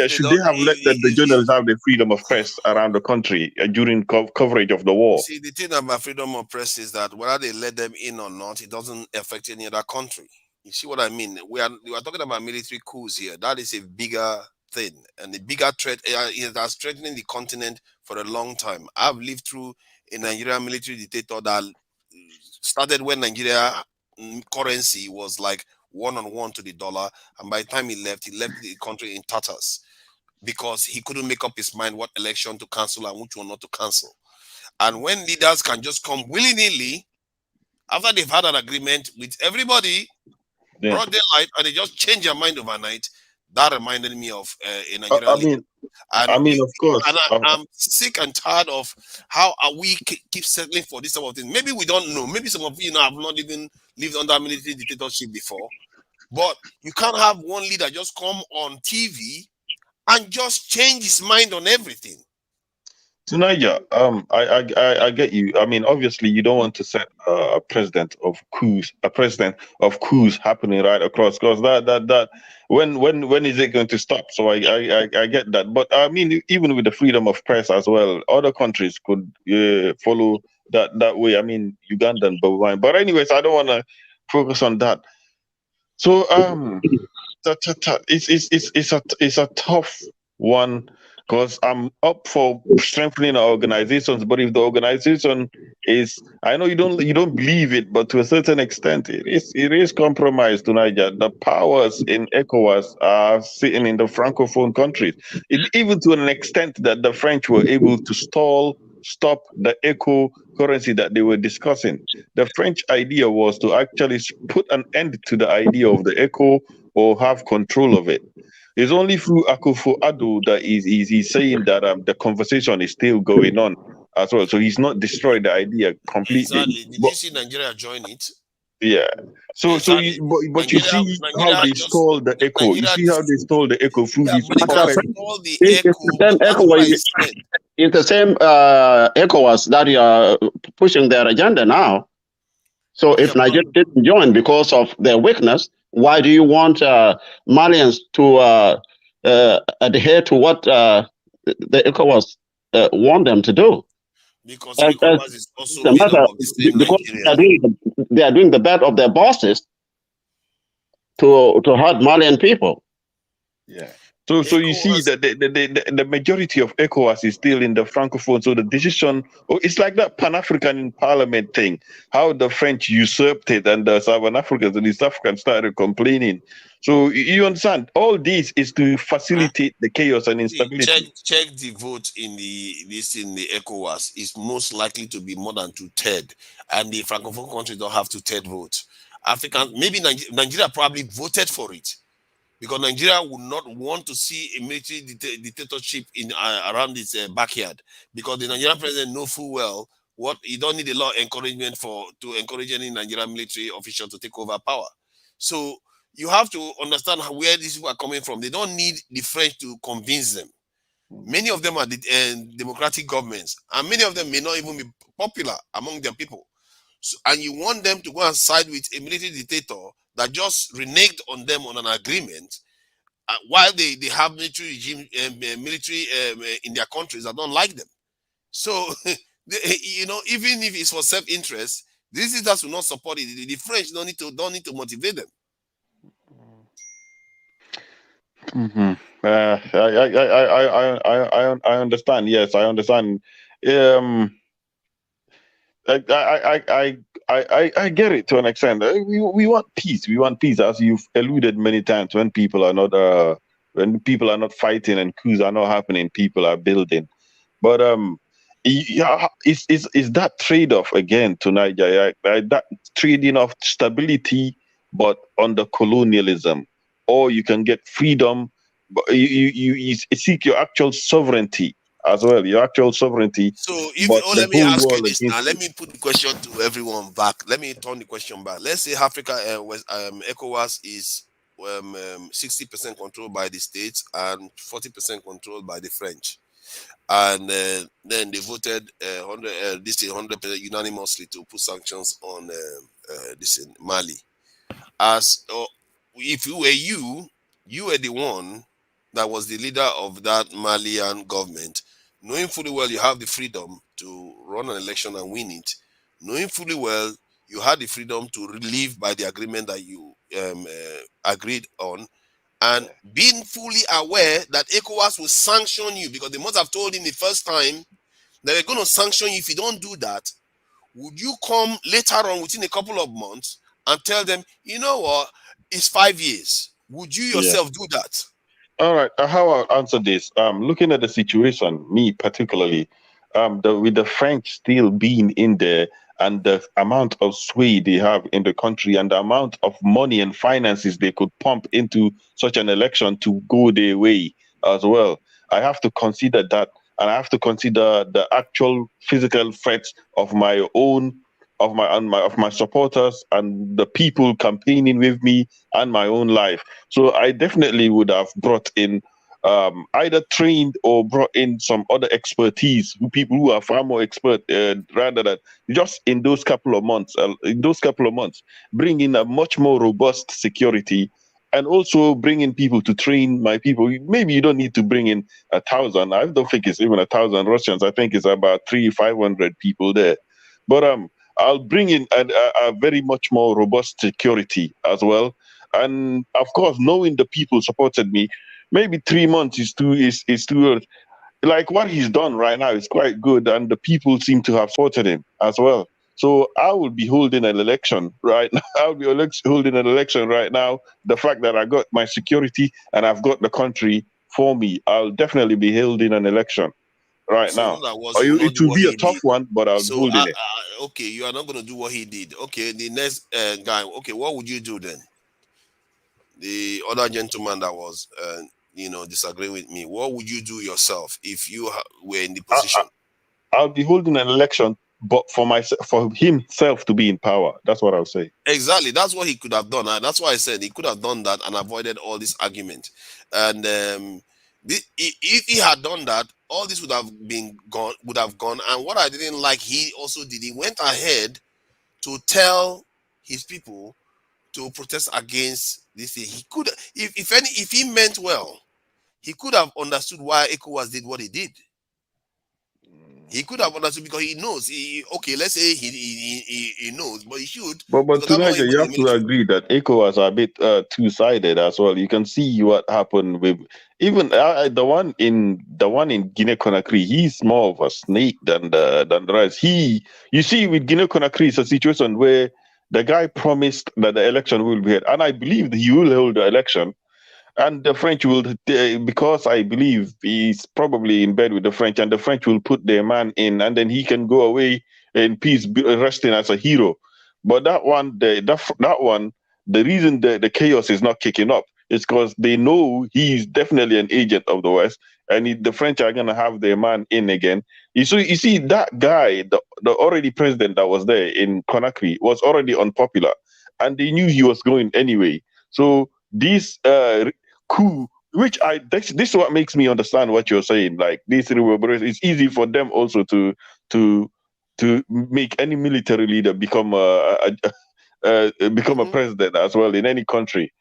should they have let the journalists have the freedom of press around the country during coverage of the war? See, the thing about freedom of press is that whether they let them in or not, it doesn't affect any other country. You see what I mean? We are talking about military coups here. That is a bigger thing, and the bigger threat is that's threatening the continent for a long time. I've lived through a Nigerian military dictator that started when Nigeria currency was like 1-on-1 to the dollar, and by the time he left the country in tatters because he couldn't make up his mind what election to cancel and which one not to cancel. And when leaders can just come willy-nilly after they've had an agreement with everybody, broad daylight, and they just change their mind overnight, that reminded me of a Nigerian leader. Of course. And I'm sick and tired of how we keep settling for this type of thing. Maybe we don't know. Maybe some of you have not even lived under military dictatorship before. But you can't have one leader just come on TV and just change his mind on everything. Tunaja, I get you. I mean, obviously, you don't want to set a president of coups happening right across, because that when is it going to stop? So I get that. But I mean, even with the freedom of press as well, other countries could follow that way. I mean, Uganda and Botswana. But anyways, I don't want to focus on that. So it's a tough one, because I'm up for strengthening our organizations, but if the organization is, I know you don't believe it, but to a certain extent it is compromised tonight. The powers in ECOWAS are sitting in the francophone countries, even to an extent that the French were able to stop the ECO currency that they were discussing. The French idea was to actually put an end to the idea of the ECO or have control of it. It's only through Akufo-Addo that he's saying that the conversation is still going on as well. So he's not destroyed the idea completely. Exactly. Did you see Nigeria join it? Yeah. So exactly. but you see how they stole the ECO. You see how they stole the ECO through this. It's the same ECOWAS that are pushing their agenda now. So if Nigeria didn't join because of their weakness, why do you want Malians to adhere to what the ECOWAS want them to do? Because ECOWAS is also they are doing the best of their bosses to hurt Malian people. Yeah. So you see that the majority of ECOWAS is still in the francophone. So the decision, it's like that Pan-African Parliament thing, how the French usurped it and the Southern Africans and East Africans started complaining. So you understand, all this is to facilitate the chaos and instability. Check the vote in the ECOWAS is most likely to be more than 2/3, and the francophone countries don't have 2/3 votes. Maybe Nigeria probably voted for it, because Nigeria would not want to see a military dictatorship in around its backyard, because the Nigerian president knows full well what you don't need a lot of encouragement to encourage any Nigerian military official to take over power. So you have to understand where these people are coming from. They don't need the French to convince them. Many of them are democratic governments, and many of them may not even be popular among their people. and you want them to go and side with a military dictator that just reneged on them on an agreement, while they have military regime, military in their countries that don't like them. So, you know, even if it's for self-interest, these leaders will not support it. The French don't need to motivate them. I understand. Yes, I understand. I get it to an extent. We want peace. We want peace, as you've alluded many times. When people are not fighting and coups are not happening, people are building. But yeah, is that trade-off again tonight? That trading of stability, but under colonialism, or you can get freedom, but you seek your actual sovereignty as well. Your actual sovereignty, So, but the let me whole ask you world this now. against Let you. me put the question to everyone back. Let me turn the question back. Let's say Africa, ECOWAS is 60% controlled by the states and 40% controlled by the French, and then they voted 100% unanimously to put sanctions on this in Mali. As if you were you were the one that was the leader of that Malian government, knowing fully well you have the freedom to run an election and win it, knowing fully well you had the freedom to live by the agreement that you agreed on, and being fully aware that ECOWAS will sanction you because they must have told him the first time that they're going to sanction you if you don't do that. Would you come later on within a couple of months and tell them, you know what, it's 5 years? Would you Yeah. yourself do that? All right. How I'll answer this? Looking at the situation, me particularly, with the French still being in there, and the amount of sway they have in the country, and the amount of money and finances they could pump into such an election to go their way as well, I have to consider that, and I have to consider the actual physical threats of my own, of my supporters, and the people campaigning with me, and my own life. So I definitely would have brought in either trained or brought in some other expertise, people who are far more expert, rather than just in those couple of months. Bring in a much more robust security, and also bring in people to train my people. Maybe you don't need to bring in 1,000. I don't think it's even 1,000 Russians. I think it's about 500 people there. But I'll bring in a very much more robust security as well. And of course, knowing the people supported me, maybe 3 months is too early. Like what he's done right now is quite good, and the people seem to have supported him as well. So I will be holding an election right now. I'll be holding an election right now. The fact that I got my security and I've got the country for me, I'll definitely be holding an election right So, in now. other words, you will not It do will what be a he tough did. one, but I'll be So, holding it. okay, you are not going to do what he did. Okay, the next guy, okay, what would you do then? The other gentleman that was, disagreeing with me, what would you do yourself if you were in the position? I'll be holding an election, but for himself to be in power. That's what I'll say. Exactly, that's what he could have done. That's why I said he could have done that and avoided all this argument. And if he had done that, all this would have gone. And what I didn't like, he also did. He went ahead to tell his people to protest against this thing. He could, if he meant well, he could have understood why ECOWAS did what he did. He could have understood because he knows. Let's say he knows, but he should, But because I'm not tonight even you in the have to military. agree that ECOWAS are a bit two-sided as well. You can see what happened with even the one in Guinea-Conakry. He's more of a snake than the rest. You see, with Guinea-Conakry, it's a situation where the guy promised that the election will be held, and I believe that he will hold the election. And the French will, because I believe he's probably in bed with the French, and the French will put their man in, and then he can go away in peace, resting as a hero. But that one, the reason the chaos is not kicking up is because they know he's definitely an agent of the West, and the French are gonna have their man in again. You see that guy, the already president that was there in Conakry, was already unpopular, and they knew he was going anyway. So this coup, which this is what makes me understand what you're saying. Like this reverberation, it's easy for them also to to make any military leader become become a president as well in any country.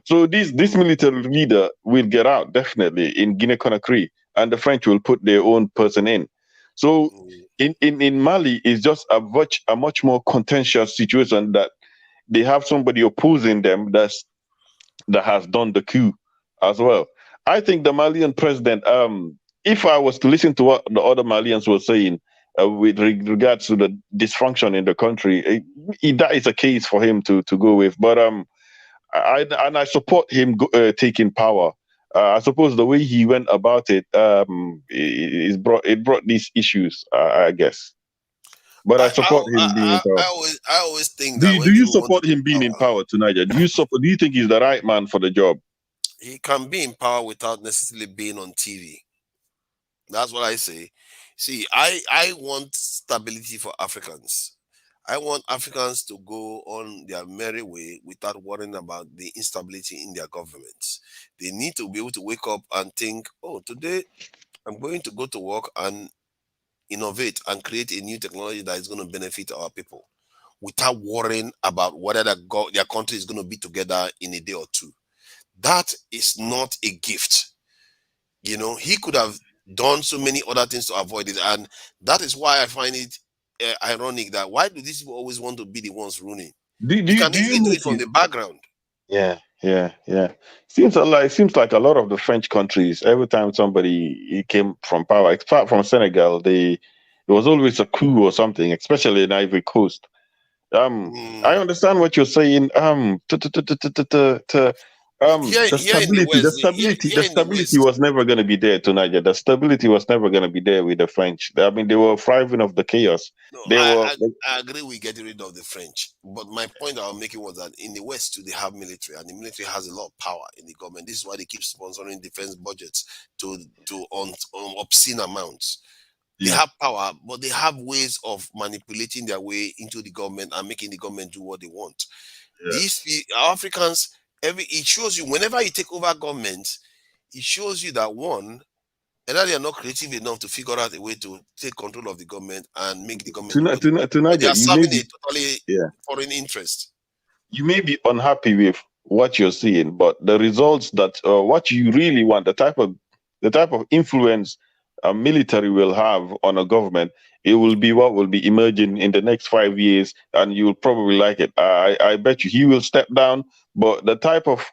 So this military leader will get out definitely in Guinea-Conakry, and the French will put their own person in. So in Mali, it's just a much more contentious situation that they have somebody opposing them that has done the coup as well. I think the Malian president, if I was to listen to what the other Malians were saying with regards to the dysfunction in the country, that is a case for him to go with. But I support him taking power. I suppose the way he went about it, it brought these issues, I guess. But I support him being in power. I always think Do that you, when do you people want support to him being in power tonight? Do you support? Do you think he's the right man for the job? he can be in power without necessarily being on TV. That's what I say. See, I want stability for Africans. I want Africans to go on their merry way without worrying about the instability in their governments. They need to be able to wake up and think, oh, today I'm going to go to work and innovate and create a new technology that is going to benefit our people without worrying about whether their country is going to be together in a day or two. That is not a gift. You know, he could have done so many other things to avoid it. And that is why I find it ironic that why do these people always want to be the ones ruling? He can easily do it from the background. Yeah. Seems like a lot of the French countries, every time somebody came from power, apart from Senegal, there was always a coup or something, especially in Ivory Coast. I understand what you're saying. The stability was never going to be there tonight. The stability was never going to be there with the French. I mean, they were thriving off the chaos. I agree with getting rid of the French, but my point I was making was that in the West too, they have military, and the military has a lot of power in the government. This is why they keep sponsoring defense budgets to obscene amounts. They have power, but they have ways of manipulating their way into the government and making the government do what they want. These Africans, it shows you whenever you take over government, it shows you that one, either they are not creative enough to figure out a way to take control of the government and make the government they are serving a totally foreign interest. You may be unhappy with what you're seeing, but the results that what you really want, the type of influence a military will have on a government, it will be what will be emerging in the next 5 years, and you will probably like it. I bet you he will step down, but the type of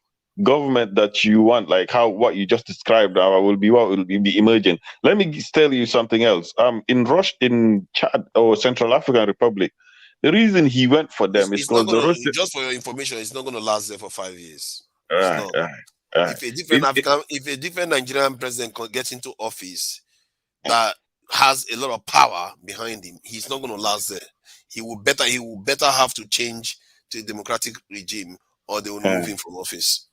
government that you want, like what you just described, will be what will be emerging. Let me tell you something else. In Chad or Central African Republic, the reason he went for them is because the Russians. Just for your information, it's not going to last there for 5 years. Right. If a different Nigerian president gets into office that has a lot of power behind him, he's not going to last there. He will better have to change to a democratic regime, or they will remove him from office.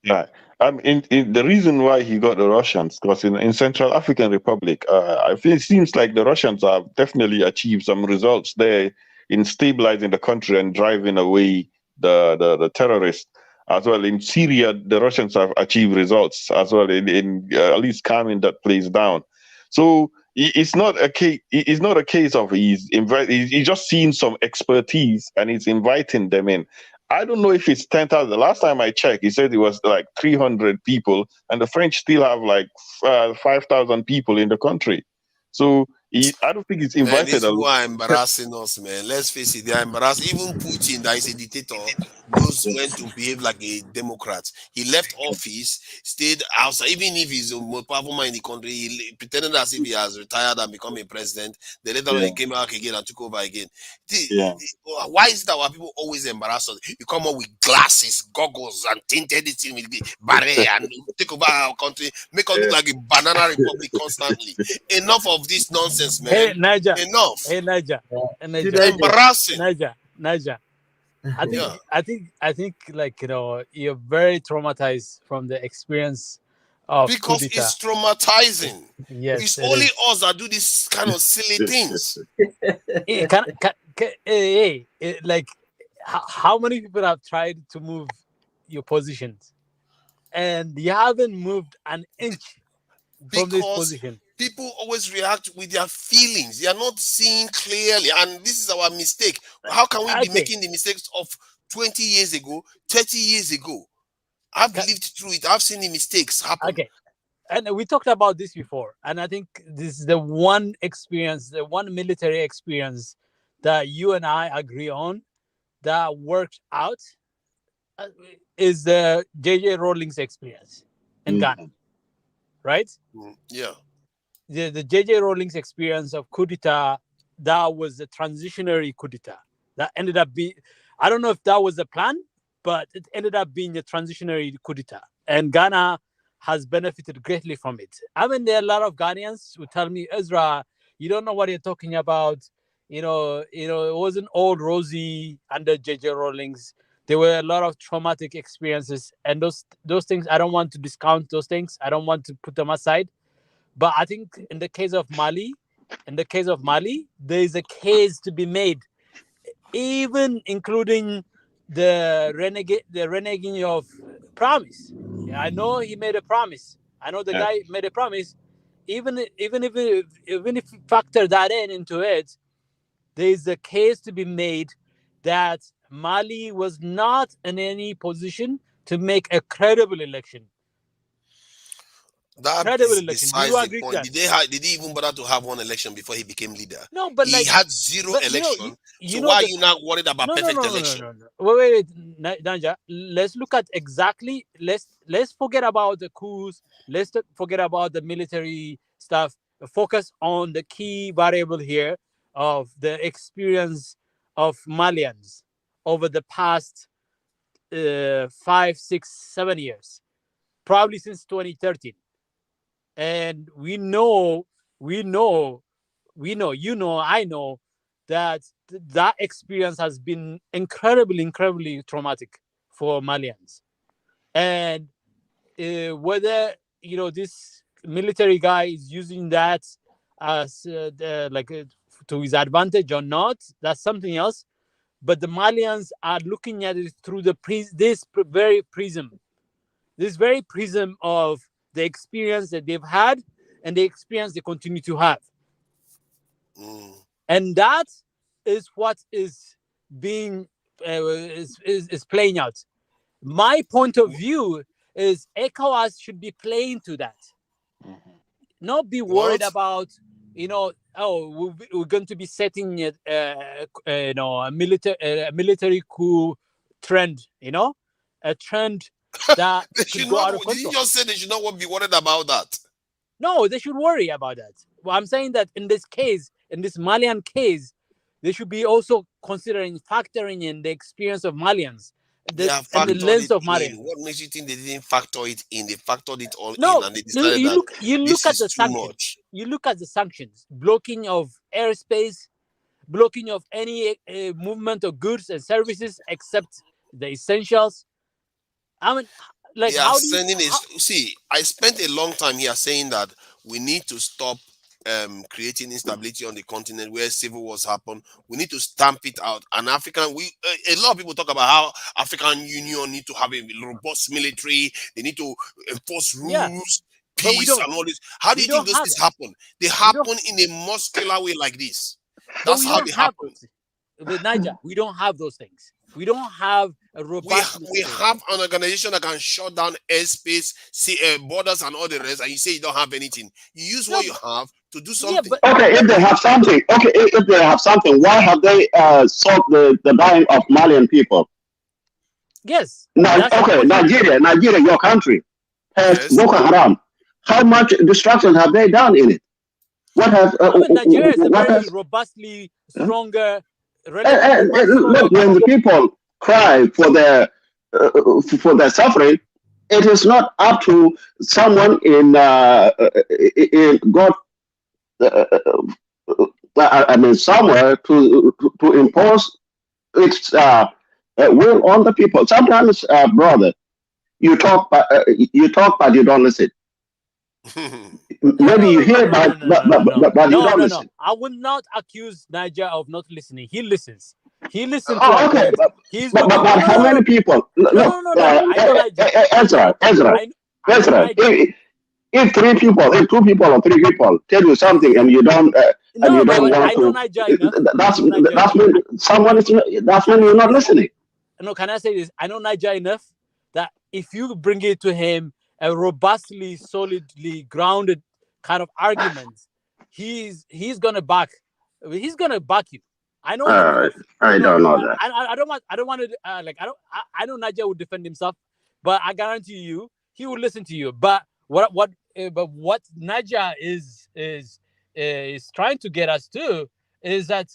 Right. The reason why he got the Russians, because in Central African Republic, I feel it seems like the Russians have definitely achieved some results there in stabilizing the country and driving away the terrorists. As well in Syria, the Russians have achieved results as well in at least calming that place down. So it's not a case. It's not a case of he's just seeing some expertise and he's inviting them in. I don't know if it's 10,000. The last time I checked, he said it was like 300 people, and the French still have like 5,000 people in the country. So I don't think it's invited. These people are embarrassing us, man. Let's face it, they are embarrassing. Even Putin, that is a dictator, knows when to behave like a Democrat. He left office, stayed outside, even if he's the most powerful man in the country, he pretended as if he has retired and become a president. Then later on, he came back again and took over again. Why is it that our people always embarrass us? You come up with glasses, goggles, and tinted it with the barrier and take over our country, make us look like a banana republic constantly. Enough of this nonsense, man. Hey, Niger. Enough. Hey, Niger. Embarrassing. Niger. I think, like, you're very traumatized from the experience of because it's traumatizing. Yes, it's only us that do this kind of silly things. Like, how many people have tried to move your positions, and you haven't moved an inch from this position? people always react with their feelings. They are not seeing clearly, and this is our mistake. How can we be making the mistakes of 20 years ago, 30 years ago? I've lived through it. I've seen the mistakes happen. Okay. And we talked about this before, and I think this is the one experience, the one military experience that you and I agree on that worked out is the J.J. Rawlings experience in Ghana, right? Yeah. The J.J. Rawlings experience of coup d'etat, that was a transitionary coup d'etat that ended up being, I don't know if that was the plan, but it ended up being a transitionary coup d'etat, and Ghana has benefited greatly from it. I mean, there are a lot of Ghanaians who tell me, Ezra, you don't know what you're talking about. It wasn't all rosy under J.J. Rawlings. There were a lot of traumatic experiences, and those things, I don't want to discount those things. I don't want to put them aside. But I think in the case of Mali, there is a case to be made, even including the reneging of promise. I know he made a promise. I know the guy made a promise. Even if you factor that into it, there is a case to be made that Mali was not in any position to make a credible election. That is besides the point. Did he even bother to have one election before he became leader? No, but he had zero election. So why are you not worried about perfect election? No. Wait, Danja. Let's look at exactly. Let's forget about the coups. Let's forget about the military stuff. Focus on the key variable here of the experience of Malians over the past 5, 6, 7 years, probably since 2013. And I know that experience has been incredibly traumatic for Malians. And whether this military guy is using that as to his advantage or not, that's something else. But the Malians are looking at it through this very prism of the experience that they've had and the experience they continue to have. And that is what is being is playing out. My point of view is ECOWAS should be playing to that. Not be worried about, we're going to be setting a military coup trend, a trend that could go out of control. Did you just say they should not be worried about that? No, they should worry about that. Well, I'm saying that in this case, in this Malian case, they should be also factoring in the experience of Malians. And the lens of Malians. What makes you think they didn't factor it in? They factored it all in, and they decided you look at the sanctions. You look at the sanctions, blocking of airspace, blocking of any movement of goods and services except the essentials. I mean, see, I spent a long time here saying that we need to stop creating instability on the continent where civil wars happen. We need to stamp it out. And a lot of people talk about how African Union need to have a robust military. They need to enforce rules, peace, and all this. How do you think those things happen? They happen in a muscular way like this. That's how they happen. With Niger, we don't have those things. We don't have a robust. We have an organization that can shut down airspace, borders, and all the rest, and you say you don't have anything. You use what you have to do something. If they have something, why have they sought the dying of Malian people? Yes. Nigeria, your country, has Boko Haram. How much destruction have they done in it? What have Nigeria is a very robustly stronger. Look, when the people cry for their suffering, it is not up to someone in God, somewhere to impose its will on the people. Sometimes, brother, you talk, but you don't listen. Maybe you hear, but you don't listen. I would not accuse Niger of not listening. He listens. He listens. Okay, but how many people? Ezra. if two people or three people tell you something and you don't No, but want I know to, Niger enough. that's I know Niger that's enough. when someone is that's when you're not listening. No, can I say this? I know Niger enough that if you bring it to him a robustly, solidly grounded kind of argument, he's gonna back you. I know him enough. I No, don't know that. I don't want to I know Niger would defend himself, but I guarantee you he will listen to you. But what Niger is trying to get us to is that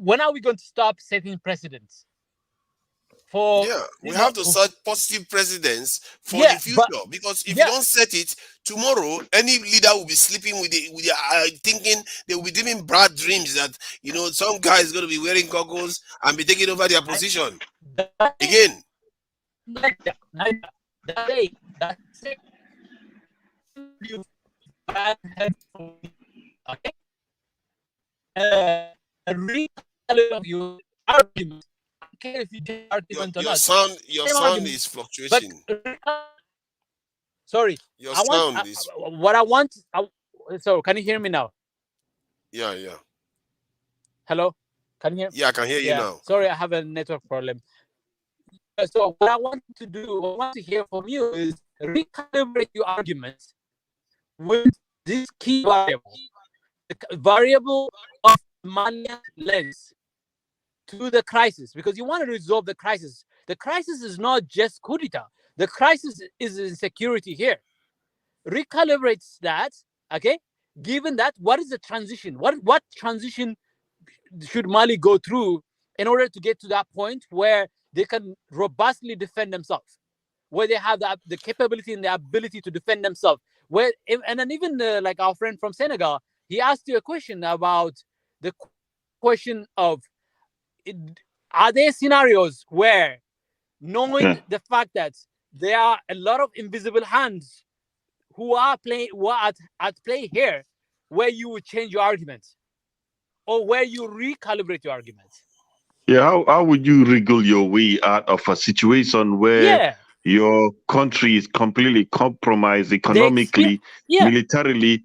when are we going to stop setting precedents? We have to set positive precedents for the future, because if you don't set it, tomorrow any leader will be sleeping with thinking they will be dreaming bad dreams that some guy is going to be wearing goggles and be taking over their position again. Your argument. If you did argument or Your not. Your sound is fluctuating. Sorry. Your sound is. What I want. So can you hear me now? Yeah. Hello. Can you hear? Yeah, I can hear you now. Sorry, I have a network problem. So what I want to do, I want to hear from you is recalibrate your arguments with this key variable, the variable of Malian lens to the crisis, because you want to resolve the crisis. The crisis is not just coup d'etat. The crisis is insecurity here. Recalibrates that, okay? Given that, what is the transition? What transition should Mali go through in order to get to that point where they can robustly defend themselves, where they have the capability and the ability to defend themselves? And then even like our friend from Senegal, he asked you a question about the question of, are there scenarios where, knowing the fact that there are a lot of invisible hands who are at play here, where you would change your argument or where you recalibrate your argument? Yeah, how would you wriggle your way out of a situation where your country is completely compromised economically, militarily?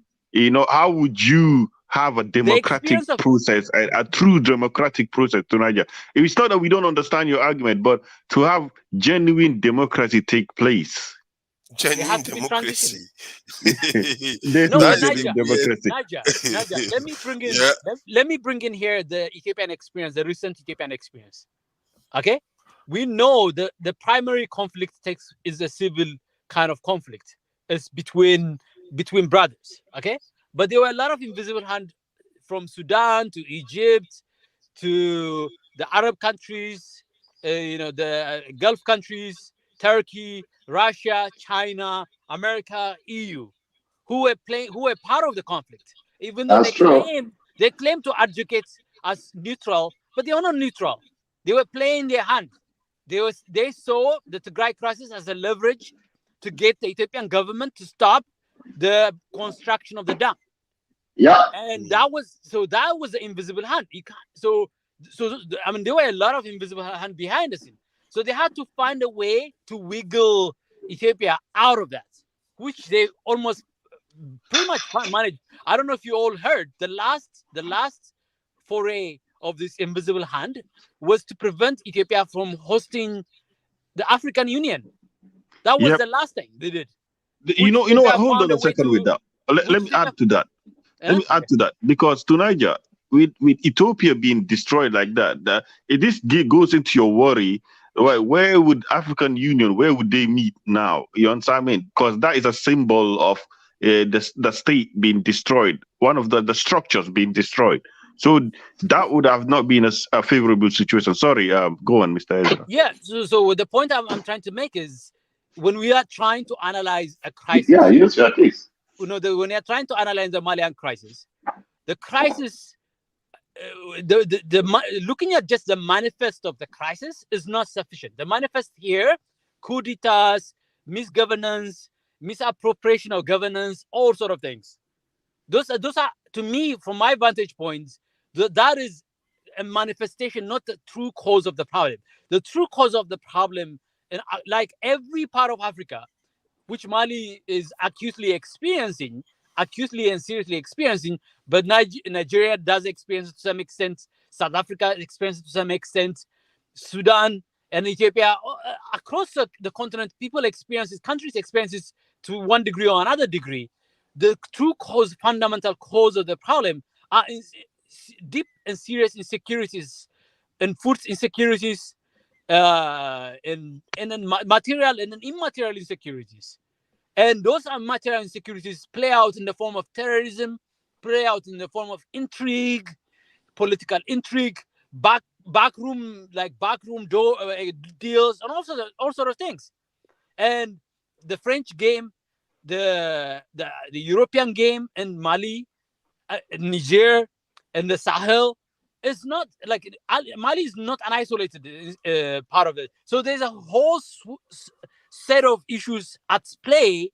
How would you have a democratic process, a true democratic process to Niger? It's not that we don't understand your argument, but to have genuine democracy take place. Genuine democracy. There's no genuine democracy. Niger, let me bring in here the Ethiopian experience, the recent Ethiopian experience. Okay? We know the primary conflict is a civil kind of conflict. It's between brothers. Okay? But there were a lot of invisible hands from Sudan to Egypt to the Arab countries, the Gulf countries, Turkey, Russia, China, America, EU, who were part of the conflict. Even though they claim to advocate as neutral, but they are not neutral. They were playing their hand. They saw the Tigray crisis as a leverage to get the Ethiopian government to stop the construction of the dam. Yeah. And that was the invisible hand. There were a lot of invisible hand behind the scene. So they had to find a way to wiggle Ethiopia out of that, which they almost pretty much managed. I don't know if you all heard the last foray of this invisible hand was to prevent Ethiopia from hosting the African Union. That was the last thing they did. You know what? Hold on a second with that. Let me add to that. Let me add to that, because to Niger, with Ethiopia being destroyed like that, this goes into your worry. Where would African Union, where would they meet now? You understand me? Because that is a symbol of the state being destroyed, one of the structures being destroyed. So that would have not been a favorable situation. Sorry, go on, Mr. Ezra. Yeah, so the point I'm trying to make is, when we are trying to analyze a crisis, use your case. When we are trying to analyze the Malian crisis, the crisis, looking at just the manifest of the crisis is not sufficient. The manifest here, coup d'etats, misgovernance, misappropriation of governance, all sort of things. Those are, to me, from my vantage points, that is a manifestation, not the true cause of the problem. The true cause of the problem, and like every part of Africa, which Mali is acutely and seriously experiencing, but Nigeria does experience to some extent, South Africa experiences to some extent, Sudan and Ethiopia, across the continent, countries experiences to one degree or another degree. The true fundamental cause of the problem are deep and serious insecurities, and food insecurities, and material and immaterial insecurities. And those are material insecurities play out in the form of terrorism, play out in the form of intrigue, political intrigue, backroom door deals, and all sort of things. And the French game, the European game, and Mali, Niger, and the Sahel is not like Mali is not an isolated part of it. So there's a whole set of issues at play.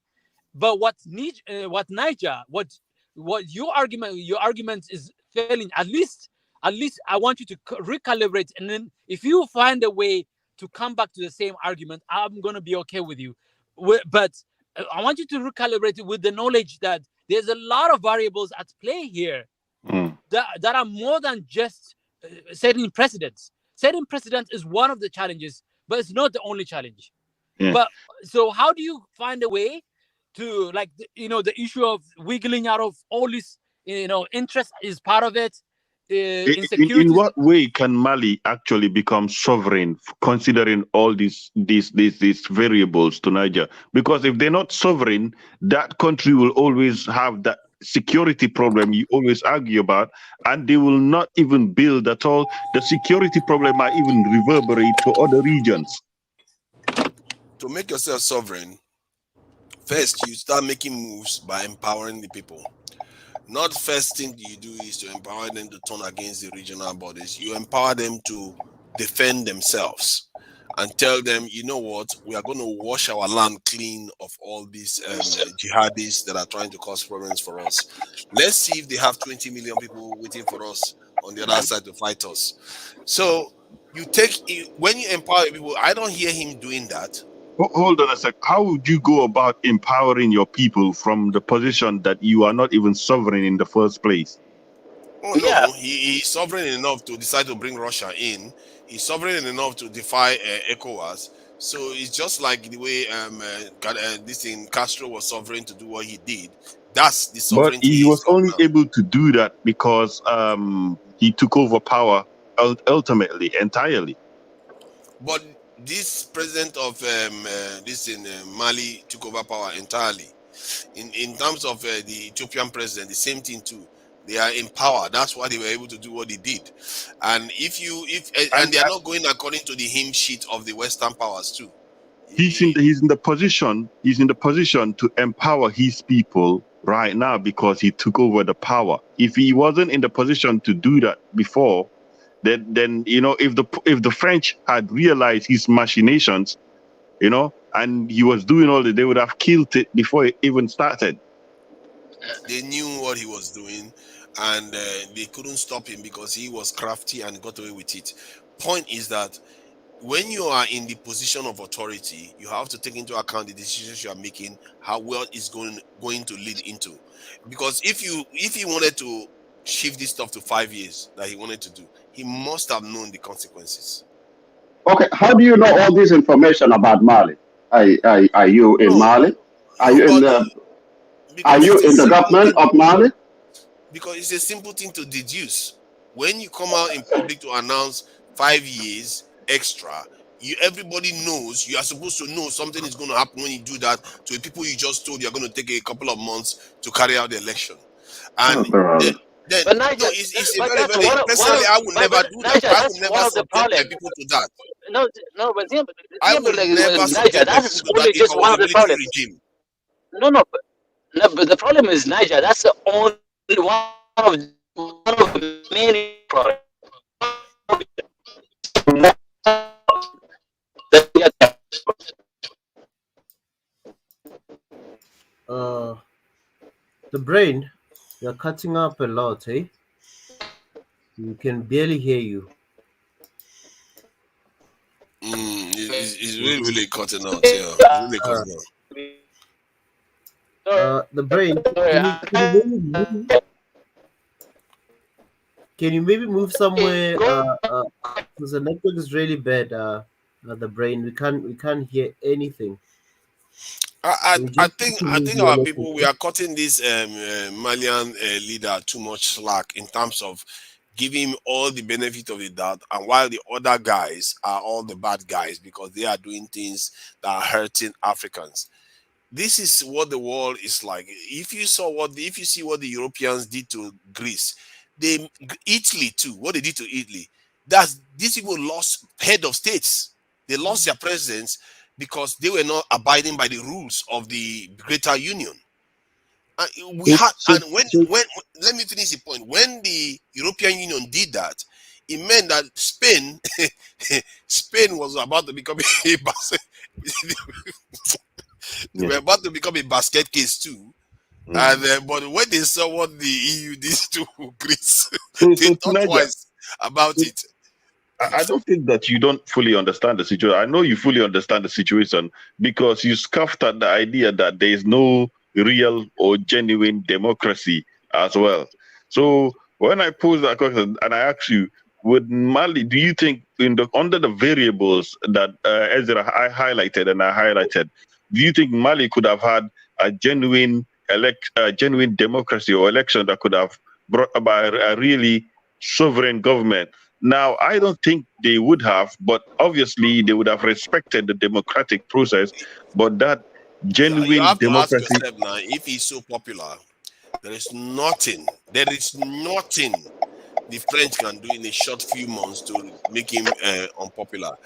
But what Niger, what your argument is failing. At least I want you to recalibrate, and then if you find a way to come back to the same argument, I'm gonna be okay with you. But I want you to recalibrate it with the knowledge that there's a lot of variables at play here that are more than just setting precedents. Setting precedents is one of the challenges, but it's not the only challenge. Yeah. But so how do you find a way to, like, the issue of wiggling out of all this, interest is part of it. In what way can Mali actually become sovereign, considering all these variables to Niger? Because if they're not sovereign, that country will always have that security problem you always argue about, and they will not even build at all. The security problem might even reverberate to other regions. To make yourself sovereign, first you start making moves by empowering the people. Not first thing you do is to empower them to turn against the regional bodies. You empower them to defend themselves and tell them, you know what, we are going to wash our land clean of all these jihadists that are trying to cause problems for us. Let's see if they have 20 million people waiting for us on the other side to fight us. So when you empower people, I don't hear him doing that. Hold on a sec. How would you go about empowering your people from the position that you are not even sovereign in the first place? Oh no, he's sovereign enough to decide to bring Russia in. He's sovereign enough to defy ECOWAS. So it's just like the way Castro was sovereign to do what he did. That's the sovereignty. But he was only able to do that because he took over power ultimately, entirely. But this president of Mali took over power entirely. In terms of the Ethiopian president, the same thing too. They are in power. That's why they were able to do what they did. And and they are not going according to the hymn sheet of the Western powers too. He's in the position to empower his people right now because he took over the power. If he wasn't in the position to do that before, then if the French had realized his machinations, and he was doing all that, they would have killed it before it even started. They knew what he was doing, and they couldn't stop him because he was crafty and got away with it. Point is that when you are in the position of authority, you have to take into account the decisions you are making, how well it's going to lead into. Because if he wanted to shift this stuff to 5 years that he wanted to do, he must have known the consequences. Okay, how do you know all this information about Mali? Are you in Mali? Are you in the government of Mali? Because it's a simple thing to deduce. When you come out in public to announce 5 years extra, everybody knows, you are supposed to know something is going to happen when you do that to the people you just told you're going to take a couple of months to carry out the election. And but Niger, it's a very, very, personally, I would never do that. I would never subject my people to that. No, but I would never Niger, that's only just one of the problems. Regime. No, but the problem is Niger. That's the only one of the many problems. The brain, you're cutting up a lot, eh? We can barely hear you. It's really, really cutting out. Yeah, it's really cutting out. The brain. Can you maybe move somewhere? Because the network is really bad. The brain. We can't hear anything. Can you I just think move your our people, we location? are cutting this Malian leader too much slack in terms of giving him all the benefit of the doubt, and while the other guys are all the bad guys because they are doing things that are hurting Africans. This is what the world is like. If you see what the Europeans did to Greece, Italy too, what they did to Italy, that's these people lost head of states. They lost their presidents because they were not abiding by the rules of the Greater Union. We So, had, so, and so when let me finish the point. When the European Union did that, it meant that Spain was about to become a they yeah. were about to become a basket case too. And but when they saw what the EU did to Greece, they So thought Niger, twice about it. I don't think that you don't fully understand the situation. I know you fully understand the situation because you scoffed at the idea that there is no real or genuine democracy as well. So when I pose that question and I ask you, would Mali, do you think under the variables that Ezra I highlighted and I highlighted, do you think Mali could have had a genuine genuine democracy or election that could have brought about a really sovereign government? Now, I don't think they would have, but obviously they would have respected the democratic process. But that You genuine have to ask democracy, yourself now, if he's so popular, there is nothing the French can do in a short few months to make him unpopular.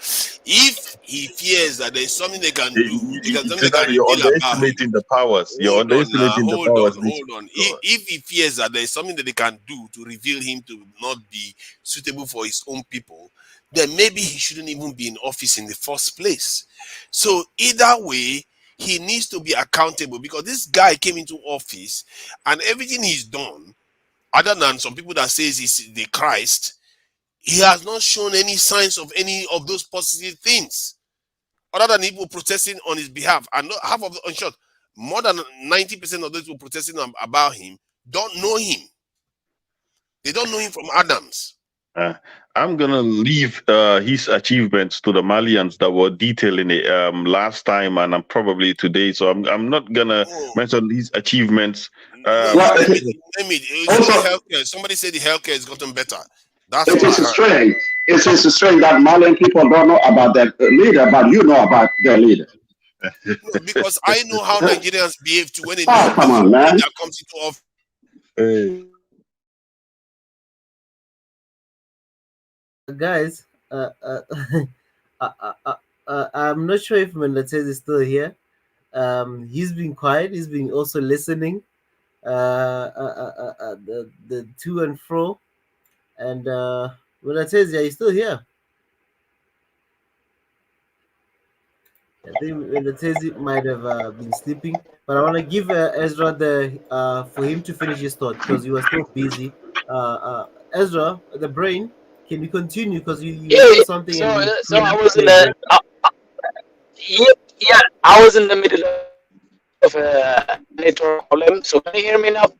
If he fears that there's something they can do, something they can you're reveal about him. underestimating the powers. You're Hold on now, underestimating the powers. hold on. If he fears that there is something that they can do to reveal him to not be suitable for his own people, then maybe he shouldn't even be in office in the first place. So either way, he needs to be accountable because this guy came into office and everything he's done, other than some people that says he's the Christ, he has not shown any signs of any of those positive things, other than people protesting on his behalf. And half of in short, more than 90% of those people protesting about him don't know him. They don't know him from Adams. I'm gonna leave his achievements to the Malians that were detailing it last time and probably today. So I'm not gonna mention his achievements. Somebody said the healthcare has gotten better. That's It what I is heard. strange. It is strange that Malian people don't know about their leader, but you know about their leader. No, because I know how Nigerians behave too when they Oh, come on, man. that comes into office. Guys, I'm not sure if Mendes is still here. He's been quiet. He's been also listening. The to and fro, and Mendes, yeah, he's still here. I think Mendes might have been sleeping, but I want to give Ezra for him to finish his thought because he was still busy. Ezra, the brain. Can you continue? Because you said something So, and so I was in the yeah, I was in the middle of a network problem. So can you hear me now?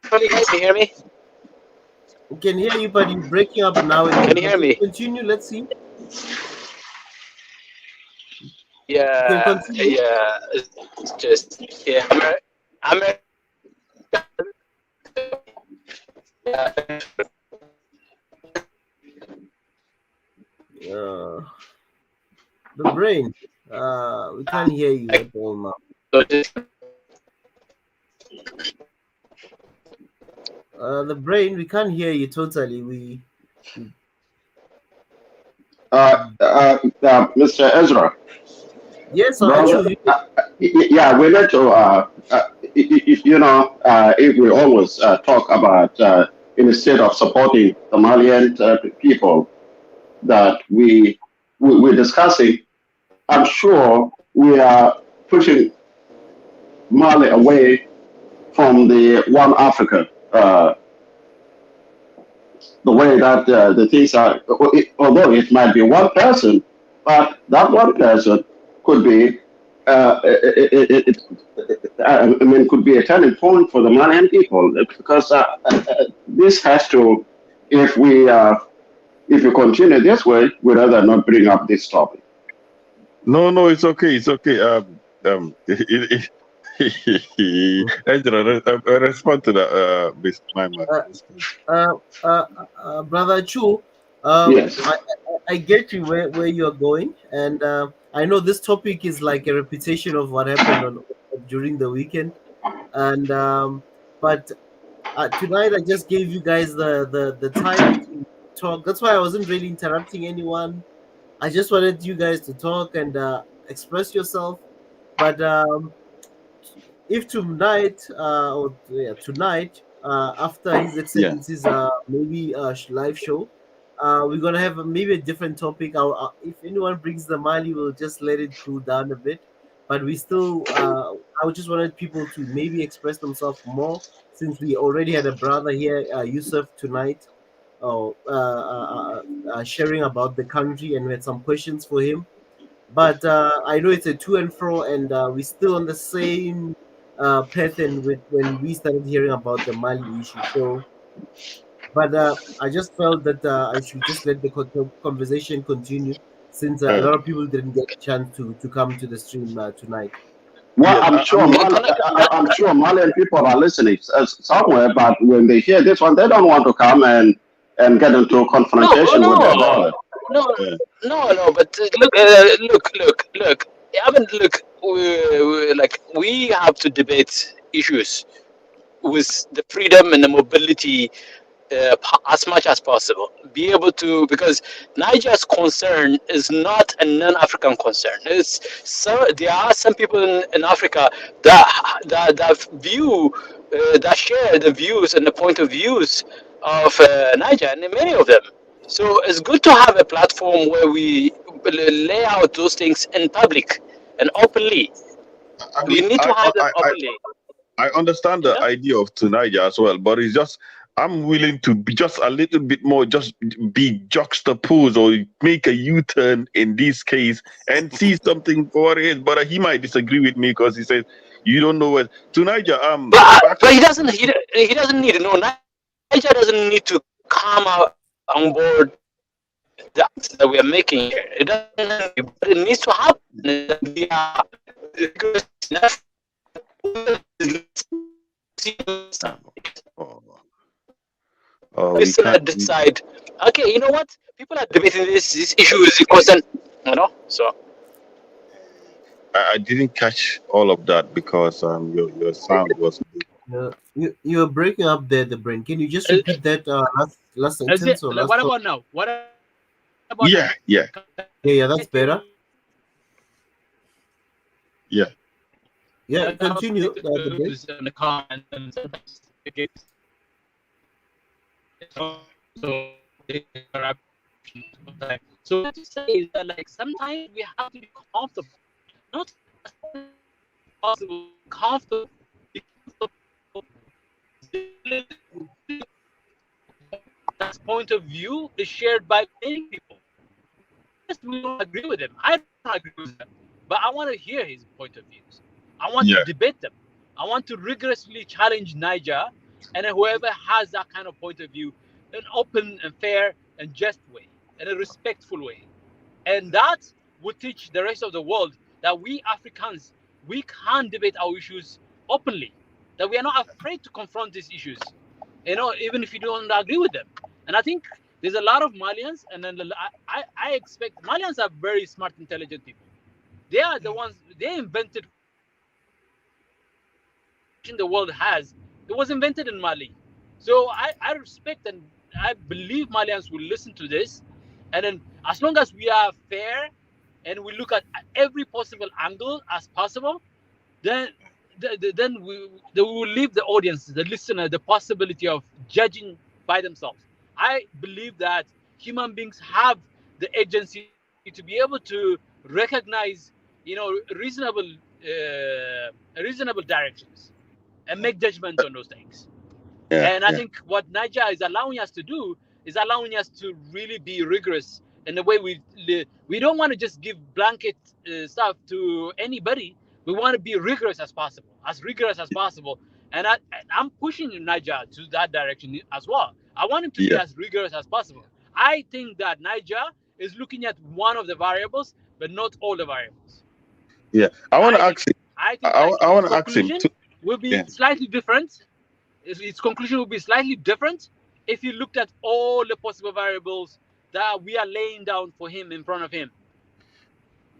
Can you guys hear me? We can hear you, but you're breaking up now. Can you hear me? Continue. Let's see. Yeah, yeah. It's just I'm the brain. We can't hear you at all now. The brain. We can't hear you totally. Mr. Ezra. Yes, yeah, we need to, if we always talk about, instead of supporting the Malian people that we're discussing, I'm sure we are pushing Mali away from the one Africa, the way that the things are, although it might be one person, but that one person could be I mean, could be a turning point for the Malian people because this has to, if we continue this way, we'd rather not bring up this topic. No, it's okay. It's okay. Angela, respond to that, Mr. Maimon. Brother Chu, Yes. I get you where you're going, and I know this topic is like a repetition of what happened on during the weekend, and but tonight I just gave you guys the time to talk. That's why I wasn't really interrupting anyone. I just wanted you guys to talk and express yourself. But if tonight tonight after His Excellency's maybe live show, we're gonna have maybe a different topic. If anyone brings the Mali, we'll just let it cool down a bit. But we still, I just wanted people to maybe express themselves more since we already had a brother here, Yusuf, tonight, sharing about the country, and we had some questions for him. But I know it's a to and fro, and we're still on the same pattern with when we started hearing about the Mali issue. So, but I just felt that I should just let the conversation continue since a lot of people didn't get a chance to come to the stream tonight. Well, Yeah, I'm sure Malian people are listening somewhere, but when they hear this one, they don't want to come and get into a confrontation with their brother. No. But look. I mean, look. We have to debate issues with the freedom and the mobility as much as possible. Be able to, because Niger's concern is not a non-African concern. There are some people in Africa that view that share the views and the point of views of Niger, and many of them. So it's good to have a platform where we lay out those things in public and openly. I We mean, need to have them openly. I understand the idea of Tunisia as well, but it's just I'm willing to be just a little bit more, just be juxtaposed or make a U-turn in this case and see something for what it is. But he might disagree with me because he says you don't know what Tunisia. But he doesn't need to know. Niger doesn't need to come out on board the acts that we are making here. It doesn't. But it needs to happen. We are enough. We can't decide. Okay, you know what? People are debating this issue is constant. So. I didn't catch all of that because your sound was. You're breaking up there, the brain. Can you just repeat that last sentence or last? What about now? What about Yeah, now? yeah. Yeah, that's better. Yeah. Yeah, continue. The comment and sometimes it gets so what to say is that like sometimes we have to be comfortable, not possible, comfortable. That point of view is shared by many people. Yes, we don't agree with him. I don't agree with him, but I want to hear his point of views. I want to debate them. I want to rigorously challenge Niger and whoever has that kind of point of view in an open and fair and just way, in a respectful way. And that would teach the rest of the world that we Africans, we can debate our issues openly, that we are not afraid to confront these issues, even if you don't agree with them. And I think there's a lot of Malians, and then I expect Malians are very smart, intelligent people. They are the ones, they invented the world has. It was invented in Mali. So I respect and I believe Malians will listen to this. And then as long as we are fair and we look at every possible angle as possible, then we will leave the audience, the listener, the possibility of judging by themselves. I believe that human beings have the agency to be able to recognize, reasonable directions and make judgment on those things. And I think what Niger is allowing us to do is allowing us to really be rigorous and the way we don't want to just give blanket stuff to anybody. We want to be rigorous as possible, and I'm pushing Niger to that direction as well. I want him to be Yeah, as rigorous as possible. I think that Niger is looking at one of the variables, but not all the variables. yeah. I want to I think. ask him. I think that I his want to ask him. conclusion will be Yeah. slightly different. Its conclusion will be slightly different if he looked at all the possible variables that we are laying down for him in front of him.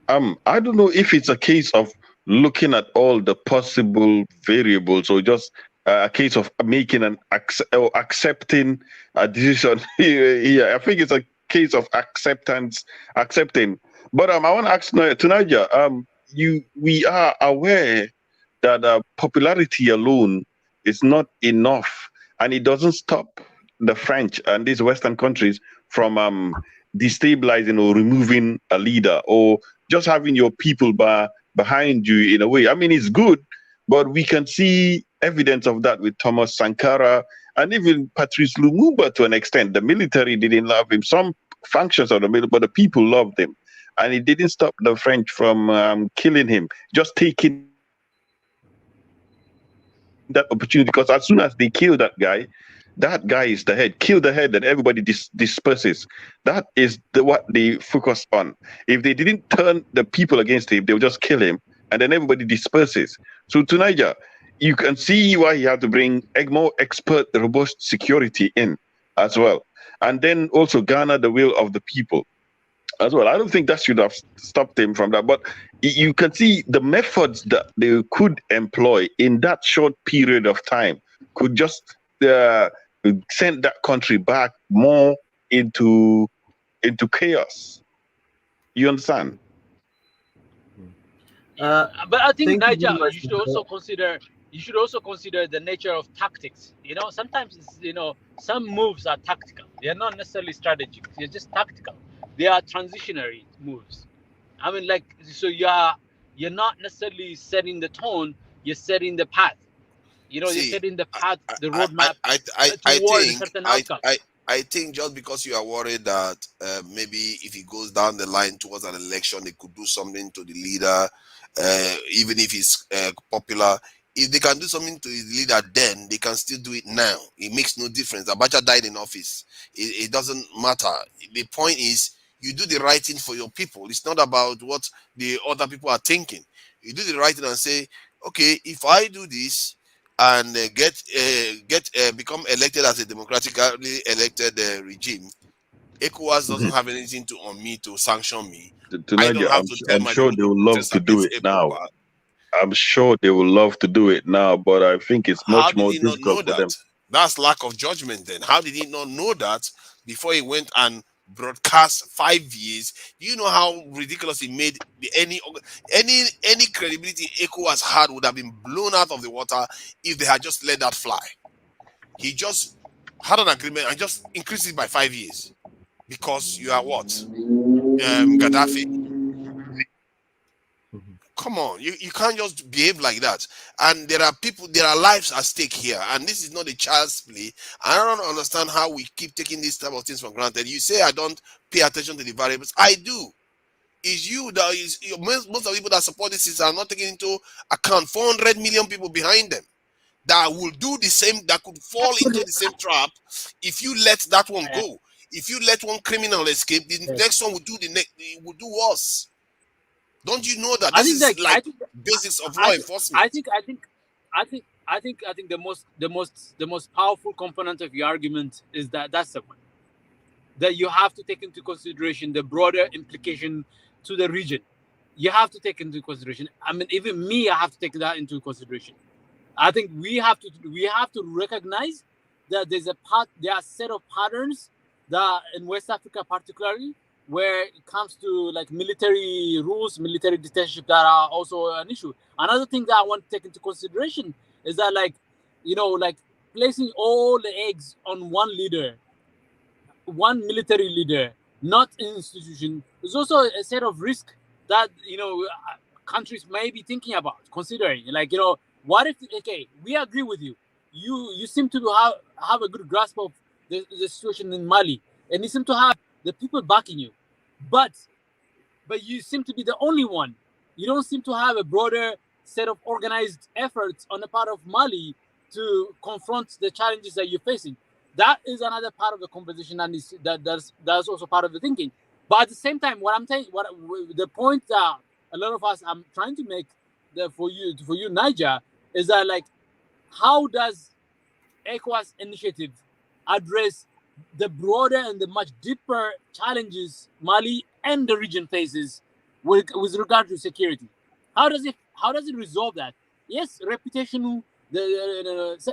I don't know if it's a case of looking at all the possible variables or just a case of making an or accepting a decision. Yeah, I think it's a case of accepting. But I want to ask Tunaja, we are aware that popularity alone is not enough, and it doesn't stop the French and these Western countries from destabilizing or removing a leader or just having your people behind you in a way. I mean, it's good, but we can see evidence of that with Thomas Sankara and even Patrice Lumumba to an extent. The military didn't love him. Some functions of the military, but the people loved him. And it didn't stop the French from killing him, just taking that opportunity, because as soon as they kill that guy is the head. Kill the head and everybody disperses. That is what they focus on. If they didn't turn the people against him, they would just kill him and then everybody disperses. So to Niger, you can see why he had to bring more expert, robust security in as well. And then also garner the will of the people as well. I don't think that should have stopped him from that. But you can see the methods that they could employ in that short period of time could just send that country back more into chaos. You understand? But I think Thank you Niger, very much. you should also consider the nature of tactics. You know, sometimes some moves are tactical. They are not necessarily strategic. They're just tactical. They are transitionary moves. I mean, so you're not necessarily setting the tone. You're setting the path. You're setting the path, the roadmap toward a certain outcome. I think just because you are worried that maybe if he goes down the line towards an election, they could do something to the leader, even if he's popular. If they can do something to his leader, then they can still do it now. It makes no difference. Abacha died in office. It doesn't matter. The point is, you do the right thing for your people. It's not about what the other people are thinking. You do the right thing and say, okay, if I do this and become elected as a democratically elected regime, ECOWAS doesn't have anything on me to sanction me. I don't have to tell I'm my sure they will love to do it now. I'm sure they will love to do it now, but I think it's much more difficult for them. That's lack of judgment then. How did he not know that before he went and broadcast 5 years? Do you know how ridiculous it made any credibility ECOWAS had would have been blown out of the water if they had just let that fly. He just had an agreement and just increased it by 5 years because you are what? Gaddafi. Come on, you can't just behave like that. And there are lives at stake here, and this is not a child's play. I don't understand how we keep taking these type of things for granted. You say I don't pay attention to the variables. I do. It's you that is most of the people that support this system are not taking into account 400 million people behind them that will do the same, that could fall into the same trap if you let that one go. If you let one criminal escape, the next one will do worse. Don't you know that this is like basics of law enforcement? I think the most powerful component of your argument is that's the one that you have to take into consideration the broader implication to the region. You have to take into consideration. I mean, even me, I have to take that into consideration. I think we have to recognize that there are a set of patterns that in West Africa particularly, where it comes to like military rules, military dictatorship that are also an issue. Another thing that I want to take into consideration is that placing all the eggs on one leader, one military leader, not an institution, is also a set of risk that countries may be thinking about, considering. What if we agree with you? You seem to have a good grasp of the situation in Mali, and you seem to have the people backing you. but you seem to be the only one. You don't seem to have a broader set of organized efforts on the part of Mali to confront the challenges that you're facing. That is another part of the conversation, and that's also part of the thinking. But at the same time, what I'm saying, the point that a lot of us I'm trying to make for you, Niger, is that, like, how does ECOWAS initiative address the broader and the much deeper challenges Mali and the region faces with regard to security? How does it resolve that? Yes, reputational,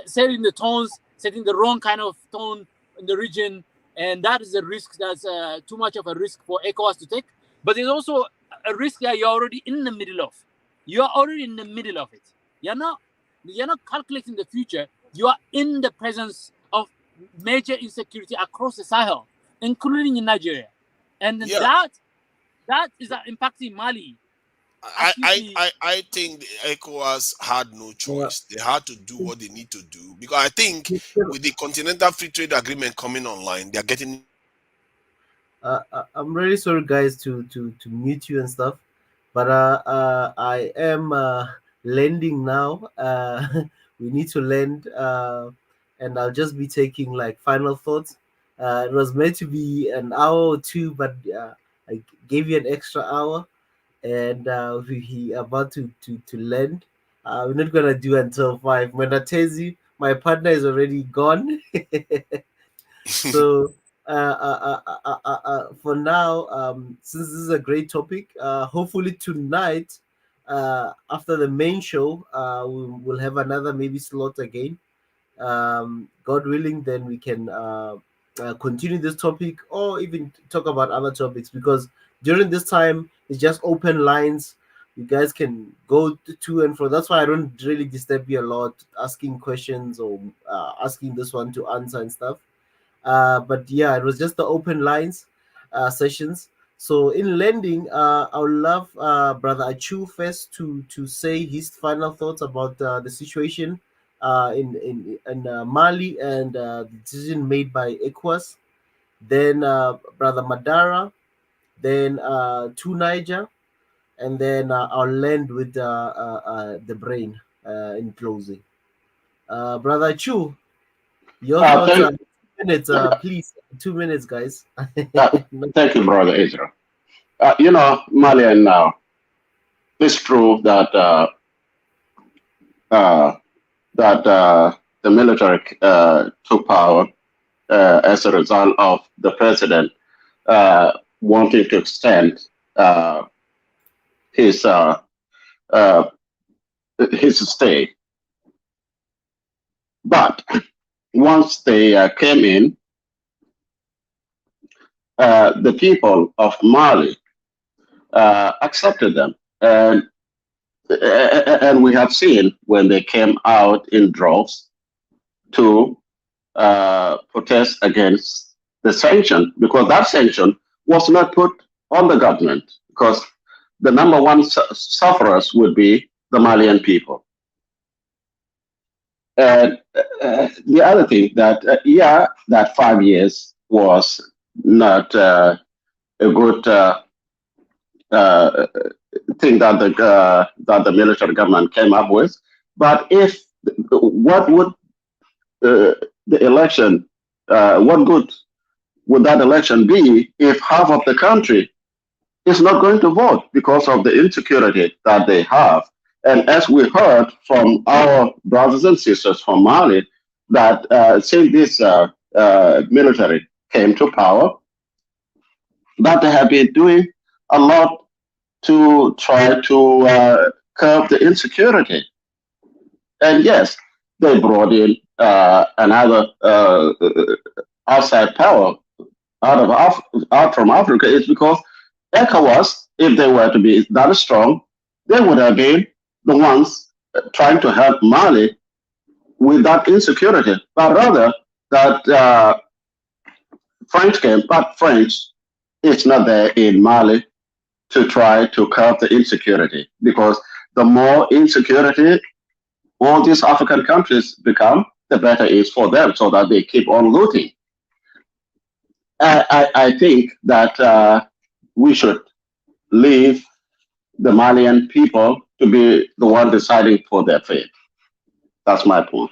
setting the tones, setting the wrong kind of tone in the region, and that is a risk that's too much of a risk for ECOWAS to take. But there's also a risk that you're already in the middle of. You are already in the middle of it. You're not calculating the future. You are in the presence of major insecurity across the Sahel, including in Nigeria, and that is impacting Mali. I think the ECOWAS had no choice. They had to do what they need to do, because I think with the Continental Free Trade Agreement coming online, they're getting. I'm really sorry, guys, to mute you and stuff, but I am lending now. We need to lend, and I'll just be taking like final thoughts. It was meant to be an hour or two, but I gave you an extra hour, and we about to lend. We're not gonna do until 5. When I tell you, my partner is already gone. So for now, since this is a great topic, hopefully tonight, after the main show, we'll have another maybe slot again. God willing, then we can continue this topic or even talk about other topics, because during this time it's just open lines. You guys can go to and fro. That's why I don't really disturb you a lot asking questions or asking this one to answer and stuff. But yeah, it was just the open lines sessions. So in lending, I would love Brother Achu first to say his final thoughts about the situation in Mali and the decision made by ECOWAS. Then Brother Madara, then to Niger, and then I'll land with the brain in closing. Brother Achu, your thoughts are 2 minutes, please. 2 minutes, guys. Thank you, Brother Israel. Malian now, it's true that the military took power as a result of the president wanting to extend his stay. But once they came in, the people of Mali accepted them, and we have seen when they came out in droves to protest against the sanction, because that sanction was not put on the government, because the number one sufferers would be the Malian people. And the other thing that, that 5 years was not a good thing that the military government came up with. But what would the election, what good would that election be if half of the country is not going to vote because of the insecurity that they have? And as we heard from our brothers and sisters from Mali, that since this military came to power, that they have been doing a lot to try to curb the insecurity. And yes, they brought in another outside power out from Africa. It's because ECOWAS, if they were to be that strong, they would have been the ones trying to help Mali with that insecurity. But rather that French came, but French is not there in Mali to try to curb the insecurity, because the more insecurity all these African countries become, the better it is for them, so that they keep on looting. I think that we should leave the Malian people to be the one deciding for their fate. That's my point.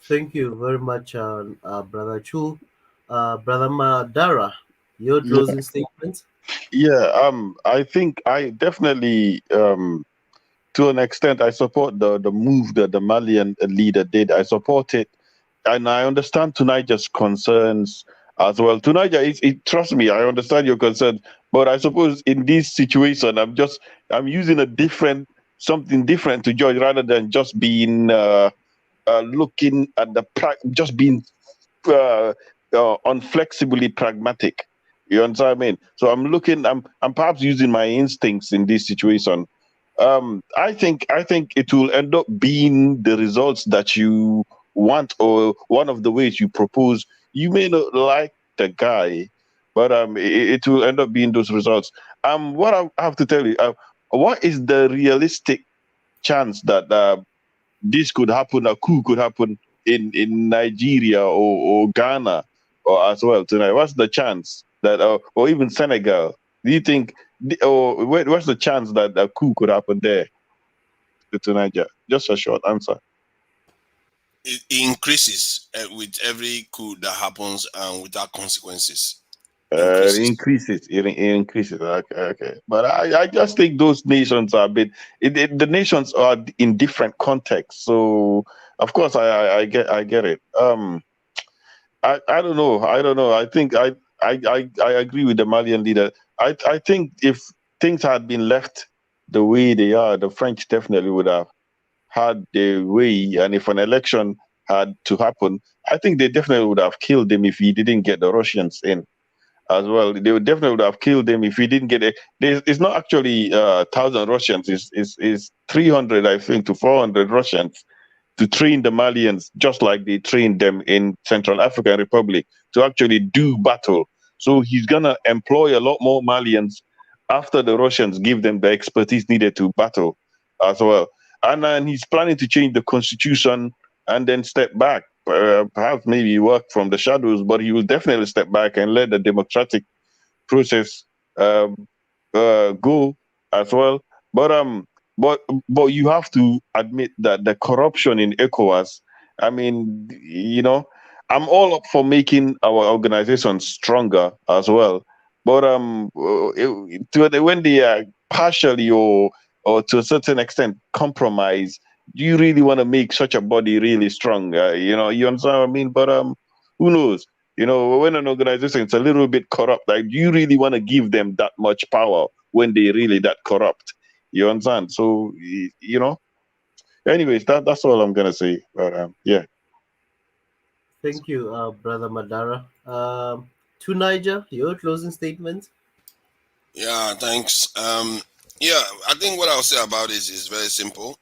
Thank you very much, Brother Chu. Brother Madara, your Yeah, closing statement. I think I definitely, to an extent, I support the move that the Malian leader did. I support it, and I understand Tunisia's concerns as well. Tunisia trust me, I understand your concerns, but I suppose in this situation, I'm using something different to judge rather than just being looking at just being uh, unflexibly pragmatic. You understand what I mean? So I'm perhaps using my instincts in this situation. I think it will end up being the results that you want, or one of the ways you propose. You may not like the guy, but it will end up being those results. What I have to tell you, what is the realistic chance that this could happen, a coup could happen in Nigeria or Ghana or as well tonight? What's the chance that, or even Senegal? Do you think, or what's the chance that a coup could happen there to Nigeria? Just a short answer. It increases with every coup that happens and without consequences. It increases. Okay. But I just think those nations are a bit. The nations are in different contexts. So of course I get it. I don't know. I think I agree with the Malian leader. I think if things had been left the way they are, the French definitely would have had their way. And if an election had to happen, I think they definitely would have killed him if he didn't get the Russians in as well. They would definitely have killed him if he didn't get it. It's not actually 1,000 Russians. It's 300, I think, to 400 Russians to train the Malians, just like they trained them in Central African Republic, to actually do battle. So he's gonna employ a lot more Malians after the Russians give them the expertise needed to battle as well. And then he's planning to change the constitution and then step back. Perhaps maybe work from the shadows, but he will definitely step back and let the democratic process go as well. But but you have to admit that the corruption in ECOWAS. I mean, I'm all up for making our organization stronger as well. But when they are partially or to a certain extent compromise, do you really want to make such a body really strong? You understand what I mean? But who knows? When an organization is a little bit corrupt, like, do you really want to give them that much power when they really that corrupt? You understand? So anyways, that's all I'm gonna say. But yeah. Thank you, Brother Madara. To Niger, your closing statement. Yeah, thanks. Yeah, I think what I'll say about this is very simple.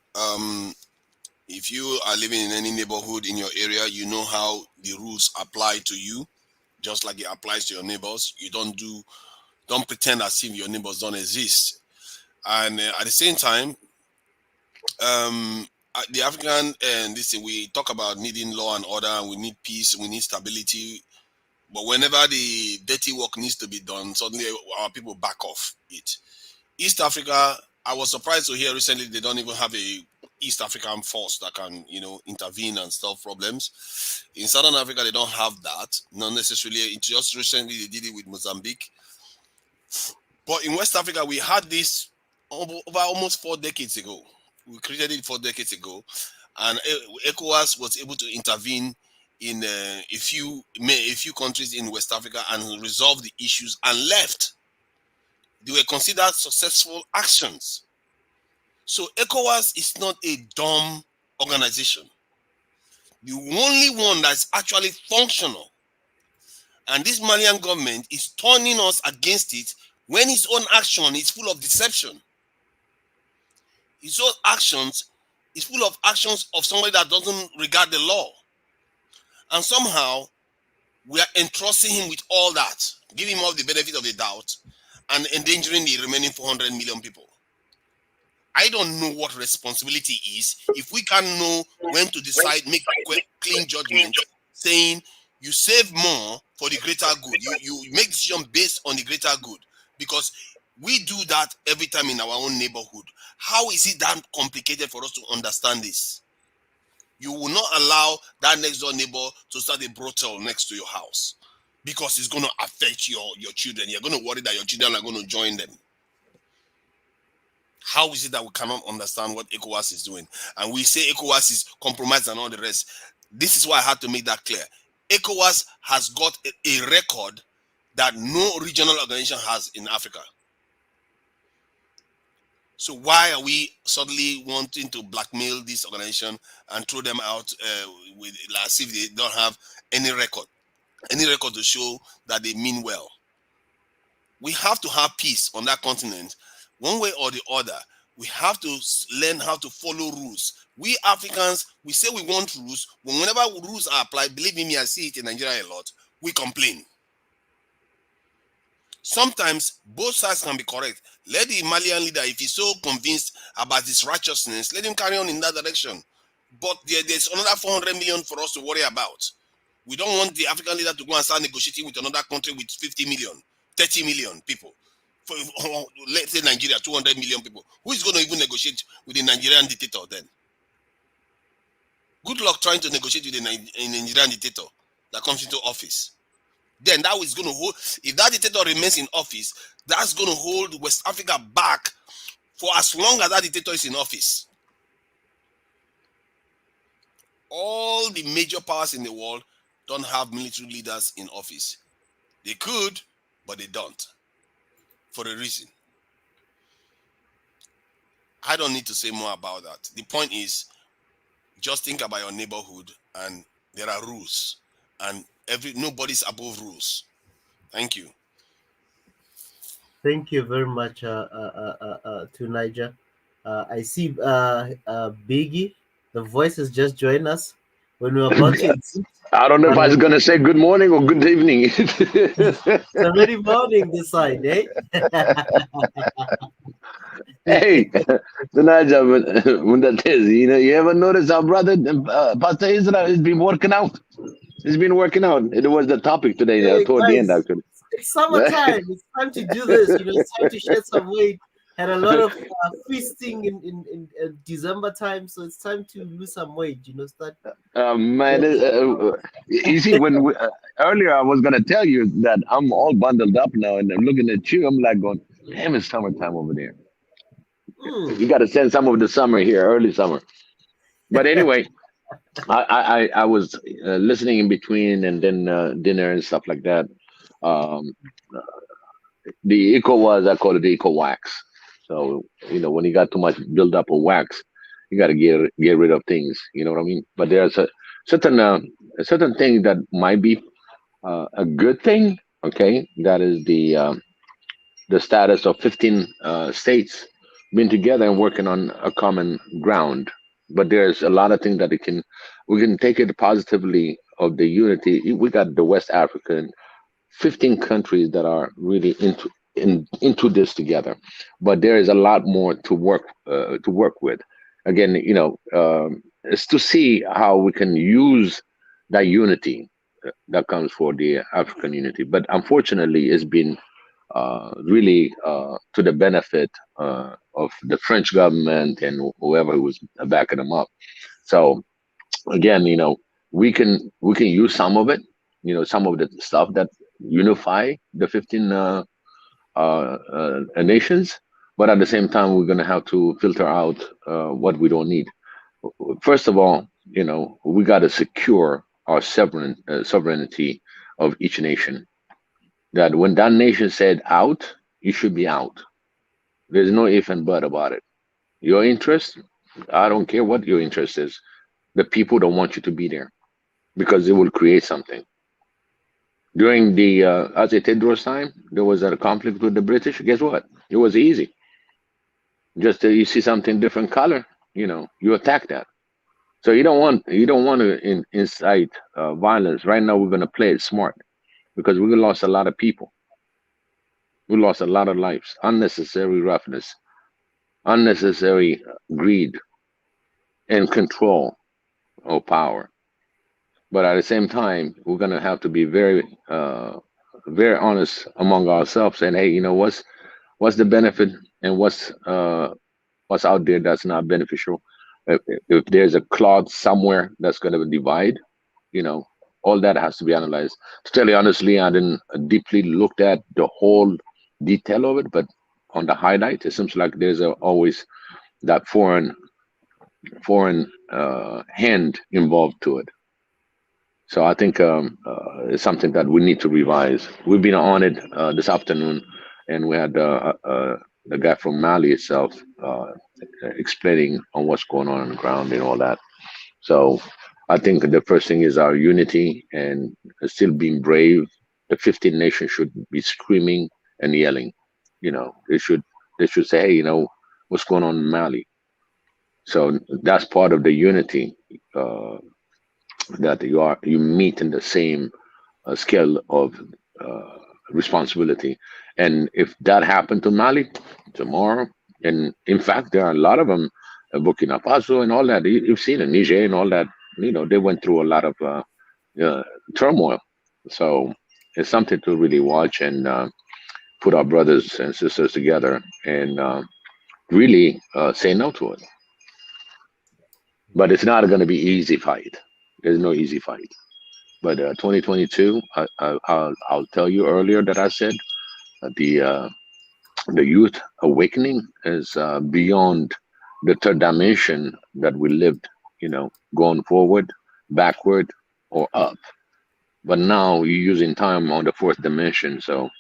If you are living in any neighborhood in your area, you know how the rules apply to you, just like it applies to your neighbors. You don't pretend as if your neighbors don't exist. And at the same time, the African and we talk about needing law and order, and we need peace, we need stability. But whenever the dirty work needs to be done, suddenly our people back off it. East Africa, I was surprised to hear recently they don't even have a East African force that can, intervene and solve problems. In Southern Africa, they don't have that. Not necessarily. It just recently they did it with Mozambique. But in West Africa, we had this over almost 4 decades ago. We created it 4 decades ago, and ECOWAS was able to intervene in a few countries in West Africa and resolve the issues and left. They were considered successful actions. So ECOWAS is not a dumb organization. The only one that's actually functional. And this Malian government is turning us against it when his own action is full of deception. His own actions is full of actions of somebody that doesn't regard the law. And somehow we are entrusting him with all that, giving him all the benefit of the doubt, and endangering the remaining 400 million people. I don't know what responsibility is if we can't know when to decide, make clean judgment, saying You save more for the greater good. You make decision based on the greater good, because we do that every time in our own neighborhood. How is it that complicated for us to understand this? You will not allow that next door neighbor to start a brothel next to your house, because it's going to affect your children. You're going to worry that your children are going to join them. How is it that we cannot understand what ECOWAS is doing? And we say ECOWAS is compromised and all the rest. This is why I had to make that clear. ECOWAS has got a record that no regional organization has in Africa. So why are we suddenly wanting to blackmail this organization and throw them out with, as if they don't have any record to show that they mean well? We have to have peace on that continent. One way or the other, we have to learn how to follow rules. We Africans, we say we want rules. Whenever rules are applied, believe me, I see it in Nigeria a lot, we complain. Sometimes both sides can be correct. Let the Malian leader, if he's so convinced about his righteousness, let him carry on in that direction. But there's another 400 million for us to worry about. We don't want the African leader to go and start negotiating with another country with 50 million, 30 million people. For, let's say Nigeria, 200 million people. Who is going to even negotiate with the Nigerian dictator then? Good luck trying to negotiate with a Nigerian dictator that comes into office. Then that is going to hold, if that dictator remains in office, that's going to hold West Africa back for as long as that dictator is in office. All the major powers in the world don't have military leaders in office. They could, but they don't. For a reason. I don't need to say more about that. The point is, just think about your neighborhood, and there are rules, and nobody's above rules. Thank you. Thank you very much to Niger. I see Biggie, the voice has just joined us. When we were about to I don't know if I was going to say good morning or good evening. It's already morning this side, eh? Hey, Naja, you ever notice our brother, Pastor Israel, has been working out? He's been working out. It was the topic today, Hey, toward guys, the end, actually. It's summertime. It's time to do this. It's time to shed some weight. Had a lot of feasting in December time, so it's time to lose some weight. Start. Man, you see, when earlier I was gonna tell you that I'm all bundled up now, and I'm looking at you. I'm like going, damn, it's summertime over there. You got to send some of the summer here, early summer. But anyway, I was listening in between, and then dinner and stuff like that. The I call it the eco wax. So when you got too much build up of wax, you got to get rid of things. You know what I mean? But there's a certain thing that might be a good thing. Okay, that is the status of 15 states being together and working on a common ground. But there's a lot of things that we can take it positively of the unity. We got the West African 15 countries that are really into this together, but there is a lot more to work with. Again, it's to see how we can use that unity that comes for the African unity. But unfortunately, it's been really to the benefit of the French government and whoever was backing them up. So again, we can use some of it, some of the stuff that unify the 15 nations, but at the same time, we're going to have to filter out what we don't need. First of all, we got to secure our sovereignty of each nation. That when that nation said out, you should be out. There's no if and but about it. Your interest, I don't care what your interest is. The people don't want you to be there because it will create something. During the Ajay Tedros time, there was a conflict with the British. Guess what? It was easy. Just you see something different color, you attack that. So you don't want to incite violence. Right now, we're going to play it smart because we lost a lot of people. We lost a lot of lives, unnecessary roughness, unnecessary greed, and control of power. But at the same time, we're gonna have to be very, very honest among ourselves, and hey, you know what's the benefit and what's out there that's not beneficial. If there's a cloud somewhere that's gonna divide, you know, all that has to be analyzed. To tell you honestly, I didn't deeply looked at the whole detail of it, but on the highlight, it seems like there's always that foreign hand involved to it. So I think it's something that we need to revise. We've been on it this afternoon, and we had the guy from Mali itself explaining on what's going on the ground and all that. So I think the first thing is our unity and still being brave. The 15 nations should be screaming and yelling. You know, they should say, hey, you know, what's going on in Mali? So that's part of the unity. That you meet in the same scale of responsibility. And if that happened to Mali tomorrow, and in fact there are a lot of them, Burkina Faso and all that, you've seen in Niger and all that, you know, they went through a lot of turmoil. So it's something to really watch and put our brothers and sisters together and really say no to it. But it's not going to be easy fight. There's no easy fight. But 2022, I'll tell you earlier that I said the youth awakening is beyond the third dimension that we lived, you know, going forward, backward, or up. But now you're using time on the fourth dimension, so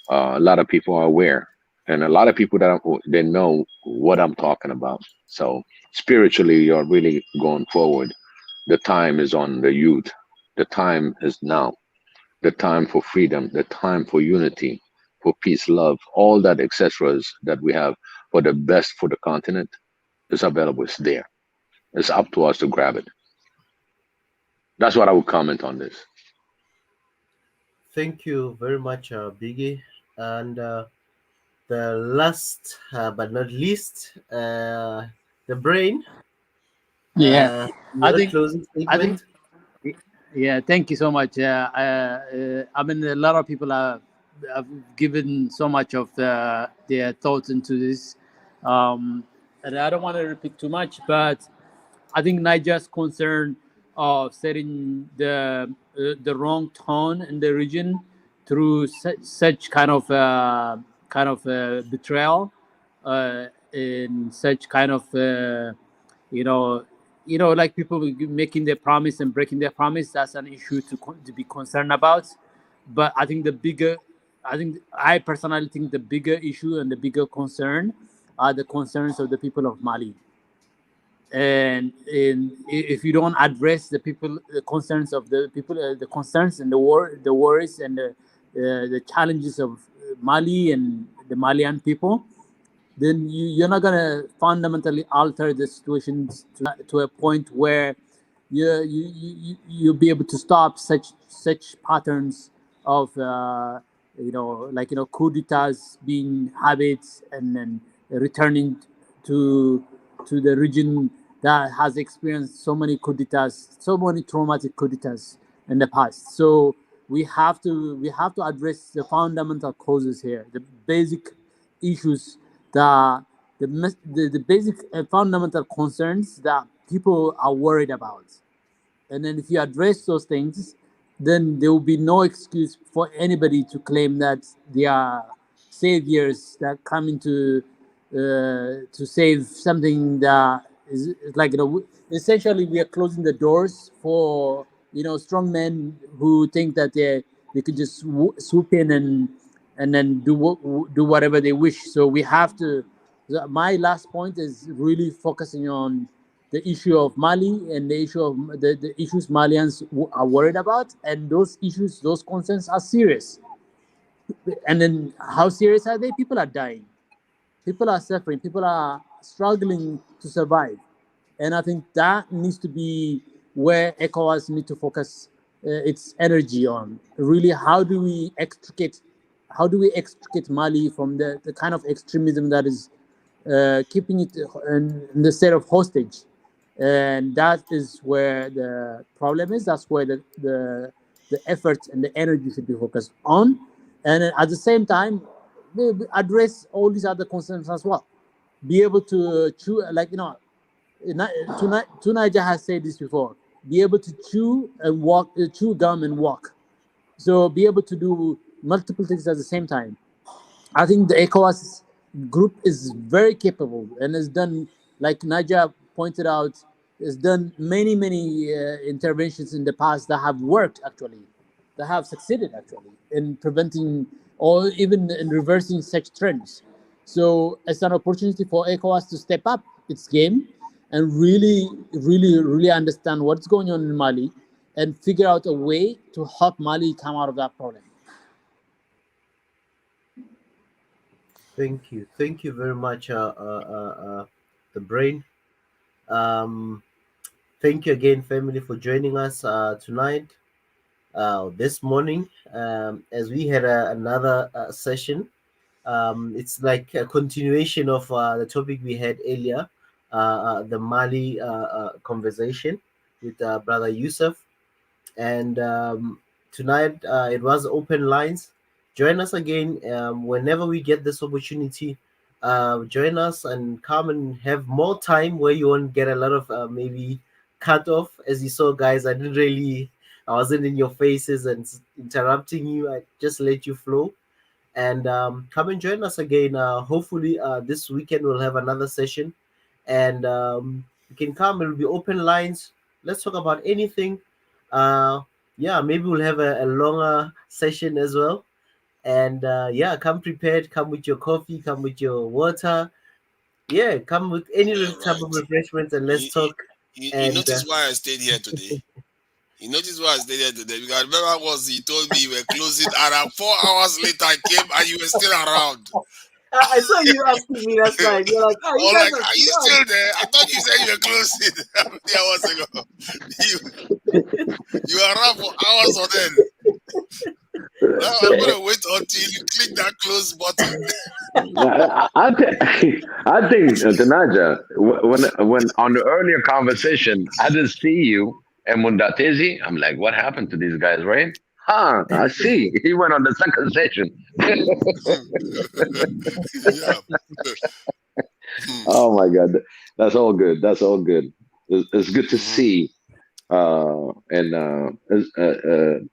a lot of people are aware, and a lot of people they know what I'm talking about. So spiritually, you're really going forward. The time is on the youth. The time is now. The time for freedom. The time for unity, for peace, love, all that accessories that we have for the best for the continent is available. It's there. It's up to us to grab it. That's what I would comment on this. Thank you very much, Biggie. And the last but not least, the brain. Yeah, I your think closing I think statement. yeah. Thank you so much. I mean, a lot of people have given so much of their thoughts into this, and I don't want to repeat too much, but I think Niger's concern of setting the wrong tone in the region through such kind of betrayal, in such kind of you know like people making their promise and breaking their promise. That's an issue to be concerned about. But I think I personally think the bigger issue and the bigger concern are the concerns of the people of Mali. And if you don't address the concerns of the people, the concerns and the worries and the challenges of Mali and the Malian people, then you're not gonna fundamentally alter the situations to a point where you'll be able to stop such patterns of coup d'etats being habits and then returning to the region that has experienced so many coup d'etats, so many traumatic coup d'etats in the past. So we have to address the fundamental causes here, the basic issues, the basic fundamental concerns that people are worried about. And then if you address those things, then there will be no excuse for anybody to claim that they are saviors that come into to save something that is like, essentially we are closing the doors for strong men who think that they could just swoop in and then do whatever they wish. So we have to. My last point is really focusing on the issue of Mali and the issue of the issues Malians are worried about, and those issues, those concerns are serious. And then how serious are they? People are dying. People are suffering. People are struggling to survive. And I think that needs to be where ECOWAS need to focus its energy on. Really, how do we extricate Mali from the kind of extremism that is keeping it in the state of hostage? and that is where the problem is. That's where the effort and the energy should be focused on, and then at the same time, address all these other concerns as well. Be able to chew, like Tunaja has said this before. Be able to chew and walk, chew gum and walk. So be able to do multiple things at the same time. I think the ECOWAS group is very capable and has done, like Naja pointed out, has done many interventions in the past that have worked actually, that have succeeded actually in preventing or even in reversing such trends. So it's an opportunity for ECOWAS to step up its game and really understand what's going on in Mali and figure out a way to help Mali come out of that problem. Thank you very much, the brain. Thank you again, family, for joining us tonight, this morning, as we had another session. It's like a continuation of the topic we had earlier, the Mali conversation with Brother Yusuf. And tonight it was open lines. Join us again whenever we get this opportunity. Join us and come and have more time where you won't get a lot of maybe cut off. As you saw, guys, I wasn't in your faces and interrupting you. I just let you flow. And come and join us again. Hopefully this weekend we'll have another session, and you can come. It'll be open lines. Let's talk about anything. Yeah, maybe we'll have a longer session as well. And yeah, come prepared. Come with your coffee. Come with your water. Yeah, come with any type of refreshments, and let's talk. You notice why I stayed here today? You notice why I stayed here today? Because I remember once he told me you were closing, and 4 hours later I came and you were still around. I saw you asking me last night. You're like, oh, like, are you still there? I thought you said you were closing 3 hours ago. You were around for hours on end. Now I'm gonna wait until you click that close button. I think Tanaja, when on the earlier conversation, I didn't see you and Mundatezi. I'm like, what happened to these guys, right? I see. He went on the second session. Oh my God, that's all good. That's all good. It's good to see. And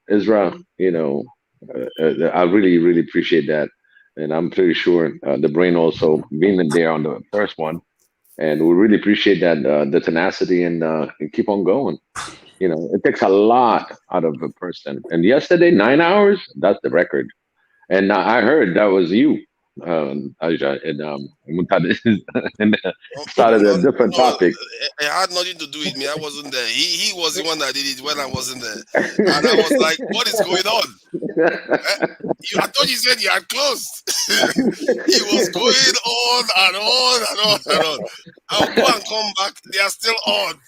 Israel, I really appreciate that, and I'm pretty sure the brain also being there on the first one, and we really appreciate that the tenacity and keep on going. It takes a lot out of a person. And yesterday, 9 hours, that's the record. And I heard that was you, Aja, and started a different topic. It had nothing to do with me. I wasn't there. He was the one that did it when I wasn't there. And I was like, what is going on? I thought you said you had closed. He was going on and on and on and on. I'll go and come back. They are still on.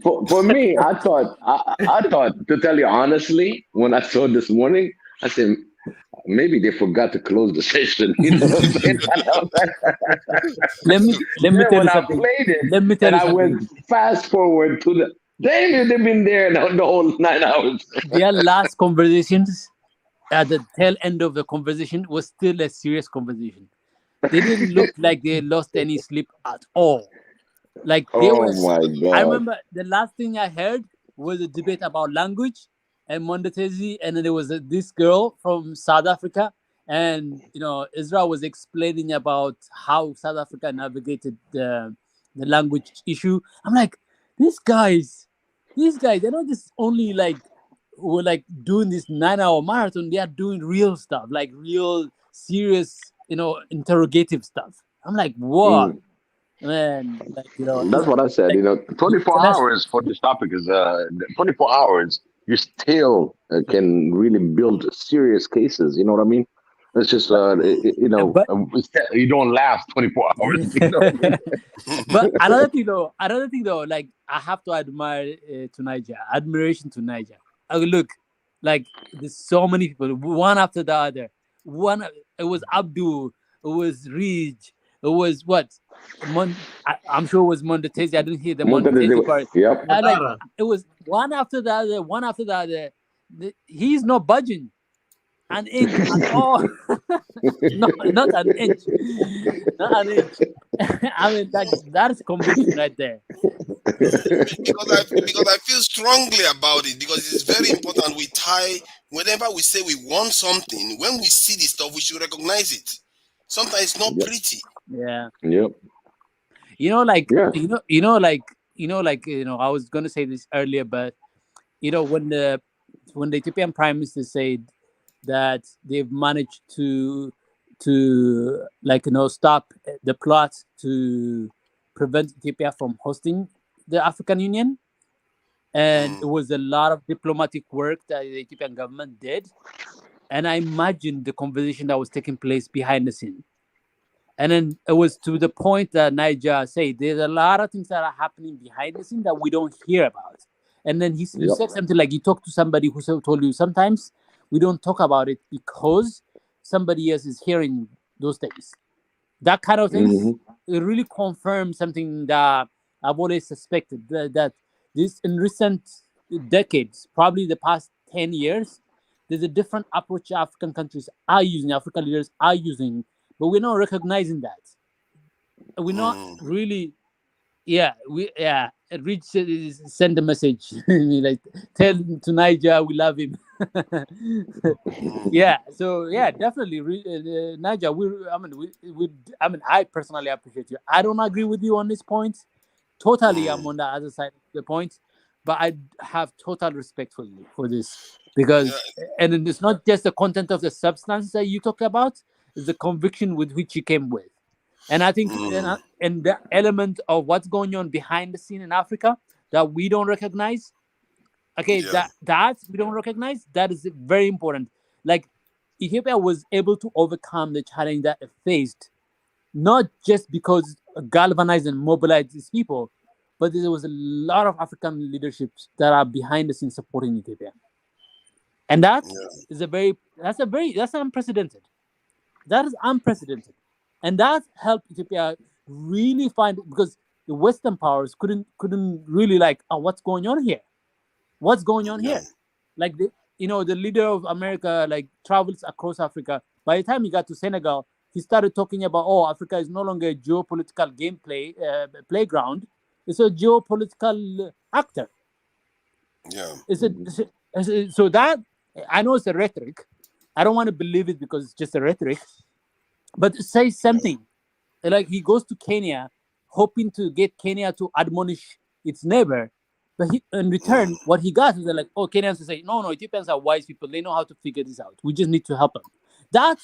For me, I thought, to tell you honestly, when I saw this morning, I said, maybe they forgot to close the session. You know what I'm saying? let me tell you something. Let me tell you something. I went fast forward to the. Damn, they've been there the whole 9 hours. Their last conversations, at the tail end of the conversation, was still a serious conversation. They didn't look like they lost any sleep at all. Like they were. My God. I remember the last thing I heard was a debate about language and Mondatezi, and then there was this girl from South Africa, and Israel was explaining about how South Africa navigated the language issue. I'm like, these guys, they're not just only were doing this 9-hour marathon. They are doing real stuff, like real serious, interrogative stuff. I'm like, what? Man, that's what I said. 24 hours for this topic is 24 hours. You still can really build serious cases. You know what I mean? It's just you don't last 24 hours. But another thing though, like I have to admire to Niger. Admiration to Niger. Look, like there's so many people, one after the other. It was Abdul, it was Rij, It was what? I'm sure it was Mondotesi. I didn't hear the Mondotesi part. Yep. Like it was one after the other, one after the other. He's not budging an inch at all. not an inch. Not an inch. I mean, that is conviction right there. Because I feel strongly about it, because it's very important we tie, whenever we say we want something, when we see this stuff, we should recognize it. Sometimes it's not pretty. Yeah. Yep. Like Yeah. I was gonna say this earlier, but when the Ethiopian Prime Minister said that they've managed to stop the plot to prevent Ethiopia from hosting the African Union, and it was a lot of diplomatic work that the Ethiopian government did, and I imagine the conversation that was taking place behind the scene. And then it was to the point that Niger said, there's a lot of things that are happening behind the scene that we don't hear about. And then he said something like, you talk to somebody who told you, sometimes we don't talk about it because somebody else is hearing those things. That kind of things, it really confirms something that I've always suspected, that this in recent decades, probably the past 10 years, there's a different approach African countries are using, African leaders are using, but we're not recognizing that. We're not really, send a message, like tell to Niger we love him. Definitely, Niger. I personally appreciate you. I don't agree with you on this point. Totally, I'm on the other side of the point, but I have total respect for you for this, because and it's not just the content of the substance that you talk about. Is the conviction with which you came with. And I think and the element of what's going on behind the scene in Africa that we don't recognize, that we don't recognize, that is very important. Like, Ethiopia was able to overcome the challenge that it faced, not just because it galvanized and mobilized these people, but there was a lot of African leaderships that are behind the scenes supporting Ethiopia. And that's unprecedented. That is unprecedented. And that helped Ethiopia really find, because the Western powers couldn't really what's going on here? What's going on here? Like the leader of America travels across Africa. By the time he got to Senegal, he started talking about, Africa is no longer a geopolitical playground. It's a geopolitical actor. Yeah. So that, I know it's a rhetoric. I don't want to believe it because it's just a rhetoric, but it says something. Like, he goes to Kenya, hoping to get Kenya to admonish its neighbor, but in return, what he got is Kenyans say, no, Ethiopians are wise people. They know how to figure this out. We just need to help them. That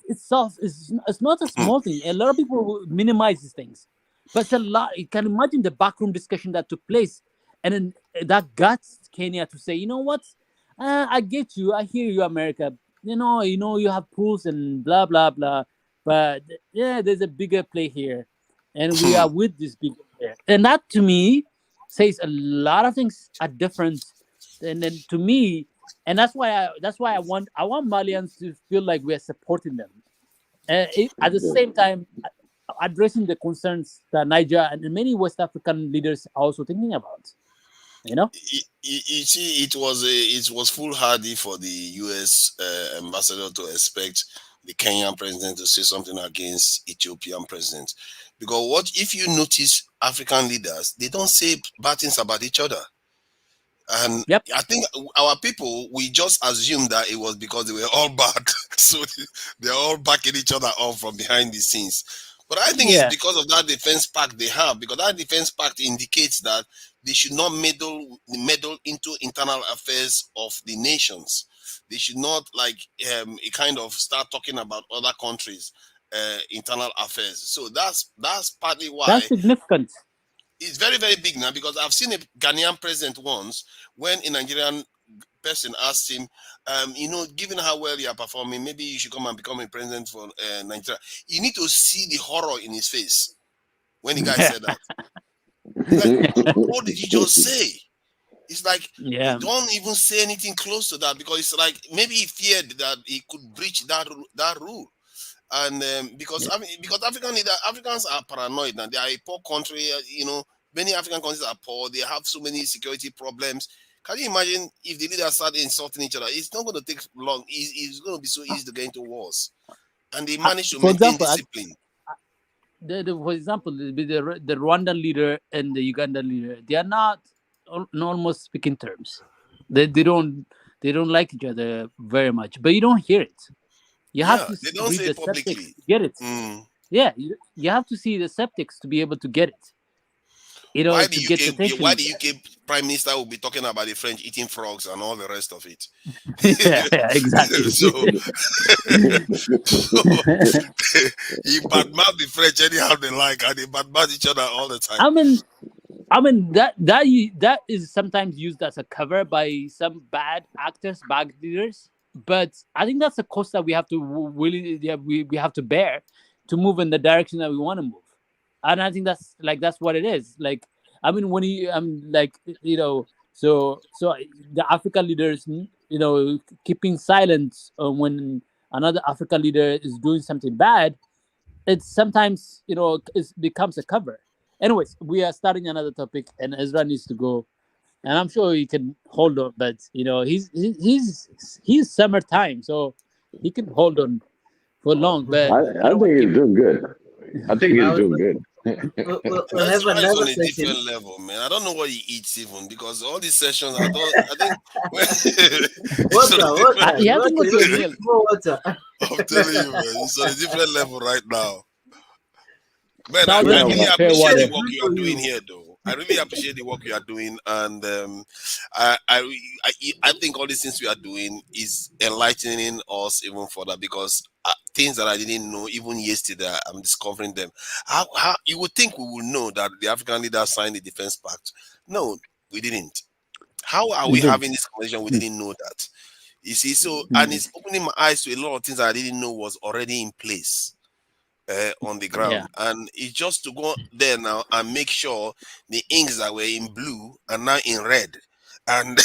itself it's not a small thing. A lot of people will minimize these things, but it's a lot. You can imagine the backroom discussion that took place, and then that got Kenya to say, you know what? I get you. I hear you, America. You have pools and blah, blah, blah. But there's a bigger play here. And we are with this big player. And that, to me, says a lot of things are different. And then to me, and that's why I want Malians to feel like we're supporting them. At the same time, addressing the concerns that Niger and many West African leaders are also thinking about. You see, it was foolhardy for the U.S. Ambassador to expect the Kenyan president to say something against Ethiopian president, because if you notice, African leaders, they don't say bad things about each other, and I think our people, we just assume that it was because they were all bad, so they're all backing each other up from behind the scenes. But I think it's because of that defense pact they have, because that defense pact indicates that they should not meddle into internal affairs of the nations. They should not start talking about other countries' internal affairs. So that's partly why that's significant. It's very, very big now, because I've seen a Ghanaian president once when a Nigerian person asked him, given how well you are performing, maybe you should come and become a president for Nigeria. You need to see the horror in his face when the guy said that. What did you just say? It's like, don't even say anything close to that, because it's like maybe he feared that he could breach that rule. And because Africans are paranoid and they are a poor country. Many African countries are poor. They have so many security problems. Can you imagine if the leaders start insulting each other? It's not going to take long. It's going to be so easy to get into wars, and they manage to For maintain example, discipline. for example, the Rwandan leader and the Ugandan leader, they are not almost speaking terms. They don't like each other very much, but you don't hear it. You have Yeah, to they don't read say the it publicly. subtext to get it. Mm. Yeah, you have to see the subtext to be able to get it. Why To get the tension. Why the UK Prime Minister will be talking about the French eating frogs and all the rest of it? Yeah, exactly. so he badmouth the French anyhow they like, and they badmouth each other all the time. I mean that is sometimes used as a cover by some bad actors, bad leaders. But I think that's a cost that we have to we have to bear to move in the direction that we want to move. And I think that's what it is. Like, I mean, when you so the African leaders, keeping silent when another African leader is doing something bad, it's sometimes it becomes a cover. Anyways, we are starting another topic, and Ezra needs to go, and I'm sure he can hold on. But he's summertime, so he can hold on for long. But I think he's doing good. I think he's Well, doing good. we'll have Ezra is another on a session. different level, man. I don't know what he eats even, because all these sessions, I think Water. he hasn't got to a meal. More water. I'm telling you, man, he's on a different level right now. Man, I South Yeah, really Africa, fair appreciate water. the work you are doing here, though. I really appreciate the work you are doing, and I think all these things we are doing is enlightening us even further, because things that I didn't know even yesterday, I'm discovering them. How you would think we would know that the African leaders signed the Defense Pact? No, we didn't. How are we having this conversation? We didn't know that. You see, so and it's opening my eyes to a lot of things that I didn't know was already in place. On the ground, and it's just to go there now and make sure the inks that were in blue are now in red, and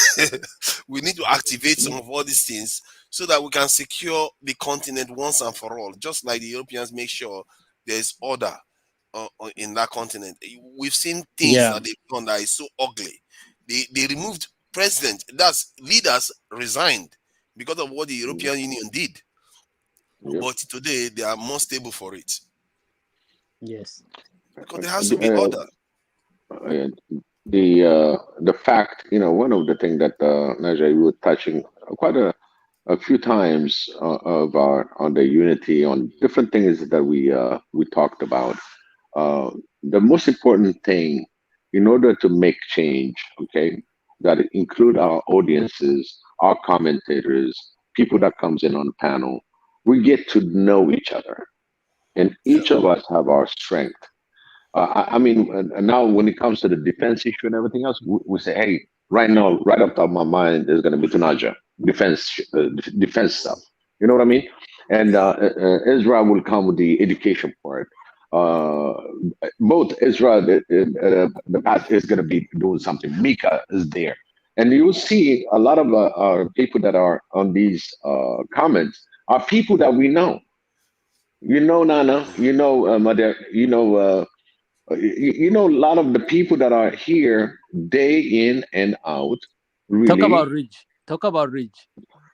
we need to activate some of all these things so that we can secure the continent once and for all, just like the Europeans make sure there's order in that continent. We've seen things that they've done that is so ugly. They removed president, that's leaders resigned because of what the European Union did. Yep. But today they are more stable for it. Yes. Because there has to be order. The fact, one of the things that Najee, you were touching quite a few times on the unity, on different things that we talked about. The most important thing, in order to make change, okay, that include our audiences, our commentators, people that comes in on the panel, we get to know each other, and each of us have our strength. I mean, now when it comes to the defense issue and everything else, we say, hey, right now, right up top of my mind is going to be Tunaja, defense stuff. You know what I mean? And Ezra will come with the education part. Both Ezra, the path is going to be doing something. Mika is there. And you'll see a lot of people that are on these comments are people that we know. You know, Nana, you know, Mother, you know a lot of the people that are here day in and out. Really, Talk about Ridge.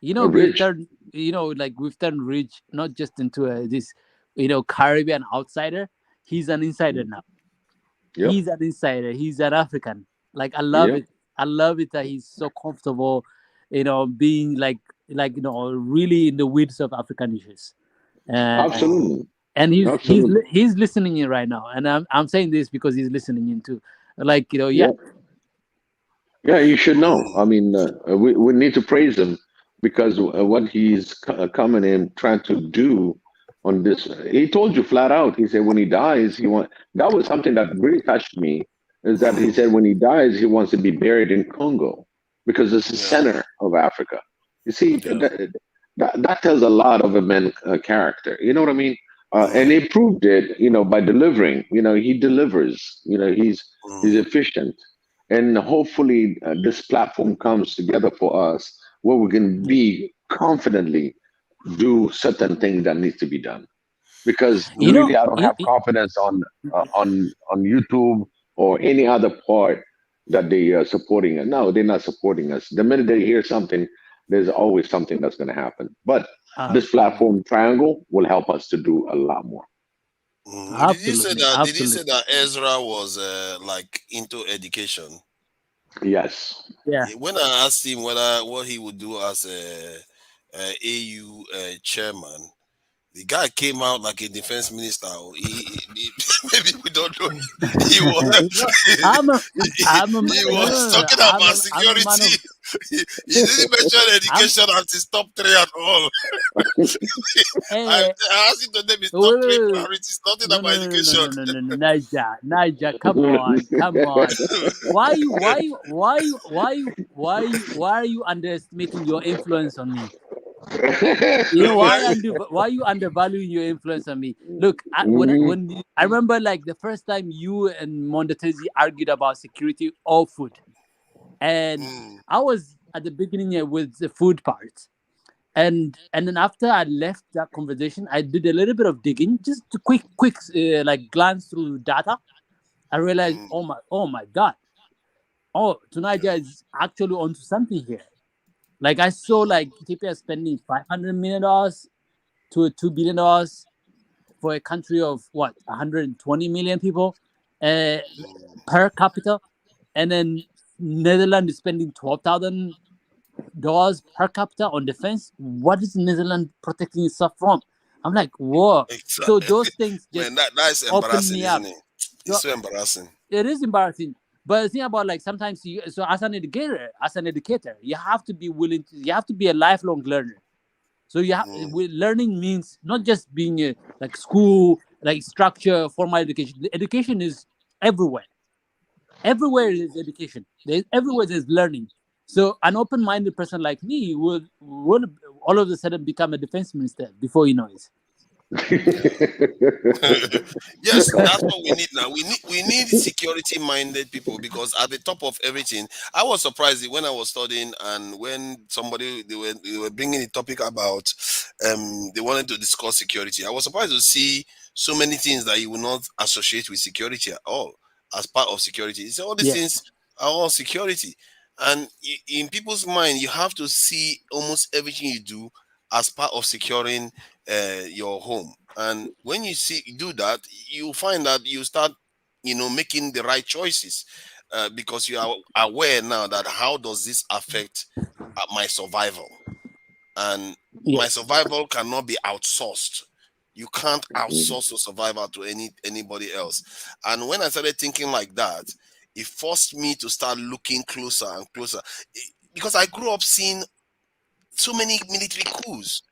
We've Rich. turned we've turned Ridge not just into this Caribbean outsider. He's an insider now. Yep. He's an insider. He's an African. Like, I love Yep. it. I love it that he's so comfortable, being really in the weeds of African issues. Absolutely. And Absolutely. he's listening in right now, and I'm saying this because he's listening in too. Yeah, you should know. I mean, we need to praise him because what he's coming in trying to do on this, he told you flat out. He said when he dies, that was something that really touched me. Is that he said when he dies, he wants to be buried in Congo because it's the center of Africa. You see, that tells a lot of a man's character. You know what I mean? And he proved it, by delivering. He delivers. He's efficient. And hopefully this platform comes together for us where we can be confidently do certain things that need to be done. because You know, really I don't have confidence on YouTube or any other part that they are supporting us. No, they're not supporting us. The minute they hear something, there's always something that's going to happen. But this platform triangle will help us to do a lot more. Did you say that? Did you say that Ezra was like into education? Yes. Yeah. When I asked him what he would do as a AU chairman, the guy came out like a defense minister. Maybe we don't know. He was talking about security. He didn't mention education as his top 3 at all. I asked him to name his top 3 priorities. Nothing about education. No, Niger, come on. Why are you underestimating your influence on me? You know, why are you undervaluing your influence on me? Look, when I remember, like, the first time you and Mondatezi argued about security or food, and I was at the beginning with the food part, and then after I left that conversation, I did a little bit of digging, just a quick like glance through data. I realized, oh my God, Tunisia is actually onto something here. Like, I saw, like, Ethiopia spending $500 million to $2 billion for a country of 120 million people per capita, and then Netherlands is spending $12,000 per capita on defense. What is Netherlands protecting itself from? I'm like, whoa. Exactly. So those things just that's embarrassing, isn't it? It's so embarrassing. It is embarrassing. But the thing about, like, sometimes as an educator, you have to be willing to, you have to be a lifelong learner. So you have learning means not just being like school, like structure, formal education. The education is everywhere. Everywhere is education. Everywhere there's learning. So an open-minded person like me will all of a sudden become a defense minister before you know it. Yes, that's what we need now. We need security-minded people, because at the top of everything, I was surprised when I was studying, and when they were bringing the topic about they wanted to discuss security. I was surprised to see so many things that you will not associate with security at all as part of security. So all these things are all security, and in people's mind, you have to see almost everything you do as part of securing your home. And when you do that, you find that you start, making the right choices, because you are aware now that how does this affect my survival? And my survival cannot be outsourced. You can't outsource your survival to anybody else. And when I started thinking like that, it forced me to start looking closer and closer, because I grew up seeing so many military coups.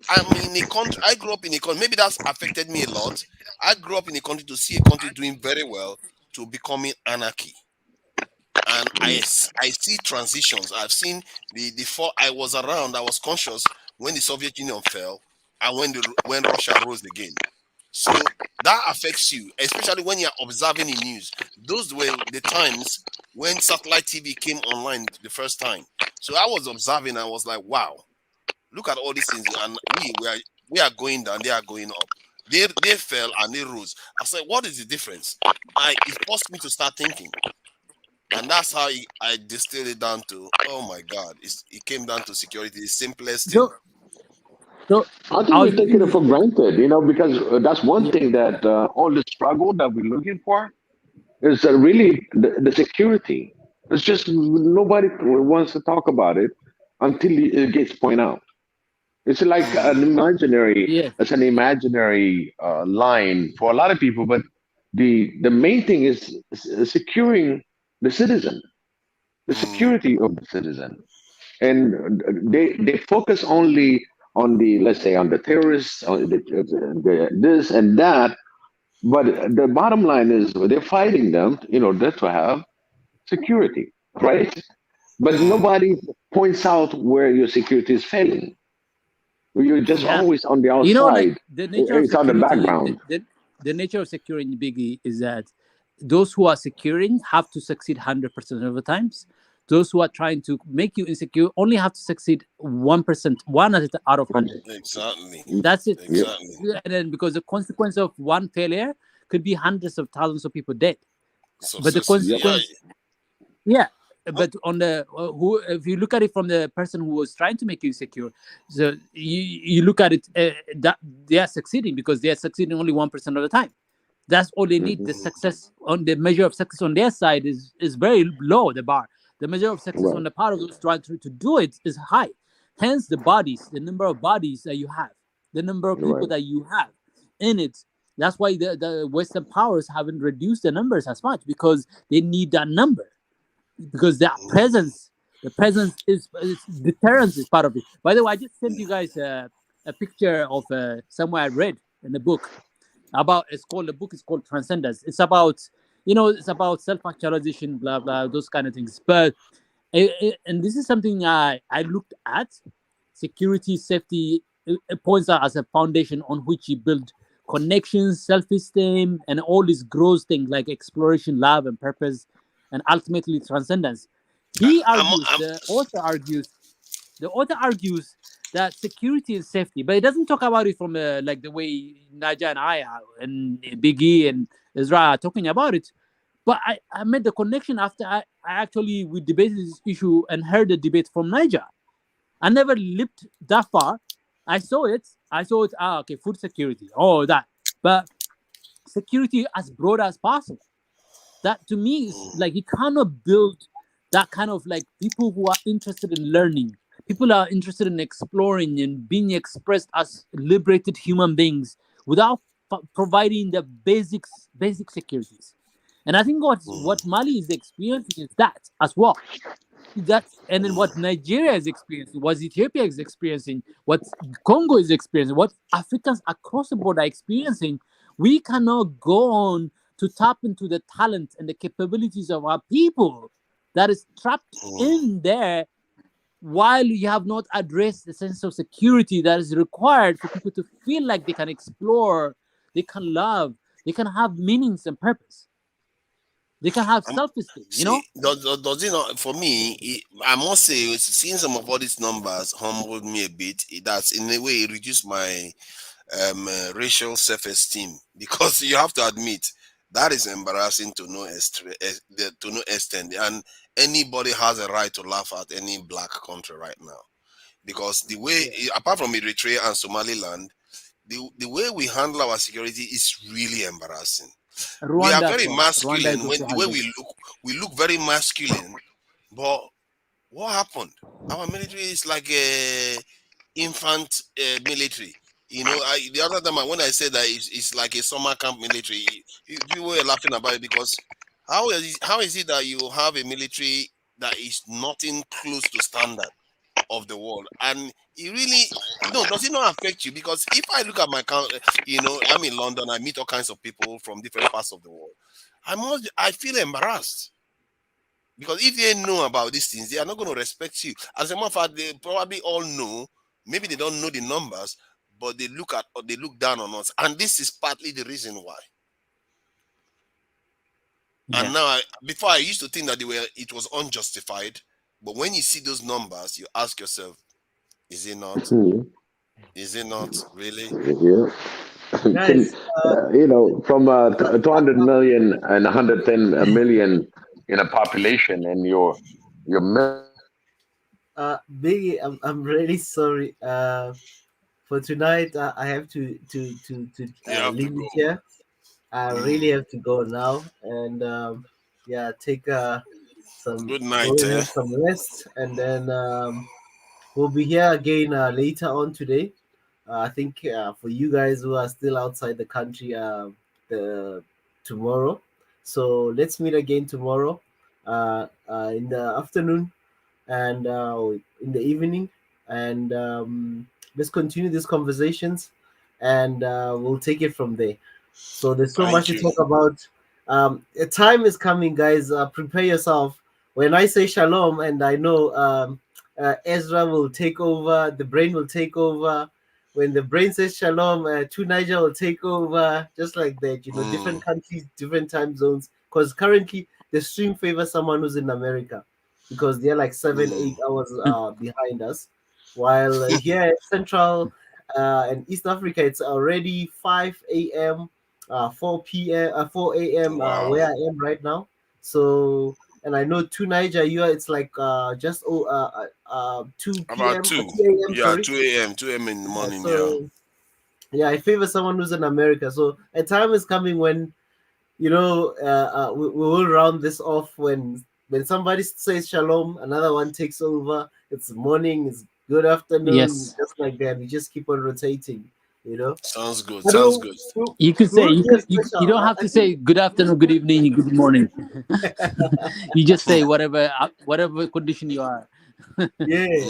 I'm in a country. I grew up in a country. Maybe that's affected me a lot. I grew up in a country to see a country doing very well to becoming anarchy, and I see transitions. I've seen the fall. I was around. I was conscious when the Soviet Union fell and when Russia rose again. So that affects you, especially when you're observing the news. Those were the times when satellite TV came online the first time. So I was observing. I was like, wow. Look at all these things, and we are going down. They are going up. They fell and they rose. I said, what is the difference? It forced me to start thinking, and that's how I distilled it down to. Oh my God! It came down to security, the simplest thing. So I think we're taking it for granted, because that's one thing that all the struggle that we're looking for is really the security. It's just nobody wants to talk about it until it gets pointed out. It's like an imaginary, line for a lot of people, but the main thing is securing the citizen, the security of the citizen, and they focus only on let's say on the terrorists, on the this and that, but the bottom line is they're fighting them in order to have security, right? But nobody points out where your security is failing. You're just always on the outside. The nature it's on the background. The nature of securing, Biggie, is that those who are securing have to succeed 100% of the times. those who are trying to make you insecure only have to succeed 1%, one out of 100. Exactly. That's it. Yep. Exactly. And then because the consequence of one failure could be hundreds of thousands of people dead. But the Success. Yeah. consequence, yeah. But on the who, if you look at it from the person who was trying to make you insecure, so you look at it that they are succeeding because they are succeeding only 1% of the time. That's all they need. The success on the measure of success on their side is very low. The bar, the measure of success Right. on the part of those trying to do it is high. Hence, the bodies, the number of bodies that you have, the number of people Right. that you have in it. That's why the Western powers haven't reduced the numbers as much because they need that number. Because that presence, the presence is deterrence is part of it. By the way, I just sent you guys a picture of somewhere I read in the book about. The book is called Transcendence. It's about it's about self-actualization, blah blah, those kind of things. But and this is something I looked at. Security, safety, it points out as a foundation on which you build connections, self-esteem, and all these gross things like exploration, love, and purpose, and ultimately transcendence. The author argues that security and safety, but it doesn't talk about it from like the way Naja and I are, and Biggie and Ezra are talking about it. But I made the connection after we debated this issue and heard the debate from Niger. I never lived that far. I saw it. Okay, food security, all that. But security as broad as possible. That to me is like you cannot build that kind of like people who are interested in learning. People are interested in exploring and being expressed as liberated human beings without providing the basic securities. And I think what Mali is experiencing is that as well. And then what Nigeria is experiencing, what Ethiopia is experiencing, what Congo is experiencing, what Africans across the board are experiencing. We cannot go on to tap into the talent and the capabilities of our people that is trapped in there while you have not addressed the sense of security that is required for people to feel like they can explore, they can love, they can have meanings and purpose. They can have self-esteem, Does it not, for me, I must say, seeing some of all these numbers humbled me a bit. That's in a way it reduced my racial self-esteem, because you have to admit that is embarrassing to no extent, and anybody has a right to laugh at any black country right now, because the way, apart from Eritrea and Somaliland, the way we handle our security is really embarrassing. We are very masculine. The way we look very masculine, but what happened? Our military is like a infant military. The other time when I said that it's like a summer camp military, people were laughing about it, because how is it that you have a military that is nothing close to standard of the world? And it really, does it not affect you? Because if I look at my country, I'm in London, I meet all kinds of people from different parts of the world. I feel embarrassed, because if they know about these things, they are not going to respect you. As a matter of fact, they probably all know. Maybe they don't know the numbers, but they look down on us, and this is partly the reason why. And now, before I used to think that it was unjustified, but when you see those numbers, you ask yourself, is it not? Is it not really? Yeah. Guys, From 200 million and 110 million in a population, and your Biggie, I'm really sorry. For tonight, I have to leave it here. I really have to go now, and take some Good night. have some rest, and then we'll be here again later on today. I think for you guys who are still outside the country, tomorrow. So let's meet again tomorrow in the afternoon and in the evening, and let's continue these conversations, and we'll take it from there. So there's so much to talk about. A time is coming, guys. Prepare yourself. When I say shalom, and I know Ezra will take over, the brain will take over. When the brain says shalom, Two Niger will take over, just like that. Different countries, different time zones. Because currently the stream favors someone who's in America. because they're like 7-8 hours behind us. While here in Central and East Africa, it's already 5 a.m., 4 p.m., 4 a.m. Wow. Where I am right now. So, and I know to Nigeria, it's like just 2 About p.m. 2. 2 a.m. Yeah, Sorry. 2 a.m. 2 a.m. in the morning. So, yeah, I favor someone who's in America. So a time is coming when, we will round this off when somebody says shalom, another one takes over. It's morning, it's good afternoon, Yes. just like that. We just keep on rotating, Sounds good. But Sounds good. You could say we'll do a you special. don't have to say good afternoon, good evening, good morning. You just say whatever condition you are. Yeah.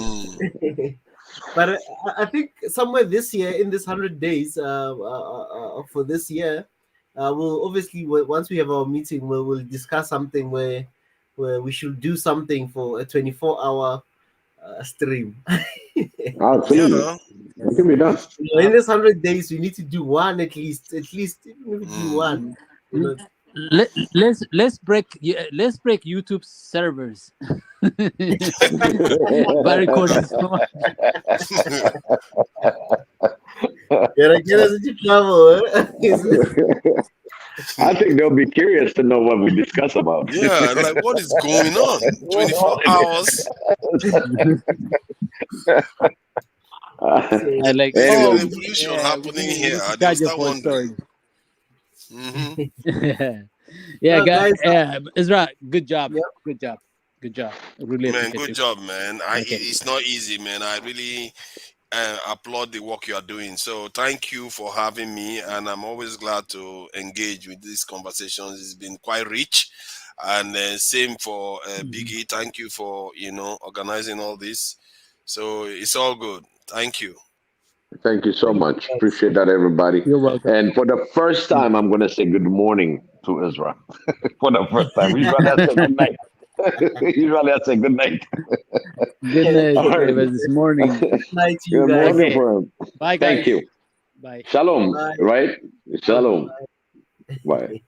But I think somewhere this year, in this 100 days for this year, we'll obviously, once we have our meeting, we'll discuss something where we should do something for a 24-hour stream. Absolutely. Yeah. It can be done. In this 100 days, we need to do one at least even if we do one. Let's break YouTube servers by recording so much. Get us into trouble. I think they'll be curious to know what we discuss about. Yeah, like what is going on? 24 hours. I like There's a Anyway, revolution happening here. we They'll charge you start for wondering. storage. Mhm. Yeah, No, guys. guys. Ezra, good job. Yep. Good job. Really Man, appreciate good you. job, man. Okay. It's not easy, man. I really applaud the work you are doing. So thank you for having me, and I'm always glad to engage with these conversations. It's been quite rich, and same for Biggie. Thank you for organizing all this. So it's all good. Thank you. thank you so much. Appreciate that, everybody. You're welcome. And for the first time, I'm going to say good morning to Ezra. For the first time. Usually I say good night. Usually I say good night. Good night. All right. It was this morning. Night to you Good guys. morning Okay. for him. Bye, guys. Thank you. Bye. Shalom, Bye. right? Shalom. Bye.